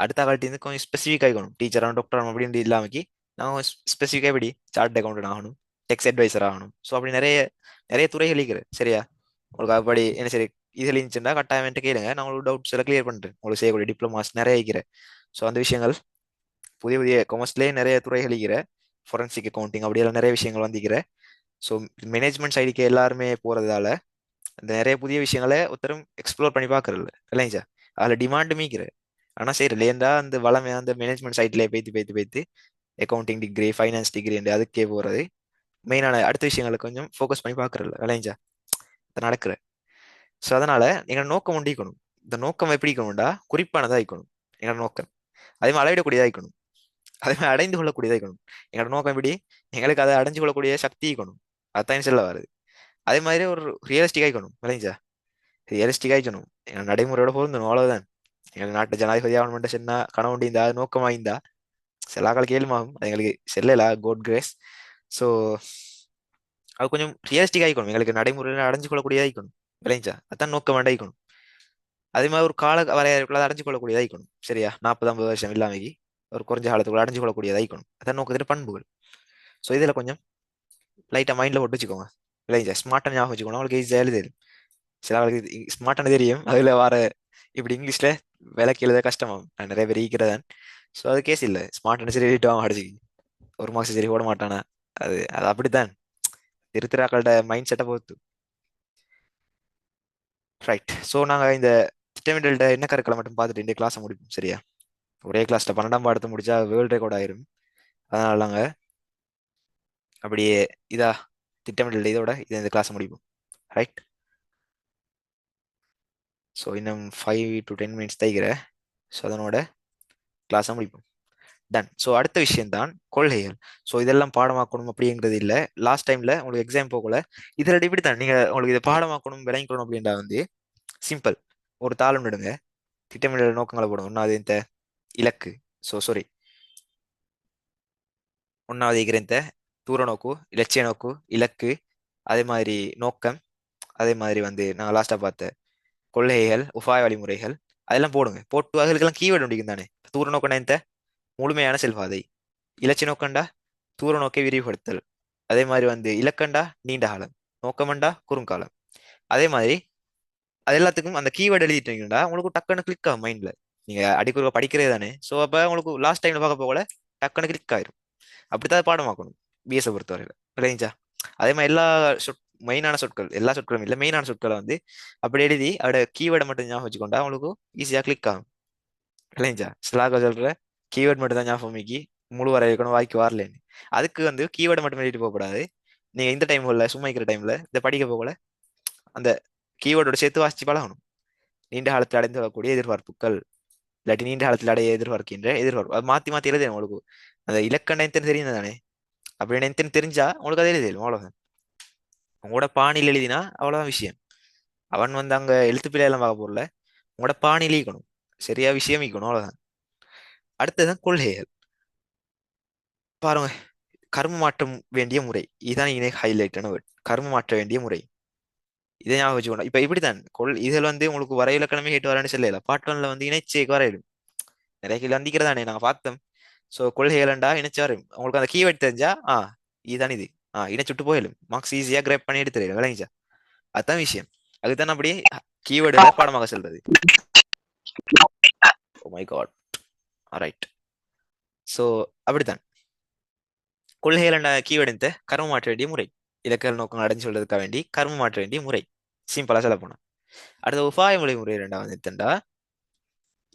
அடுத்த காலத்து கொஞ்சம் ஸ்பெசிஃபிக் ஆகிக்கணும். டீச்சர் ஆகணும், டாக்டர் ஆகணும் அப்படின்னு இல்லாமக்கி நாங்கள் ஸ்பெசிஃபிக்காக எப்படி சார்ட் அக்கௌண்ட் ஆகணும், டெக்ஸ் அட்வைசர் ஆகணும். ஸோ அப்படி நிறைய நிறைய துறைகள் இருக்குது சரியா. உங்களுக்கு அப்படி என்ன சரி இதில் இருந்துச்சுன்னா கட்டாயம் கேளுங்க, நான் உங்களுக்கு டவுட்ஸ் எல்லாம் கிளியர் பண்ணிட்டு உங்களுக்கு செய்யக்கூடிய டிப்ளமாஸ் நிறைய இருக்கிறேன். ஸோ அந்த விஷயங்கள் புதிய புதிய காமர்ஸ்லேயே நிறைய துறைகள் இருக்கிற, ஃபொரன்சிக் அக்கௌண்டிங் அப்படியெல்லாம் நிறைய விஷயங்கள் வந்துக்கிற. ஸோ மேனேஜ்மெண்ட் சைடுக்கு எல்லாருமே போறதால அந்த நிறைய புதிய விஷயங்களை ஒருத்தரும் எக்ஸ்ப்ளோர் பண்ணி பார்க்கறதில்ல இல்லைங்க சார். அதில் டிமாண்டு மீக்கிற. ஆனால் சரி இல்லையா அந்த வளமை அந்த மேனேஜ்மெண்ட் சைட்லேயே பேத்து பேத்து பேத்து அக்கௌண்டிங் டிகிரி ஃபைனான்ஸ் டிகிரி அதுக்கே போகிறது மெயினான அடுத்த விஷயங்களை கொஞ்சம் ஃபோக்கஸ் பண்ணி பார்க்கறதில்ல இல்லைங்க சார். இது நடக்கிற. ஸோ அதனால எங்களோட நோக்கம் உண்டிக்கணும். இந்த நோக்கம் எப்படி இருக்கணும்டா குறிப்பானதாக இருக்கணும் எங்களோட நோக்கம். அதே மாதிரி அளவிடக்கூடியதாக இருக்கணும், அதே மாதிரி அடைந்து கொள்ளக்கூடியதாக இருக்கணும். எங்களோட நோக்கம் எப்படி எங்களுக்கு அதை அடைஞ்சு கொள்ளக்கூடிய சக்தி இருக்கணும். அதான் செல்ல வருது. அதே மாதிரி ஒரு ரியலிஸ்டிக்காக இருக்கணும் இல்லைங்க சார். ரியலிஸ்டிக்காக இருக்கணும். எங்கள் நடைமுறையோட பொருந்தணும் அவ்வளவுதான். எங்கள் நாட்டு ஜனாதிபதி ஆகணும்னு சொன்னா கனவுண்டிந்தா நோக்கமாய்ந்தா சில ஆக்கள் கேளுமாகும், அது எங்களுக்கு செல்லல கோட் கிரேஸ். ஸோ அது கொஞ்சம் ரியலிஸ்டிக் ஆகிக்கணும், எங்களுக்கு நடைமுறையில் அடைஞ்சு கொள்ளக்கூடியதாக இருக்கணும் இல்லைங்களா. அதான் நோக்கம் வேண்டாம். அதே மாதிரி ஒரு கால வரையறைக்குள்ள அடைஞ்சு கொள்ளக்கூடியதாக இருக்கணும் சரியா. 40-50 வருஷம் இல்லாமக்கி ஒரு குறைஞ்ச காலத்துக்குள்ள அடைஞ்சு கொள்ளக்கூடியதாக இருக்கணும். அதான் நோக்கத்தின் பண்புகள். ஸோ இதில் கொஞ்சம் லைட்டாக மைண்டில் போட்டு வச்சுக்கோங்க இல்லைங்க. ஸ்மார்ட்டாக ஞாபகம் வச்சுக்கோங்க, அவங்களுக்கு ஈஸியாக எழுது. சில ஆளுக்கு ஸ்மார்ட்டான தெரியும், அதில் வர இப்படி இங்கிலீஷ்ல விலைக்கு எழுத கஷ்டமாகும். நான் நிறைய பேர் ஈக்கிறதான். ஸோ அது கேஸ் இல்லை, ஸ்மார்ட்டான சரி எழுதிட்டு வாங்க அடிச்சு ஒரு மார்க்ஸ் சரி ஓட மாட்டானா. அது அது அப்படித்தான் திருத்திராக்களோட மைண்ட் செட்டை பொறுத்து. ரைட். ஸோ நாங்கள் இந்த திட்டமிடல்கிட்ட என்ன கருக்களை மட்டும் பார்த்துட்டு இந்த கிளாஸை முடிப்போம் சரியா. ஒரே கிளாஸ்ல 12ஆம் பாடத்தை முடிச்சா வேர்ல்ட் ரெக்கார்ட் ஆயிரும். அதனால நாங்கள் அப்படியே இதா திட்டமிடல் இதோட இதை இந்த கிளாஸை முடிப்போம். ரைட். ஸோ இன்னும் 5 to 10 minutes தைக்கிற. ஸோ அதனோட கிளாஸை முடிப்போம். டன். ஸோ அடுத்த விஷயம் தான் கொள்கைகள். ஸோ இதெல்லாம் பாடமாக்கணும் அப்படிங்கிறது இல்லை. லாஸ்ட் டைம்ல உங்களுக்கு எக்ஸாம் போகல இதில் இப்படி தான் நீங்க உங்களுக்கு இதை பாடமாக்கணும் விளங்கிக்கணும் அப்படின்றா வந்து சிம்பிள். ஒரு தாளம் நடுங்க, திட்டமிடல் நோக்கங்களை போடும். ஒன்றாவது இந்த இலக்கு. ஸோ சாரி, ஒன்றாவது இருக்கிற இந்த தூர நோக்கு, இலட்சிய நோக்கு, இலக்கு, அதே மாதிரி நோக்கம், அதே மாதிரி வந்து நான் லாஸ்டா பார்த்த கொள்கைகள், உபாய வழிமுறைகள் அதெல்லாம் போடுங்க. போட்டு அதுக்கெல்லாம் கீவேர்டு முடிக்கும் தானே. தூர நோக்கம்னா இந்த முழுமையான செல்வாதை, இலட்சிய நோக்கண்டா தூர நோக்கை விரிவுபடுத்தல், அதே மாதிரி வந்து இலக்கண்டா நீண்ட காலம், நோக்கமண்டா குறுங்காலம். அதே மாதிரி அது எல்லாத்துக்கும் அந்த கீவேர்டு எழுதிட்டீங்கன்னா உங்களுக்கு டக்குன்னு கிளிக் ஆகும் மைண்ட்ல. நீங்க அடிக்குற படிக்கிறதே தானே. ஸோ அப்ப உங்களுக்கு லாஸ்ட் டைம்ல பார்க்க போகல டக்குன்னு கிளிக் ஆயிரும். அப்படித்தான் பாடமாக்கணும் பிஎஸ்ஐ பொறுத்தவரையில இல்லைங்களா. அதே மாதிரி எல்லா சொற் மெயினான சொற்கள், எல்லா சொற்களும் இல்லை மெயினான சொற்களை வந்து அப்படி எழுதி அதோட கீவேர்டை மட்டும் ஞாபகம் வச்சுக்கொண்டா உங்களுக்கு ஈஸியா கிளிக் ஆகும் இல்லைங்களா. ஸ்லாக சொல்ற கீவேர்ட் மட்டும் தான் ஞாபகம் வைக்கி முழு வரை இருக்கணும் வாய்க்கு வரலன்னு. அதுக்கு வந்து கீவேர்டை மட்டும் எழுதிட்டு போகக்கூடாது. நீங்க இந்த டைம்ல சும்மா இருக்கிற டைம்ல இந்த படிக்க போகல அந்த கீவேர்டோட சேர்த்து வாசிச்சு பழகணும். நீண்ட காலத்தில் அடைந்து வரக்கூடிய எதிர்பார்ப்புகள், இல்லாட்டி நீண்ட காலத்தில் அடைய எதிர்பார்க்கின்ற எதிர்பார்ப்பு, அது மாத்தி மாத்தி எழுதணும் உங்களுக்கு. அந்த இலக்கணத்தின் தெரியும் தானே. அப்படி நினைத்துன்னு தெரிஞ்சா உங்களுக்கு அதை எழுதிடும் அவ்வளவுதான். உங்களோட பாணியில் எழுதினா அவ்வளவுதான் விஷயம். அவன் வந்து அங்க எழுத்து பிழை எல்லாம் பார்க்க போறல, உங்களோட பாணியில் ஈக்கணும் சரியா, விஷயம் ஈக்கணும் அவ்வளவுதான். அடுத்ததுதான் கொள்கைகள். பாருங்க, கர்ம மாற்றம் வேண்டிய முறை. இதுதான் இணை ஹைலைட்டான வேர்ட், கர்ம மாற்ற வேண்டிய முறை. இதை ஞாபகம் வச்சுக்கணும். இப்ப இப்படித்தான் இதில் வந்து உங்களுக்கு வர இலக்கணமே கேட்டு வரேன்னு சொல்லல. பார்ட் ஒன்ல வந்து இணைச்சேக்கு வரையிடும் நிறைய கீழ் வந்திக்கிறதானே நாங்க பார்த்தோம். ஸோ கொள்கைகளண்டா இணைச்சு வரும். உங்களுக்கு அந்த கீவேர்ட் தெரிஞ்சா இதுதான் இது இணைச்சுட்டு போயிடும். மார்க்ஸ் ஈஸியா கிராப் பண்ணி எடுத்துரு விளங்கிச்சா. அதுதான் விஷயம். அதுதான் அப்படி கீவேர்டுல பாடமாக சொல்றது. Oh my god. Right. So அப்படித்தான் கொள்கைகள் கீவேர்டு கர்ம மாற்ற வேண்டிய முறை. இலக்குகள் நோக்கங்கள் அடைஞ்சு சொல்றதுக்காக வேண்டி கர்மம் மாற்ற வேண்டிய முறை. சிம்பிளா சொல்ல போனா. அடுத்த உபாய மொழி முறை இரண்டாவது எத்தண்டா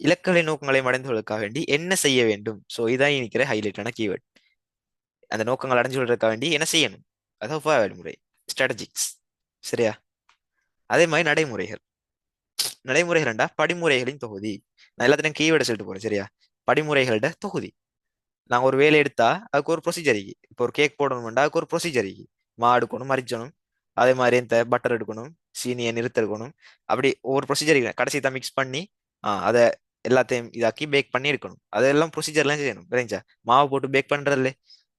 இலக்குகளை நோக்கங்களை அடைந்து கொள்வதற்காக வேண்டி என்ன செய்ய வேண்டும். ஸோ இதான் இருக்கிற ஹைலைட்டான கீவேர்ட். அந்த நோக்கங்கள் அடைஞ்சு கொள்வதற்காக வேண்டி என்ன செய்யணும், அதான் உபாய வழிமுறை, ஸ்ட்ராட்டஜிக்ஸ். சரியா? அதே மாதிரி நடைமுறைகள். நடைமுறைகள்டா படிமுறைகளின் தொகுதி. நான் எல்லாத்தையும் கீவேர்டை சொல்லிட்டு போறேன். சரியா? படிமுறைகளோட தொகுதி. நாங்க ஒரு வேலை எடுத்தா அதுக்கு ஒரு ப்ரொசீஜர் இருக்கு. இப்போ ஒரு கேக் போடணும்னா அதுக்கு ஒரு ப்ரொசீஜர் இருக்கு. மா எடுக்கணும், மரிச்சணும், அதே மாதிரி இந்த பட்டர் எடுக்கணும், சீனியை நிறுத்த எடுக்கணும். அப்படி ஒவ்வொரு ப்ரொசீஜர் இருக்கு. கடைசி தான் மிக்ஸ் பண்ணி அதை எல்லாத்தையும் இதாக்கி பேக் பண்ணி எடுக்கணும். அதெல்லாம் ப்ரொசீஜர்லாம் செய்யணும். தெரிஞ்சா? மாவு போட்டு பேக் பண்றதுல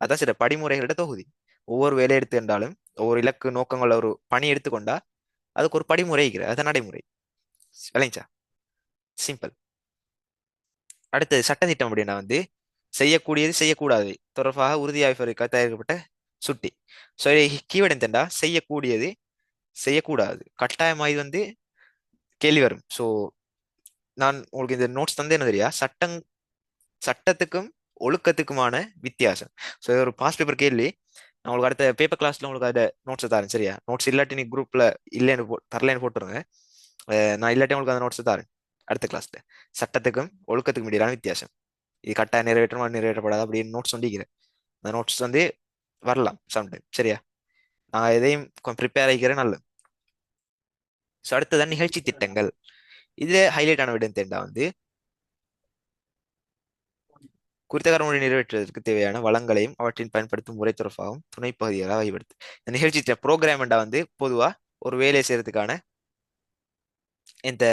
அதான் சில படிமுறைகளோட தொகுதி. ஒவ்வொரு வேலை எடுத்து என்றாலும் ஒவ்வொரு இலக்கு நோக்கங்கள் ஒரு பணி எடுத்துக்கொண்டா அதுக்கு ஒரு படிமுறை இருக்கிறது. அதான் நடைமுறை. விளைஞ்சா? சிம்பிள். அடுத்தது சட்டதிட்டம் அப்படின்னா செய்யக்கூடியது செய்யக்கூடாது தொடர்பாக உறுதியாக தயாரிக்கப்பட்ட சுட்டி. ஸோ கீவேர்டு எந்தண்டா செய்யக்கூடியது செய்யக்கூடாது கட்டாயமா இது கேள்வி வரும். ஸோ நான் உங்களுக்கு இந்த நோட்ஸ் என்ன தெரியா, சட்டத்துக்கும் ஒழுக்கத்துக்குமான வித்தியாசம். ஸோ ஒரு பாஸ் பேப்பர் கேள்வி நான் உங்களுக்கு அடுத்த பேப்பர் கிளாஸ்ல உங்களுக்கு அதை நோட்ஸ் தரேன். சரியா? நோட்ஸ் இல்லாட்டி நீ குரூப்ல இல்லைன்னு தரலன்னு போட்டுருங்க. நான் இல்லாட்டி உங்களுக்கு அந்த நோட்ஸ் தரேன் அடுத்த கிளாஸ்ல. சட்டத்துக்கும் ஒழுக்கத்துக்கும் இடையிலான வித்தியாசம், இது கட்டாயம் நிறைவேற்றமா நிறைவேற்றப்படாது அப்படின்னு நோட்ஸ் சொல்லிக்கிறேன். அந்த நோட்ஸ் வரலாம் சம்டைம். சரியா? நான் எதையும் ப்ரிப்பேர் ஆகிக்கிறேன் நல்ல. ஸோ அடுத்ததான் நிகழ்ச்சி திட்டங்கள். இதுல ஹைலைட் ஆன விடம் தேண்டா குறித்த கர்மங்களை நிறைவேற்றுவதற்கு தேவையான வளங்களையும் அவற்றின் பயன்படுத்தும் முறை தொடர்பாகவும் துணை பகுதிகளாக வகைப்படுத்து. இந்த நிகழ்ச்சி ப்ரோக்ராம் பொதுவா ஒரு வேலையை செய்யறதுக்கான இந்த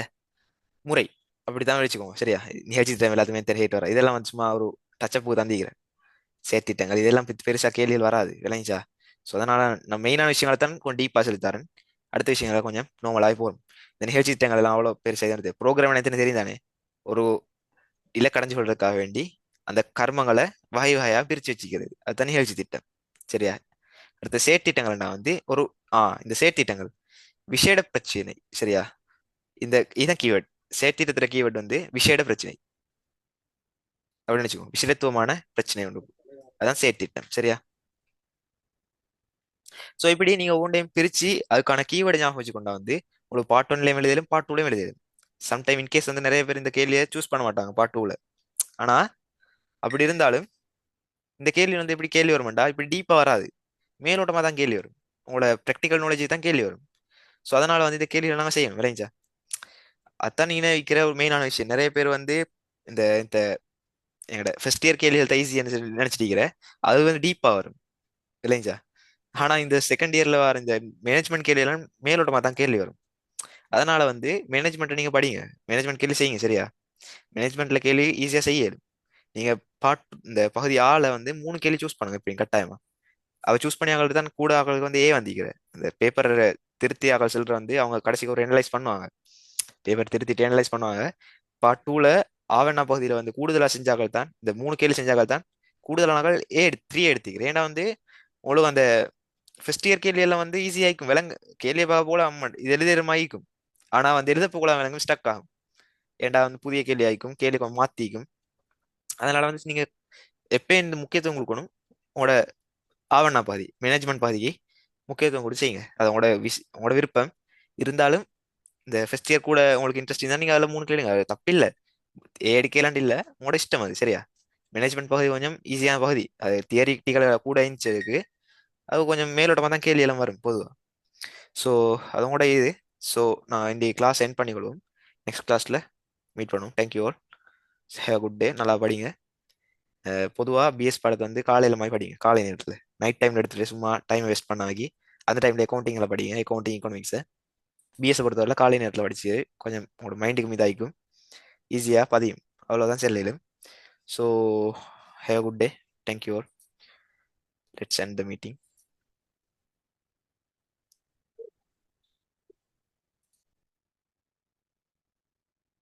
முறை அப்படித்தான் வச்சுக்கோங்க. சரியா? நிகழ்ச்சி திட்டம் எல்லாத்துமே தெரிஞ்சிட்டு வர இதெல்லாம் சும்மா ஒரு டச்சப்பு தந்திக்கிறேன். செயற்திட்டங்கள் இதெல்லாம் பெருசா கேள்விகள் வராது. விளங்கிச்சா? ஸோ அதனால நான் மெயினான விஷயங்களை தான் கொஞ்சம் டீப்பா சொல்லித்தரேன். அடுத்த விஷயங்களை கொஞ்சம் நார்மலாகி போகும். இந்த நிகழ்ச்சி திட்டங்கள் எல்லாம் அவ்வளோ பெருசாக தான் ப்ரோக்ராம் என்ன தெரியும் தானே. ஒரு இலக்கடைஞ்சு கொள்றதுக்காக வேண்டி அந்த கர்மங்களை வகை வகையா பிரிச்சு வச்சுக்கிறது, அதுதான் நிகழ்ச்சி திட்டம். சரியா? அடுத்த செயற்திட்டங்கள்னா ஒரு இந்த செயற்திட்டங்கள் விசேட பிரச்சனை. சரியா? இதான் கீவேர்ட். செயற்திட்டத்துல கீவேர்ட் விசேட பிரச்சனை அப்படின்னு வச்சுக்கோ. விசேடத்துவமான பிரச்சனை உண்டு, அதான் செயற்திட்டம். சரியா? ஸோ இப்படி நீங்க ஒவ்வொரு டைம் பிரிச்சு அதுக்கான கீவேர்டு ஞாபகம் வச்சுக்கொண்டா உங்களுக்கு பார்ட் ஒன்லயும் எழுதிடும், பார்ட் டூலையும் எழுதிடும். சம்டைம் இன்கேஸ் நிறைய பேர் இந்த கேள்வியை சூஸ் பண்ண மாட்டாங்க பார்ட் டூல. ஆனா அப்படி இருந்தாலும் இந்த கேள்வி எப்படி கேள்வி வருமாண்டா, இப்படி டீப்பா வராது, மேலோட்டமா தான் கேள்வி வரும். உங்களோட ப்ராக்டிக்கல் நாலேஜ் தான் கேள்வி வரும். ஸோ அதனால இந்த கேள்விகள் நாங்கள் செய்யணும். விளைஞ்சா? அதான் நீங்க வைக்கிற ஒரு மெயினான விஷயம். நிறைய பேர் இந்த இந்த எங்கட ஃபர்ஸ்ட் இயர் கேள்விகள் ஈஸின்னு நினைச்சிட்டு அது டீப்பா வரும். இல்லைங்களா? ஆனா இந்த செகண்ட் இயர்ல வர இந்த மேனேஜ்மெண்ட் கேள்வி எல்லாம் மேலோட்டமா தான் கேள்வி வரும். அதனால மேனேஜ்மெண்ட் நீங்க படிங்க, மேனேஜ்மெண்ட் கேள்வி செய்யுங்க. சரியா? மேனேஜ்மெண்ட்ல கேள்வி ஈஸியா செய்யலும். நீங்க இந்த பகுதி ஆள 3 கேள்வி சூஸ் பண்ணுங்க இப்படி கட்டாயமா. அவ சூஸ் பண்ணி அவங்களுக்கு தான் கூட அவங்களுக்கு ஏ வந்திக்கிறேன். இந்த பேப்பர் திருத்தி ஆகல் சிலர் அவங்க கடைசிக்கு ஒரு அனலைஸ் பண்ணுவாங்க. பேப்பர் திருத்திட்டு அனலைஸ் பண்ணுவாங்க. பார்ட் டூல ஆவண பகுதியில கூடுதலா செஞ்சாக்கள் தான் இந்த 3 கேள்வி செஞ்சாக்கள் தான் கூடுதலானாக்கள் 3 எடுத்துக்கிறேன். ஏன்னா உங்களுக்கு அந்த ஃபர்ஸ்ட் இயர் கேள்வி எல்லாம் ஈஸியா இருக்கும். விலங்கு கேள்வியை பார்க்க போல அம்மன் இது எழுதிருமாயிக்கும். ஆனா எழுத போகலாம் விலங்கும் ஸ்டக் ஆகும். ஏண்டா புதிய கேள்வி ஆயிக்கும், கேள்வி மாத்திக்கும். அதனால நீங்க எப்பயும் இந்த முக்கியத்துவம் கொடுக்கணும். உங்களோட ஆவண பாதி மேனேஜ்மெண்ட் பாதிக்கு முக்கியத்துவம் கொடுத்து செய்யுங்க. அது உங்களோட விருப்பம். இருந்தாலும் இந்த ஃபர்ஸ்ட் இயர் கூட உங்களுக்கு இன்ட்ரெஸ்ட் இருந்தா நீங்க அதுல 3 கேளுங்க, அது தப்பில்லை. எடுக்கலாண்டு இல்ல, உங்களோட இஷ்டம் அது. சரியா? மேனேஜ்மெண்ட் பகுதி கொஞ்சம் ஈஸியான பகுதி. அது தியரிட்டிகளை கூட இருந்துச்சு. அது கொஞ்சம் மேலோட்டமா தான் கேள்வி எல்லாம் வரும் பொதுவா. ஸோ அதோட இது. ஸோ நான் இந்த கிளாஸ் எண்ட் பண்ணிக்கொள்வோம். நெக்ஸ்ட் கிளாஸ்ல மீட் பண்ணுவோம். Thank you all. ஹேவ் குட் டே. நல்லா படிங்க. பொதுவாக பிஎஸ் பாடத்தை காலையில மாதிரி படிங்க. காலை நேரத்தில் நைட் டைம்ல எடுத்துட்டு சும்மா டைம் வேஸ்ட் பண்ணாக்கி அந்த டைம்ல அக்கௌண்டிங்ல படிங்க. அக்கௌண்டிங் எக்கனாமிக்ஸை பிஎஸ் பொறுத்தவரை காலை நேரத்தில் படிச்சு கொஞ்சம் உங்களோட மைண்டுக்கு மீதாய்க்கும், ஈஸியாக பதியும். அவ்வளோதான் செல்லிலும். So have good day. Thank you all. Let's end the meeting.